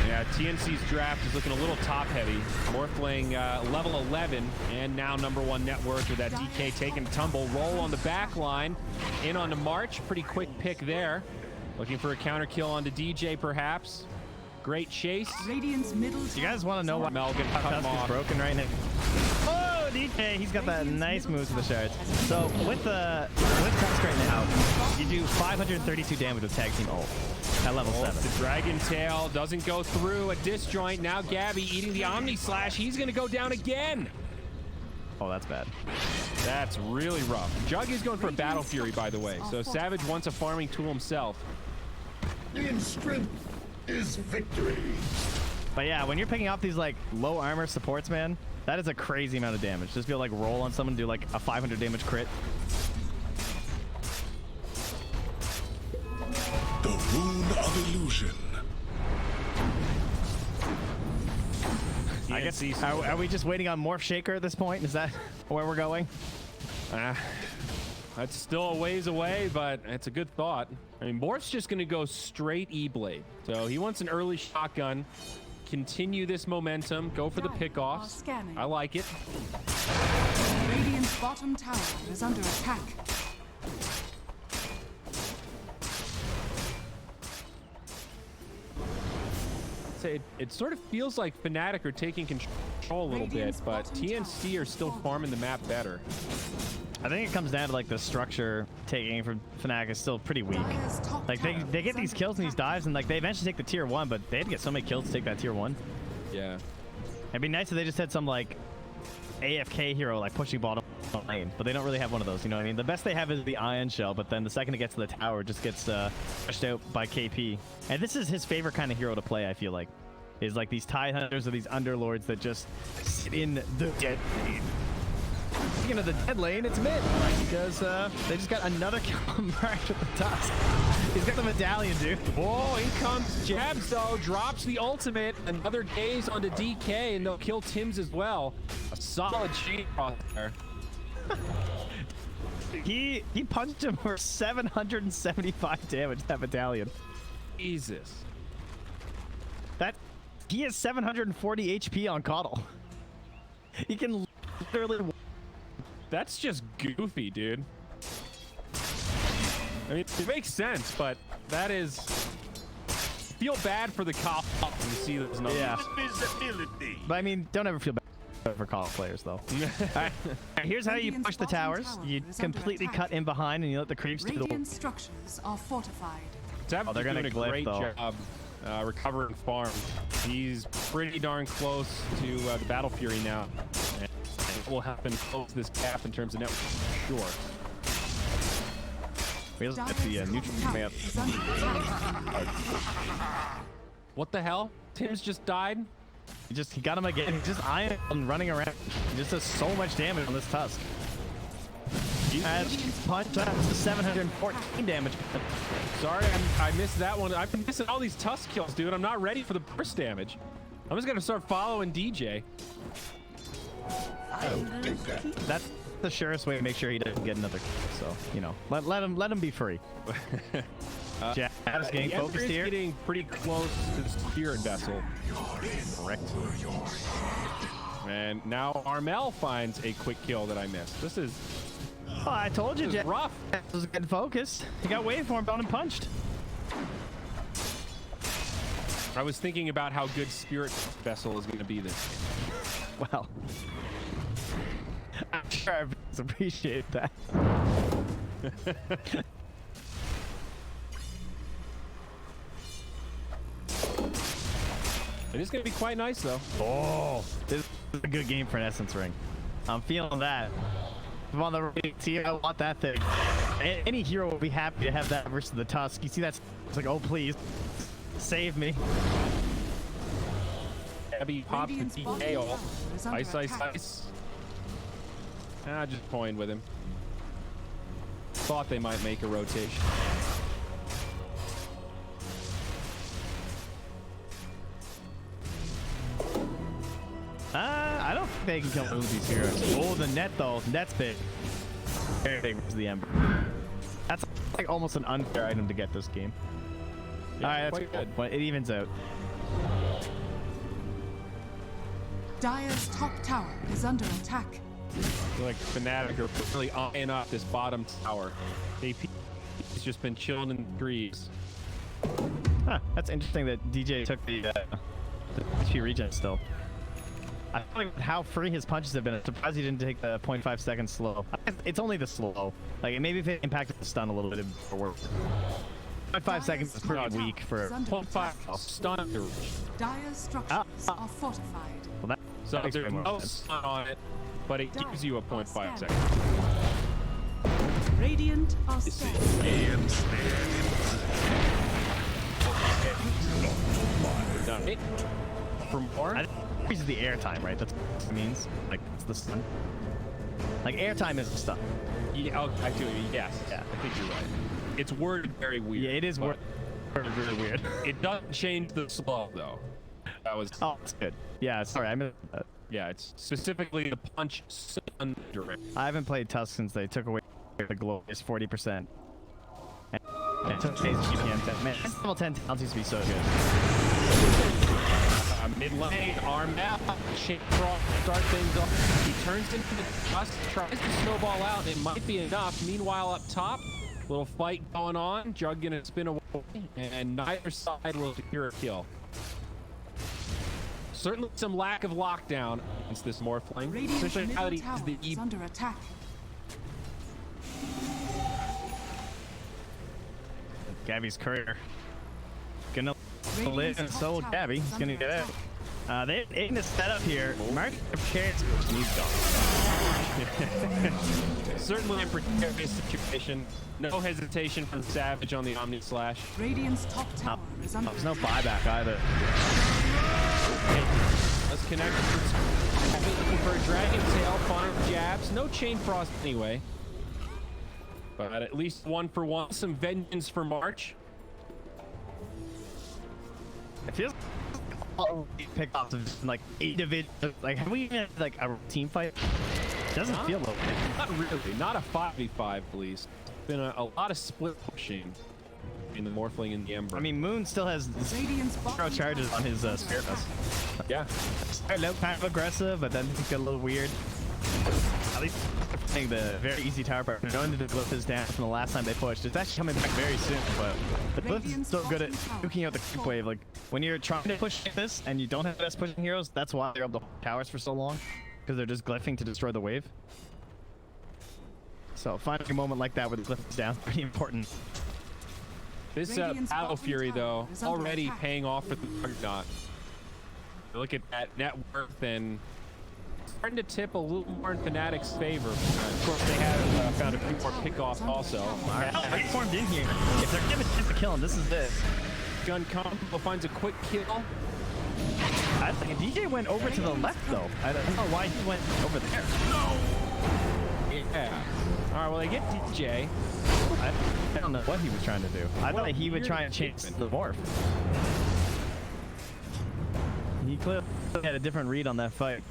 Yeah, TNC's draft is looking a little top-heavy. Morphling level 11, and now #1 net worth with that DK taking a tumble. Roll on the back line, in on the March. Pretty quick pick there. Looking for a counter kill on the DJ, perhaps. Great chase. Radiant's middle. You guys want to know why Melgan cut him off. is broken right now? Oh, DK, he's got that nice moves with the shards. So with Tusk right now, you do 532 damage with tag team ult at level 7. The Dragon Tail doesn't go through a disjoint. Now Gabby eating the Omni Slash. He's going to go down again. Oh, that's bad. That's really rough. Jug is going for a Battle Fury, by the way. So Savage wants a farming tool himself. In strength is victory. But yeah, when you're picking up these like low armor supports, man, that is a crazy amount of damage. Just be able to like roll on someone and do like a 500 damage crit. The rune of illusion. I guess are we just waiting on Morph Shaker at this point? Is that where we're going? That's still a ways away, but it's a good thought. I mean, Morph's just going to go straight E-Blade. So he wants an early shotgun. Continue this momentum. Go for the pickoffs. I like it. Radiant's bottom tower is under attack. It sort of feels like Fnatic are taking control a little bit, but TNC are still farming the map better. I think it comes down to like the structure taking from Fnatic is still pretty weak. Like they get these kills and these dives and like they eventually take the tier 1, but they had to get so many kills to take that tier 1. Yeah. It'd be nice if they just had some like AFK hero like pushing bottom lane, but they don't really have one of those, you know what I mean? The best they have is the Ion Shell, but then the second it gets to the tower, it just gets pushed out by KP. And this is his favorite kind of hero to play, I feel like. Is like these Tide Hunters or these Underlords that just sit in the dead lane. Speaking of the dead lane, it's mid, because they just got another kill on March with the Tusk. He's got the medallion, dude. Whoa, in comes Jabs, though. Drops the ultimate. Another gaze onto DK, and they'll kill Tim's as well. A solid chain cross there. He punched him for 775 damage, that medallion. Jesus. He has 740 HP on Coddle. He can literally... That's just goofy, dude. I mean, it makes sense, but that is... Feel bad for the cop when you see those numbers. Yeah. But I mean, don't ever feel bad for Coddle players, though. Alright, here's how you push the towers. You completely cut in behind and you let the creeps do the work. Radiant structures are fortified. Tab's they're gonna doing a glyph, great though. job recovering farm. He's pretty darn close to the Battle Fury now. And it will help him close this gap in terms of network, sure. We also get the neutral command. What the hell? Tim's just died? He got him again. He's just iron and running around. He just does so much damage on this Tusk. Punch to 714 damage. Sorry, I missed that one. I've been missing all these Tusk kills, dude. I'm not ready for the burst damage. I'm just gonna start following DJ. That's the surest way to make sure he doesn't get another kill. So, you know, let him be free. Jab's getting focused here. Getting pretty close to the Spirit Vessel. Correct. And now Armel finds a quick kill that I missed. This is... Oh, I told you, Jab rough. was getting focused. He got waveformed on and punched. I was thinking about how good Spirit Vessel is going to be this game. Well, I'm sure I appreciate that. It is going to be quite nice, though. Oh, this is a good game for an Essence Ring. I'm feeling that. I'm on the right team. I want that thing. Any hero will be happy to have that versus the Tusk. You see that? It's like, oh, please. Save me. Abby popped the DK ult. Ice, ice, ice. Ah, just toying with him. Thought they might make a rotation. I don't think they can kill both these heroes. Oh, the net though. Net's big. Very big versus the Ember. That's like almost an unfair item to get this game. Yeah, alright, that's good. But it evens out. Dire's top tower is under attack. I feel like Fnatic are really eyeing up this bottom tower. AP has just been chilling in the trees. Huh, that's interesting that DJ took the HP regen still. I feel like with how free his punches have been, I'm surprised he didn't take the 0.5 seconds slow. It's only the slow. Like, maybe if it impacted the stun a little bit, it would work. 0.5 seconds is pretty weak for... 0.5 stun. Dire's structures are fortified. Well, that So makes way there's more no sense. stun on it, but it gives you a 0.5 seconds. Radiant are standing. Done it. For more? I think it's the airtime, right? That's what it means. Like, it's the stun. Like, airtime is the stun. Yeah, oh, I do. Yes. Yeah. I think you're right. It's worded very weird. Yeah, it is but really weird. It doesn't change the slow, though. That was... Oh, that's good. Yeah, sorry, I missed that. Yeah, it's specifically the punch stun direct. I haven't played Tusk since they took away the glorious 40%. And it took his GPM 10. Man, this level 10 talents used to be so good. Mid lane, arm out, shake cross, start things off. He turns into the Tusk, tries to snowball out, and it might be enough. Meanwhile, up top, little fight going on. Jug gonna spin away, and neither side will secure a kill. Certainly some lack of lockdown against this Morphling, Radiant's especially now that middle he's tower the is under attack. Gabby's career. Gonna live, and Radiant's so will top Gabby. tower He's is gonna under get out. attack. They're in the setup here. Mark chance. He's gone. Certainly a precarious situation. No hesitation from Savage on the Omni Slash. Radiant's top tower is under There's no attack. buyback either. Let's connect. Looking for a Dragon Tail, farm jabs. No Chain Frost anyway. But at least 1 for 1. Some vengeance for March. It feels pick off of like 8 individuals. Like, have we even had like a team fight? It doesn't feel like it. Not really. Not a 5v5 at least. Been a lot of split pushing in the Morphling and the Ember. I mean, Moon still has Radiant's 0 charges on his Spirit Dust. yeah. Started out kind of aggressive, but then it got a little weird. At least playing the very easy tower part. Knowing that the glyph is down from the last time they pushed. It's actually coming back very soon, but the glyph is so good at nuking out the creep wave. Like, when you're trying to push like this and you don't have the best pushing heroes, that's why they're able to hold towers for so long. Because they're just glyphing to destroy the wave. So finding a moment like that where the glyph is down is pretty important. This Battle Fury, though, already paying off for the Juggernaut. Look at that net worth and starting to tip a little more in Fnatic's favor. Of course, they have found a few more pickoffs also. They formed in here. If they're given a chance to kill him, this is it. Gun combo finds a quick kill. I think DJ went over to the left, though. I don't know why he went over there. Yeah. All right, well, they get DJ. I don't know what he was trying to do. I thought he would try and change the morph. He clearly had a different read on that fight.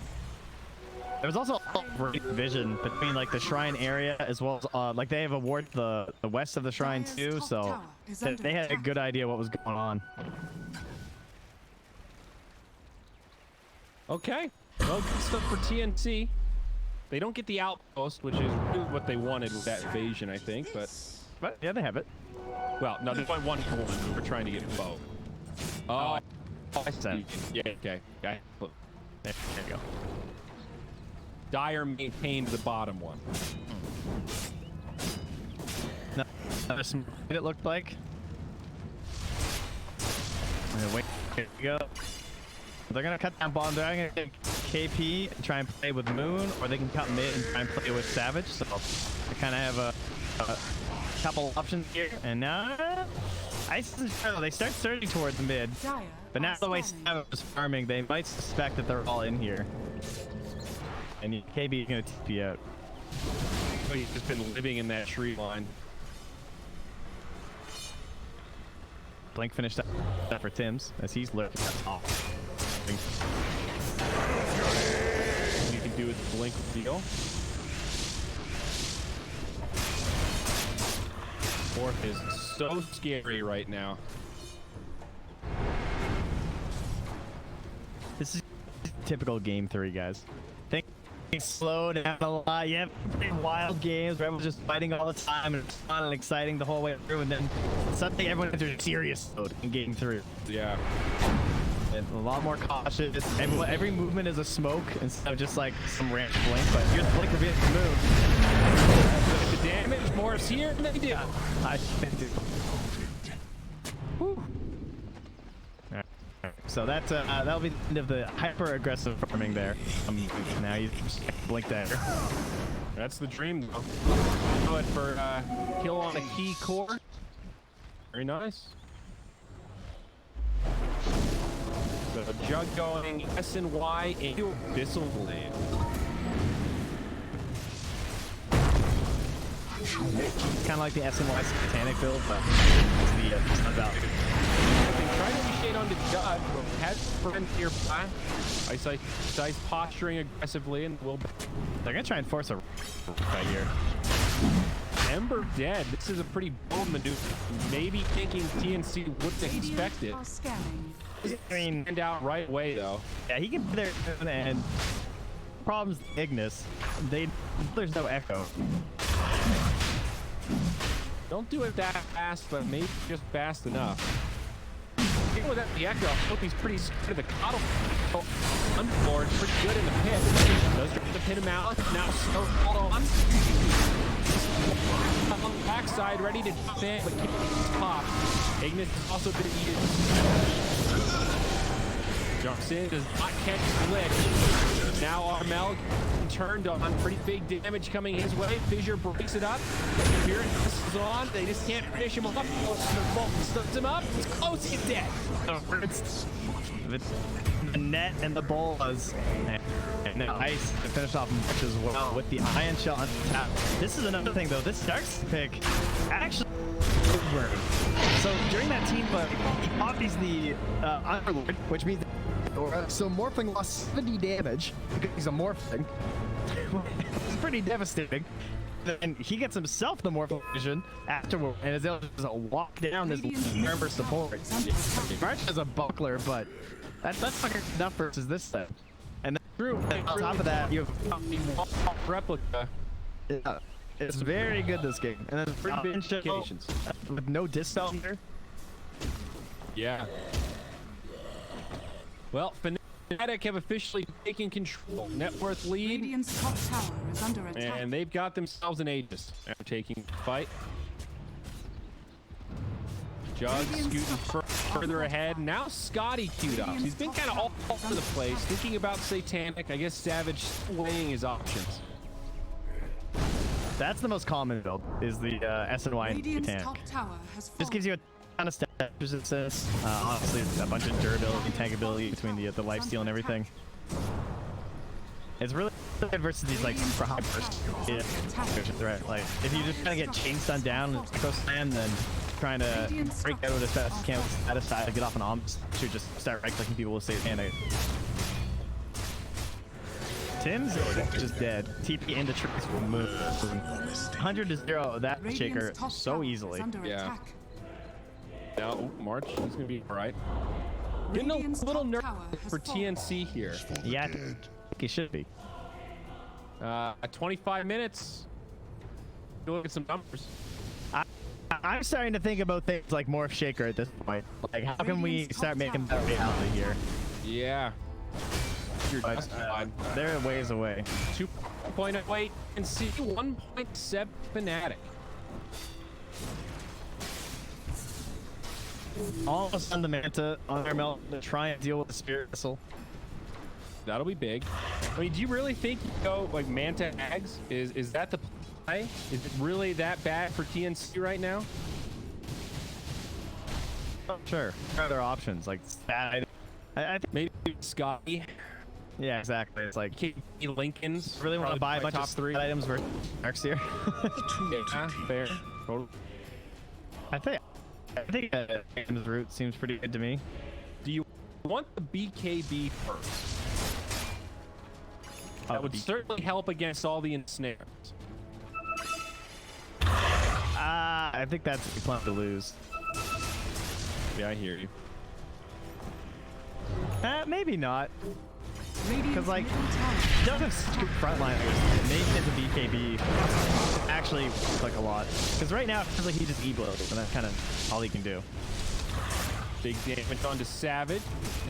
There was also a vision between like the shrine area as well as like they have a ward to the west of the shrine too, so they had a good idea what was going on. Okay. Well, good stuff for TNC. They don't get the outpost, which is really what they wanted with that invasion, I think, but Yeah, they have it. well, no, they went 1 for 1. We're trying to get a bow. Oh, I see. Yeah, okay. There you go. Dire maintained the bottom one. No, there's some it looked like. Wait, here we go. They're gonna cut down bottom. They're gonna get KP and try and play with Moon, or they can cut mid and try and play with Savage. So they kind of have a couple options here. And now, they start surging towards mid. But now the way Savage is farming, they might suspect that they're all in here. And KB is gonna TP out. Oh, he's just been living in that tree line. Blink finished up for Tim's as he's lurking off. What you can do with the blink deal. Fourth is so scary right now. This is typical game 3, guys. Things slow down a lot. You have wild games where everyone's just fighting all the time and it's fun and exciting the whole way through, and then suddenly everyone enters serious mode in game 3. Yeah. And a lot more cautious. Every movement is a smoke instead of just like some random blink, but here's the blink reveal to move. The damage, Morris here, and they do. I think it. Whew. So that's that'll be the end of the hyper aggressive farming there. Now you just blink there. That's the dream, though. Go ahead for kill on a key core. Very nice. So Jug going S and Y into Abyssal Blade. Kind of like the SNY Satanic build, but it's not valid. Trying to initiate onto Jug, has friend nearby. Ice posturing aggressively, and they're gonna try and force a right here. Ember dead. This is a pretty bold maneuver. Maybe thinking TNC wouldn't expect it. I mean, stand out right away though. Yeah, he can be there, and problems Ignis. There's no echo. Don't do it that fast, but maybe just fast enough. Even without the echo, I hope he's pretty scared of the Coddle. Unboard, pretty good in the pit. Does try to pin him out. Now still hold on. On the backside, ready to jump in, but keep his pop. Ignis has also been eaten. Sin does not catch Glitch. Now Armel turned on. Pretty big damage coming his way. Fissure breaks it up. Spirit is on. They just can't finish him off. Stuns him up. It's close. He's dead. The net and the bolas. And the ice to finish off March as well with the Ion Shell on tap. This is another thing though. This Starks pick actually over. So during that team fight, he copies the Underlord, which means so Morphling lost 70 damage because he's a Morphling. It's pretty devastating. And he gets himself the Morphling vision afterward and is able to just walk down this member support. March has a buckler, but that's fucking enough versus this set. And then on top of that, you have replica. Yeah, it's very good this game. And then Pretty big implications. with no dispel here. Yeah. Well, Fnatic have officially taken control. Net worth lead. Radiant's top tower is under attack. And they've got themselves an Aegis. They're taking the fight. Jug scooting further ahead. Now Scotty queued up. He's been kind of all over the place, thinking about Satanic. I guess Savage weighing his options. That's the most common build, is the SNY and Radiant's tank. top tower has fallen. Just gives you a ton of stat resistance. Honestly, a bunch of durability and tankability between the lifesteal and everything. It's really good versus these like super high burst threat. Like if you just kind of get chain stun down and echo slam, then trying to break out as fast as you can with status side to get off an omps to just start right clicking people with Satanic. Tim's just dead. TP into tricks will move. 100 to 0 that shaker so easily. Yeah. Now March is gonna be alright. Getting a little nervous for TNC here. Yeah, I think he should be. 25 minutes. Look at some numbers. I'm starting to think about things like Morph Shaker at this point. Like, how can we start making that reality here? Yeah. But, they're ways away. 2.08 and C 1.7 Fnatic. Almost on the Manta on Armel to try and deal with the Spirit Missile. That'll be big. I mean, do you really think you go like Manta Ags? Is that the play? Is it really that bad for TNC right now? Oh, sure. There are other options like that. I think maybe Scotty. Yeah, exactly. It's like KP Lincoln's. Really want to buy a bunch of three items for Arcs here. Yeah, fair. Totally. I think Game's route seems pretty good to me. Do you want the BKB first? That would certainly help against all the ensnares. I think that's what you plan to lose. Yeah, I hear you. Maybe not. Because like, it doesn't scoop frontliners. Maybe it's a BKB actually like a lot. Because right now it feels like he just E-blows, and that's kind of all he can do. Big damage onto Savage.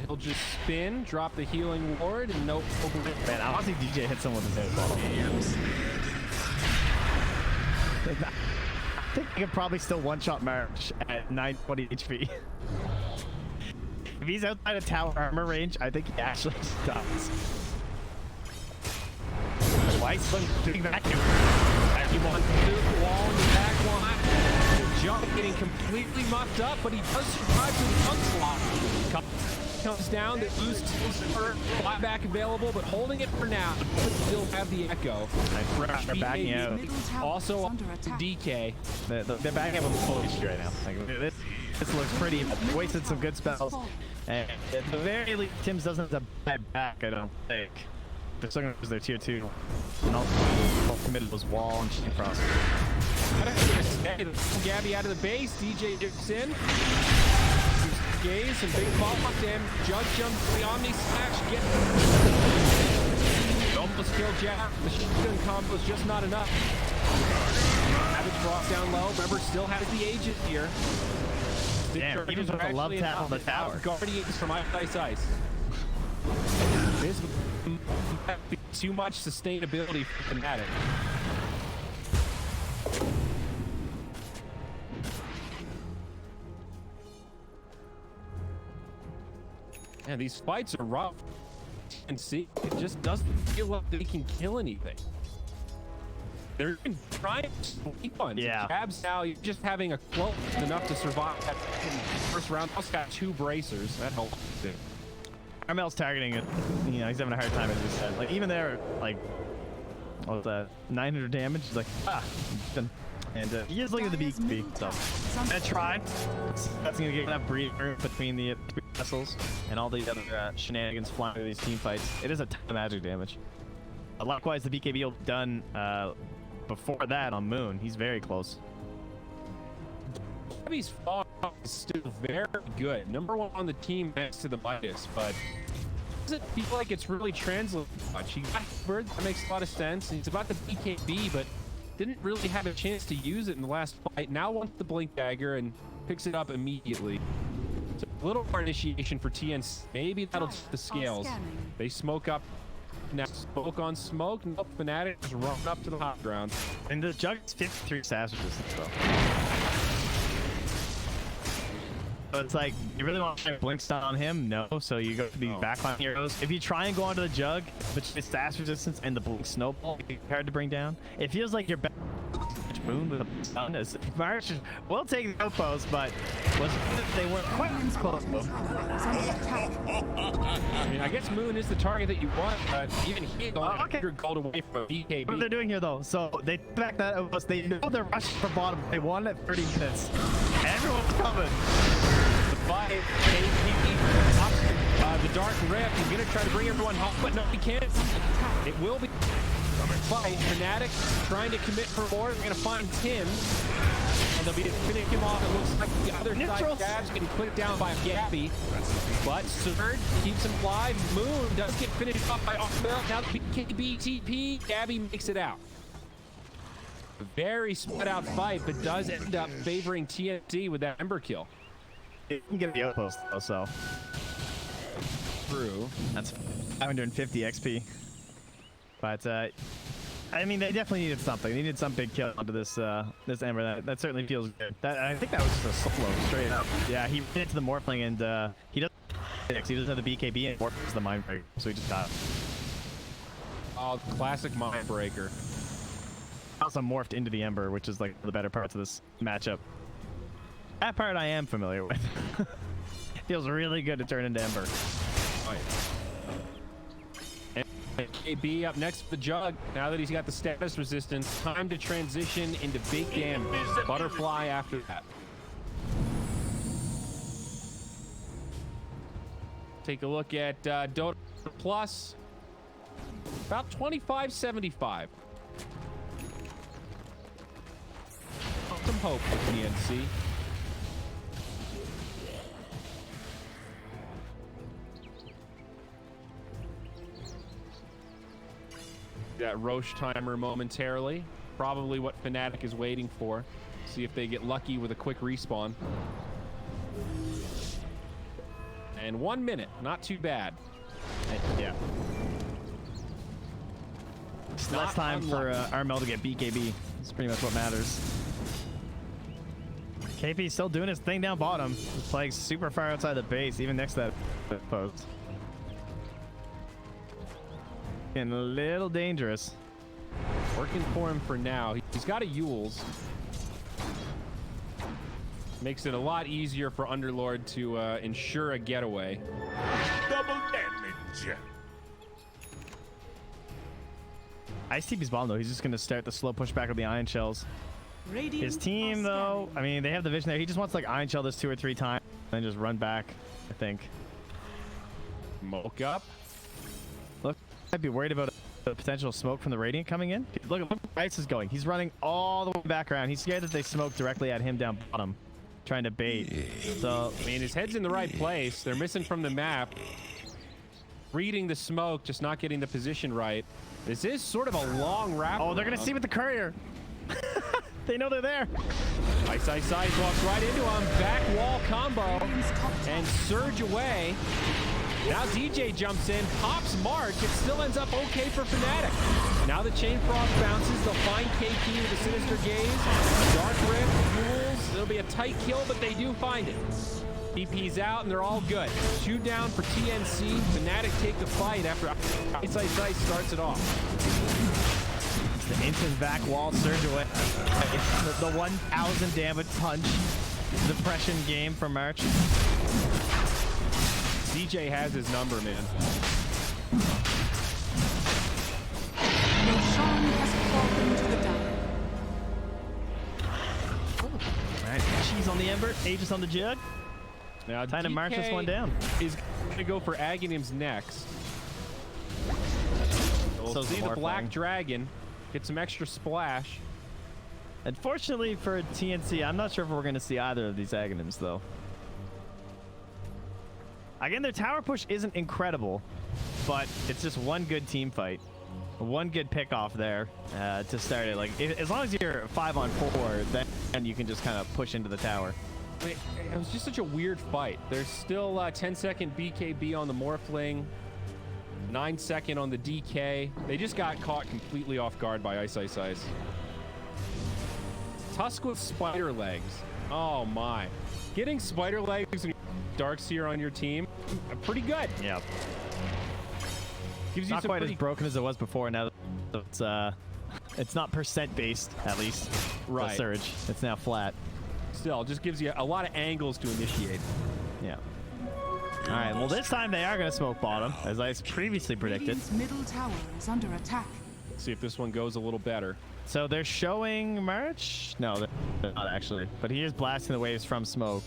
He'll just spin, drop the healing ward, and no. Man, I want to see DJ hit someone with his ball. I think he could probably still one-shot March at 920 HP. If he's outside of tower armor range, I think he actually stops. Twice doing vacuum. He wants to do the wall in the back line. Jump getting completely mucked up, but he does survive to the onslaught. Comes down, the boost is for flyback available, but holding it for now. Still have the echo. They're backing out. Also on DK. They're backing up with full HP right now. Like, this looks pretty. Wasted some good spells. And at the very least, Tim's doesn't have to bite back, I don't think. They're still going to lose their tier 2. And also committed was wall and Chain Frost. Gabby out of the base. DJ dips in. Gaze and big follow-up damage. Jug jumps the Omni Smash. Almost killed Jack. The shotgun combo is just not enough. Savage brought down low. Remember, still has the Aegis here. Damn, even with a love tap on the tower. Guardians from Ice. This might be too much sustainability for Fnatic. Man, these fights are rough. TNC, it just doesn't feel like they can kill anything. They're trying to sweep ones. Yeah. Jabs now, you're just having a close enough to survive that first round. Also got 2 bracers. That helps too. Armel's targeting it. You know, he's having a hard time, as you said. Like, even there, like, what was that? 900 damage? He's like, and he is looking at the BKB, so I'm gonna try. That's gonna get enough breather between the vessels and all the other shenanigans flying through these team fights. It is a ton of magic damage. Likewise, the BKB will be done before that on Moon. He's very close. Gabby's farm is still very good. #1 on the team next to the Midas, but doesn't feel like it's really translating much. He got Bird, that makes a lot of sense. And he's about the BKB, but didn't really have a chance to use it in the last fight. Now wants the Blink Dagger and picks it up immediately. So a little more initiation for TNC. Maybe that'll tip the scales. They smoke up. Now smoke on smoke. Nope, Fnatic just run up to the hot ground. And the Jug is 53 SAS resistance, though. So it's like, you really want to blink stun on him? No. So you go to the backline heroes. If you try and go onto the Jug, but the SAS resistance and the blink snowball, it's hard to bring down. It feels like you're back. Moon with a stun. March will take the outpost, but they weren't quite close. I mean, I guess Moon is the target that you want, but even he got your gold away from a BKB. What they're doing here, though, so they back that outpost. They know they're rushing for bottom. They won at 30 minutes. Everyone's coming. The fight, the Dark Rift. He's gonna try to bring everyone home, but no, he can't. It will be. Fight. Fnatic trying to commit for more. They're gonna find Tim, and they'll be finish him off. It looks like the other side Gab's getting put down by Gabby, but Surge keeps him alive. Moon does get finished off by Armel. Now the BKB TP. Gabby makes it out. A very spread out fight, but does end up favoring TNC with that Ember kill. You can get the outpost though, so true. That's 550 XP. But I mean, they definitely needed something. They needed some big kill onto this this Ember. That certainly feels good. I think that was just a solo straight up. Yeah, he ran into the Morphling and he doesn't have the BKB and Morphling's the Mindbreaker, so he just died. Oh, classic Mindbreaker. Also morphed into the Ember, which is like the better parts of this matchup. That part I am familiar with. Feels really good to turn into Ember. Right. KB up next for the Jug. Now that he's got the status resistance, time to transition into big damage. Butterfly after that. Take a look at Dota Plus. About 25.75. Some hope for TNC. That Roche timer momentarily. Probably what Fnatic is waiting for. See if they get lucky with a quick respawn. And 1 minute. Not too bad. Yeah. It's less time for Armel to get BKB. That's pretty much what matters. KP still doing his thing down bottom. He's playing super far outside the base, even next to that post. Getting a little dangerous. Working for him for now. He's got a Yules. Makes it a lot easier for Underlord to ensure a getaway. Double damage. Ice TP's bomb though. He's just gonna start the slow push back with the Iron Shells. His team though, I mean, they have the vision there. He just wants like Iron Shell this 2 or 3 times and then just run back, I think. Smoke up. Look, I'd be worried about the potential smoke from the Radiant coming in. Look at where Ice is going. He's running all the way back around. He's scared that they smoke directly at him down bottom, trying to bait. So, I mean, his head's in the right place. They're missing from the map. Reading the smoke, just not getting the position right. This is sort of a long wrap. Oh, they're gonna see with the courier. They know they're there. Ice walks right into him. Back wall combo and surge away. Now DJ jumps in, pops March. It still ends up okay for Fnatic. Now the Chain Frost bounces. They'll find KP with a Sinister Gaze. Dark Rift, Rules. It'll be a tight kill, but they do find it. DP's out, and they're all good. 2 down for TNC. Fnatic take the fight after Ice Ice Ice starts it off. The instant back wall surge away. The 1,000 damage punch. Depression game from March. DJ has his number, man. Roshan has fallen to the dire. Alright, Cheese on the Ember, Aegis on the Jug. Now, Time to march this one down. Is going to go for Aghanims next. We'll So's see the Black Morphling. Dragon get some extra splash. Unfortunately for TNC, I'm not sure if we're going to see either of these Aghanims, though. Again, their tower push isn't incredible, but it's just one good team fight. One good pick off there to start it. Like, as long as you're 5-on-4, then you can just kind of push into the tower. It was just such a weird fight. There's still 10-second BKB on the Morphling, 9-second on the DK. They just got caught completely off guard by Ice Ice Ice. Tusk with spider legs. Oh my. Getting spider legs and Darkseer on your team, pretty good. Yeah. Gives you Not some quite as pretty broken as it was before. Now it's not percent based, at least. Right. The surge. It's now flat. Still, just gives you a lot of angles to initiate. Yeah. All right. Well, this time they are going to smoke bottom, as I previously predicted. Radiant's middle tower is under attack. Let's see if this one goes a little better. So they're showing March? No, they're not actually. But he is blasting the waves from smoke.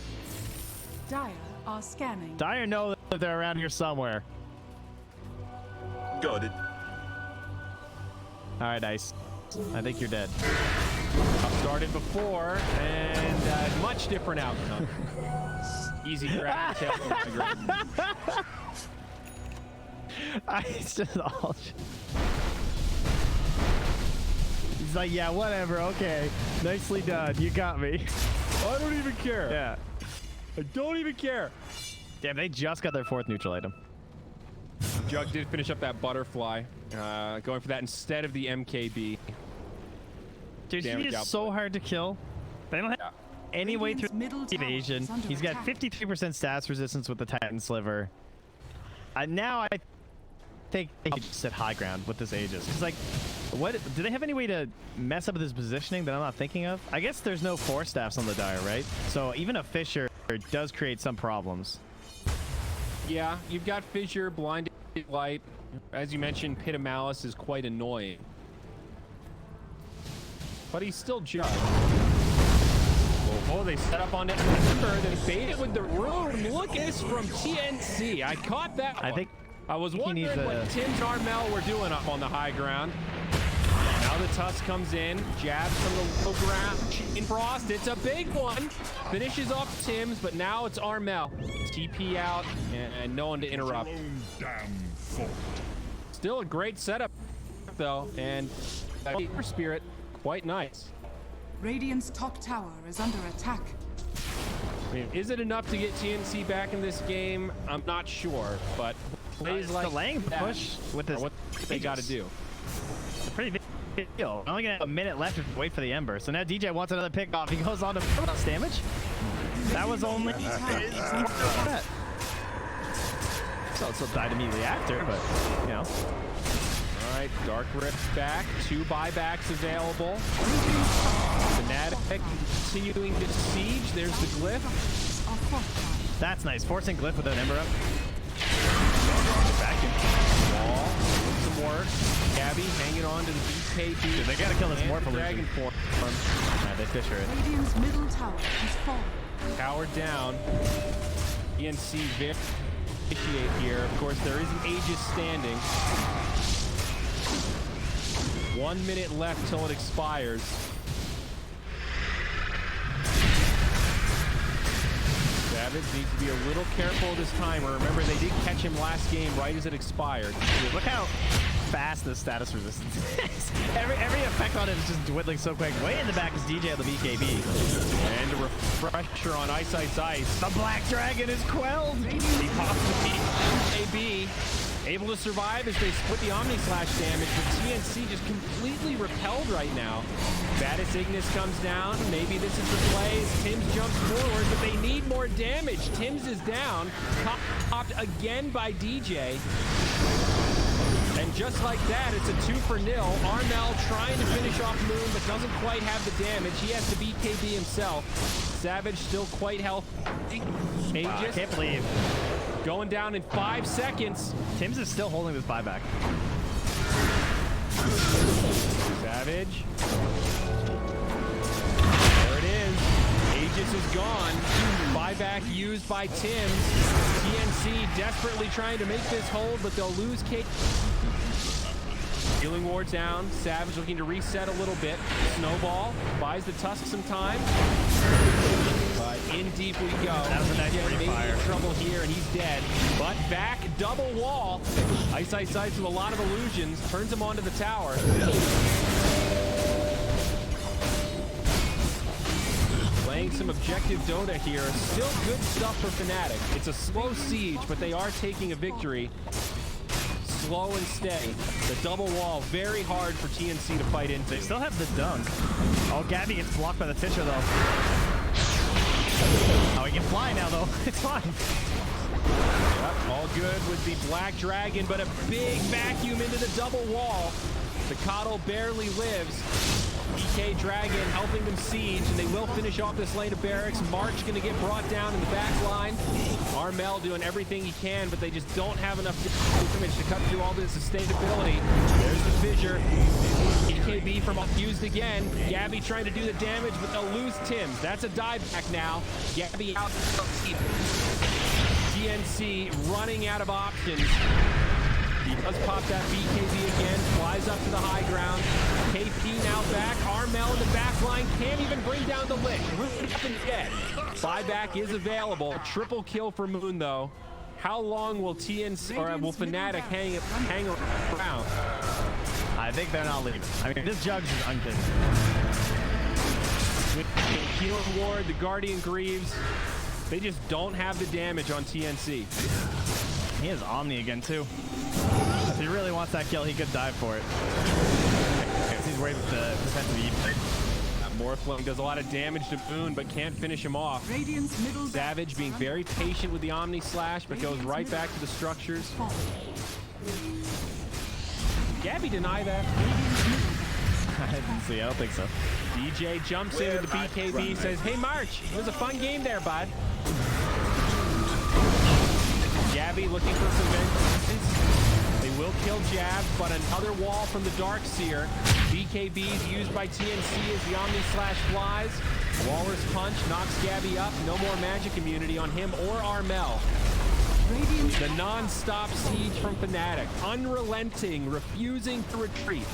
Dire are scanning. Dire know that they're around here somewhere. Got it. All right, Ice. I think you're dead. Started before, and much different outcome. Easy grab. Ice just all. He's like, yeah, whatever. Okay, nicely done. You got me. I don't even care. Yeah. I don't even care. Damn, they just got their 4th neutral item. Jug did finish up that butterfly, going for that instead of the MKB. Dude, he Damage is output. so hard to kill. They don't have any way through Middle tower evasion. is under He's got attack. 53% stats resistance with the Titan Sliver. Now I think they could just sit high ground with this Aegis. Because, like, what do they have any way to mess up with his positioning that I'm not thinking of? I guess there's no 4 staffs on the Dire, right? So even a Fissure does create some problems. Yeah, you've got Fissure, Blinded Light. As you mentioned, Pit of Malice is quite annoying. But he's still Jug. Oh, they set up on it. They bait it with the room. Look at this from TNC. I caught that one. I was wondering needs what Tim and Armel were doing up on the high ground. Now the Tusk comes in, jabs from the low ground. In Frost, it's a big one. Finishes off Tim's, but now it's Armel. TP out, and no one to interrupt. Still a great setup, though, and Spirit, quite nice. Radiant's top tower is under attack. I mean, is it enough to get TNC back in this game? I'm not sure, but plays like delaying the that push with this. what they got to do. It's a pretty big deal. Only gonna have a minute left to wait for the Ember. So now DJ wants another pick off. He goes on to damage. That was only. So died immediately after, but you know. All right, Dark Rift back. 2 buybacks available. Fnatic continuing to siege. There's the glyph. Are fortified. That's nice. Forcing Glyph with an Ember up. Back in wall. Some work. Gabby hanging on to the BKB. Dude, they gotta kill this and Morph Dragon illusion. form. They Fisher it. Radiant's middle tower has fallen. Tower down. ENC Vic initiate here. Of course, there is an Aegis standing. 1 minute left till it expires. Savage needs to be a little careful this timer. Remember, they did catch him last game right as it expired. Dude, look how fast the status resistance is. every effect on it is just dwindling so quick. Way in the back is DJ on the BKB. And a refresher on Ice Ice Ice. The Black Dragon is quelled. He pops the BKB. Able to survive as they split the Omni Slash damage, but TNC just completely repelled right now. Baddest Ignis comes down. Maybe this is the play as Tims jumps forward, but they need more damage. Tims is down. Popped again by DJ. And just like that, it's a 2-0. Armel trying to finish off Moon, but doesn't quite have the damage. He has to beat KB himself. Savage still quite healthy. Wow, I can't believe. Going down in 5 seconds. Tims is still holding this buyback. Savage. There it is. Aegis is gone. Buyback used by Tims. TNC desperately trying to make this hold, but they'll lose Kate. Healing ward down. Savage looking to reset a little bit. Snowball buys the Tusk some time. But in deep we go. That was a nice free fire. Trouble here, and he's dead. But back, double wall. Ice with a lot of illusions. Turns him onto the tower. Playing some objective Dota here. Still good stuff for Fnatic. It's a slow siege, but they are taking a victory. Slow and steady. The double wall, very hard for TNC to fight into. They still have the dunk. Oh, Gabby gets blocked by the Fisher, though. Oh, he can fly now, though. It's fine. Yep, all good with the Black Dragon, but a big vacuum into the double wall. The Coddle barely lives. DK Dragon helping them siege, and they will finish off this lane of barracks. March going to get brought down in the back line. Armel doing everything he can, but they just don't have enough damage to cut through all this sustainability. There's the fissure. EKB from used again. Gabby trying to do the damage, but they'll lose Tims. That's a dieback now. Gabby out. TNC running out of options. He does pop that BKB again, flies up to the high ground. KP now back. Armel in the back line can't even bring down the Lich. Nothing dead. Buyback is available. Triple kill for Moon, though. How long will TNC or will Fnatic hang around? I think they're not leaving. I mean, this Jugs is unkidding. With the Healing Ward, the Guardian Greaves, they just don't have the damage on TNC. He has Omni again, too. If he really wants that kill, he could dive for it. He's worried with the defensive E. Morphling does a lot of damage to Moon, but can't finish him off. Savage being very patient with the Omni Slash, but goes right back to the structures. Gabby deny that. I didn't see. I don't think so. DJ jumps in with the BKB, says, "Hey, March, it was a fun game there, bud." Gabby looking for some vengeance. They will kill Jab, but another wall from the Darkseer. BKBs used by TNC as the Omni Slash flies. Walrus Punch knocks Gabby up. No more magic immunity on him or Armel. The non-stop siege from Fnatic. Unrelenting, refusing to retreat.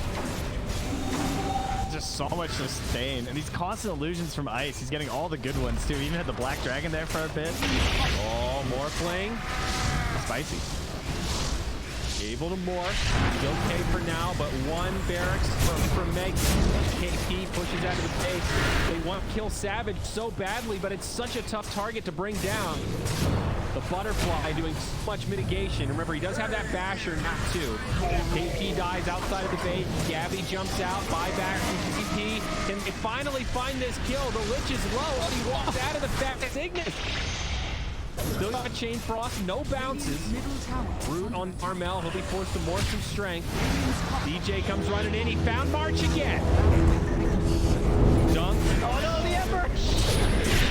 Just so much sustain. And these constant illusions from Ice. He's getting all the good ones, too. He even had the Black Dragon there for a bit. Oh, Morphling. Spicy. Able to morph. Still K for now, but one barracks from Meg. KP pushes out of the base. They want to kill Savage so badly, but it's such a tough target to bring down. The Butterfly doing so much mitigation. Remember, he does have that Basher now, too. KP dies outside of the base. Gabby jumps out. Buyback from KP. Can they finally find this kill? The Lich is low. He walks out of the fast Ignis. Still got a Chain Frost, no bounces. Root on Armel, he'll be forced to morph some strength. DJ comes running in, he found March again. Dunk. Oh no, the Ember!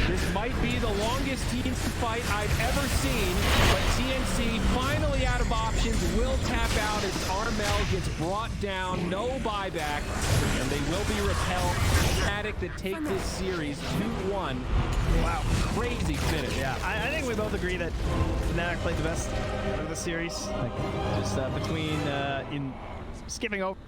This might be the longest TNC fight I've ever seen, but TNC finally out of options, will tap out as Armel gets brought down, no buyback, and they will be repelled. Fnatic that take this series 2-1. Wow, crazy finish. Yeah, I think we both agree that Fnatic played the best of the series. Like, just between in skipping over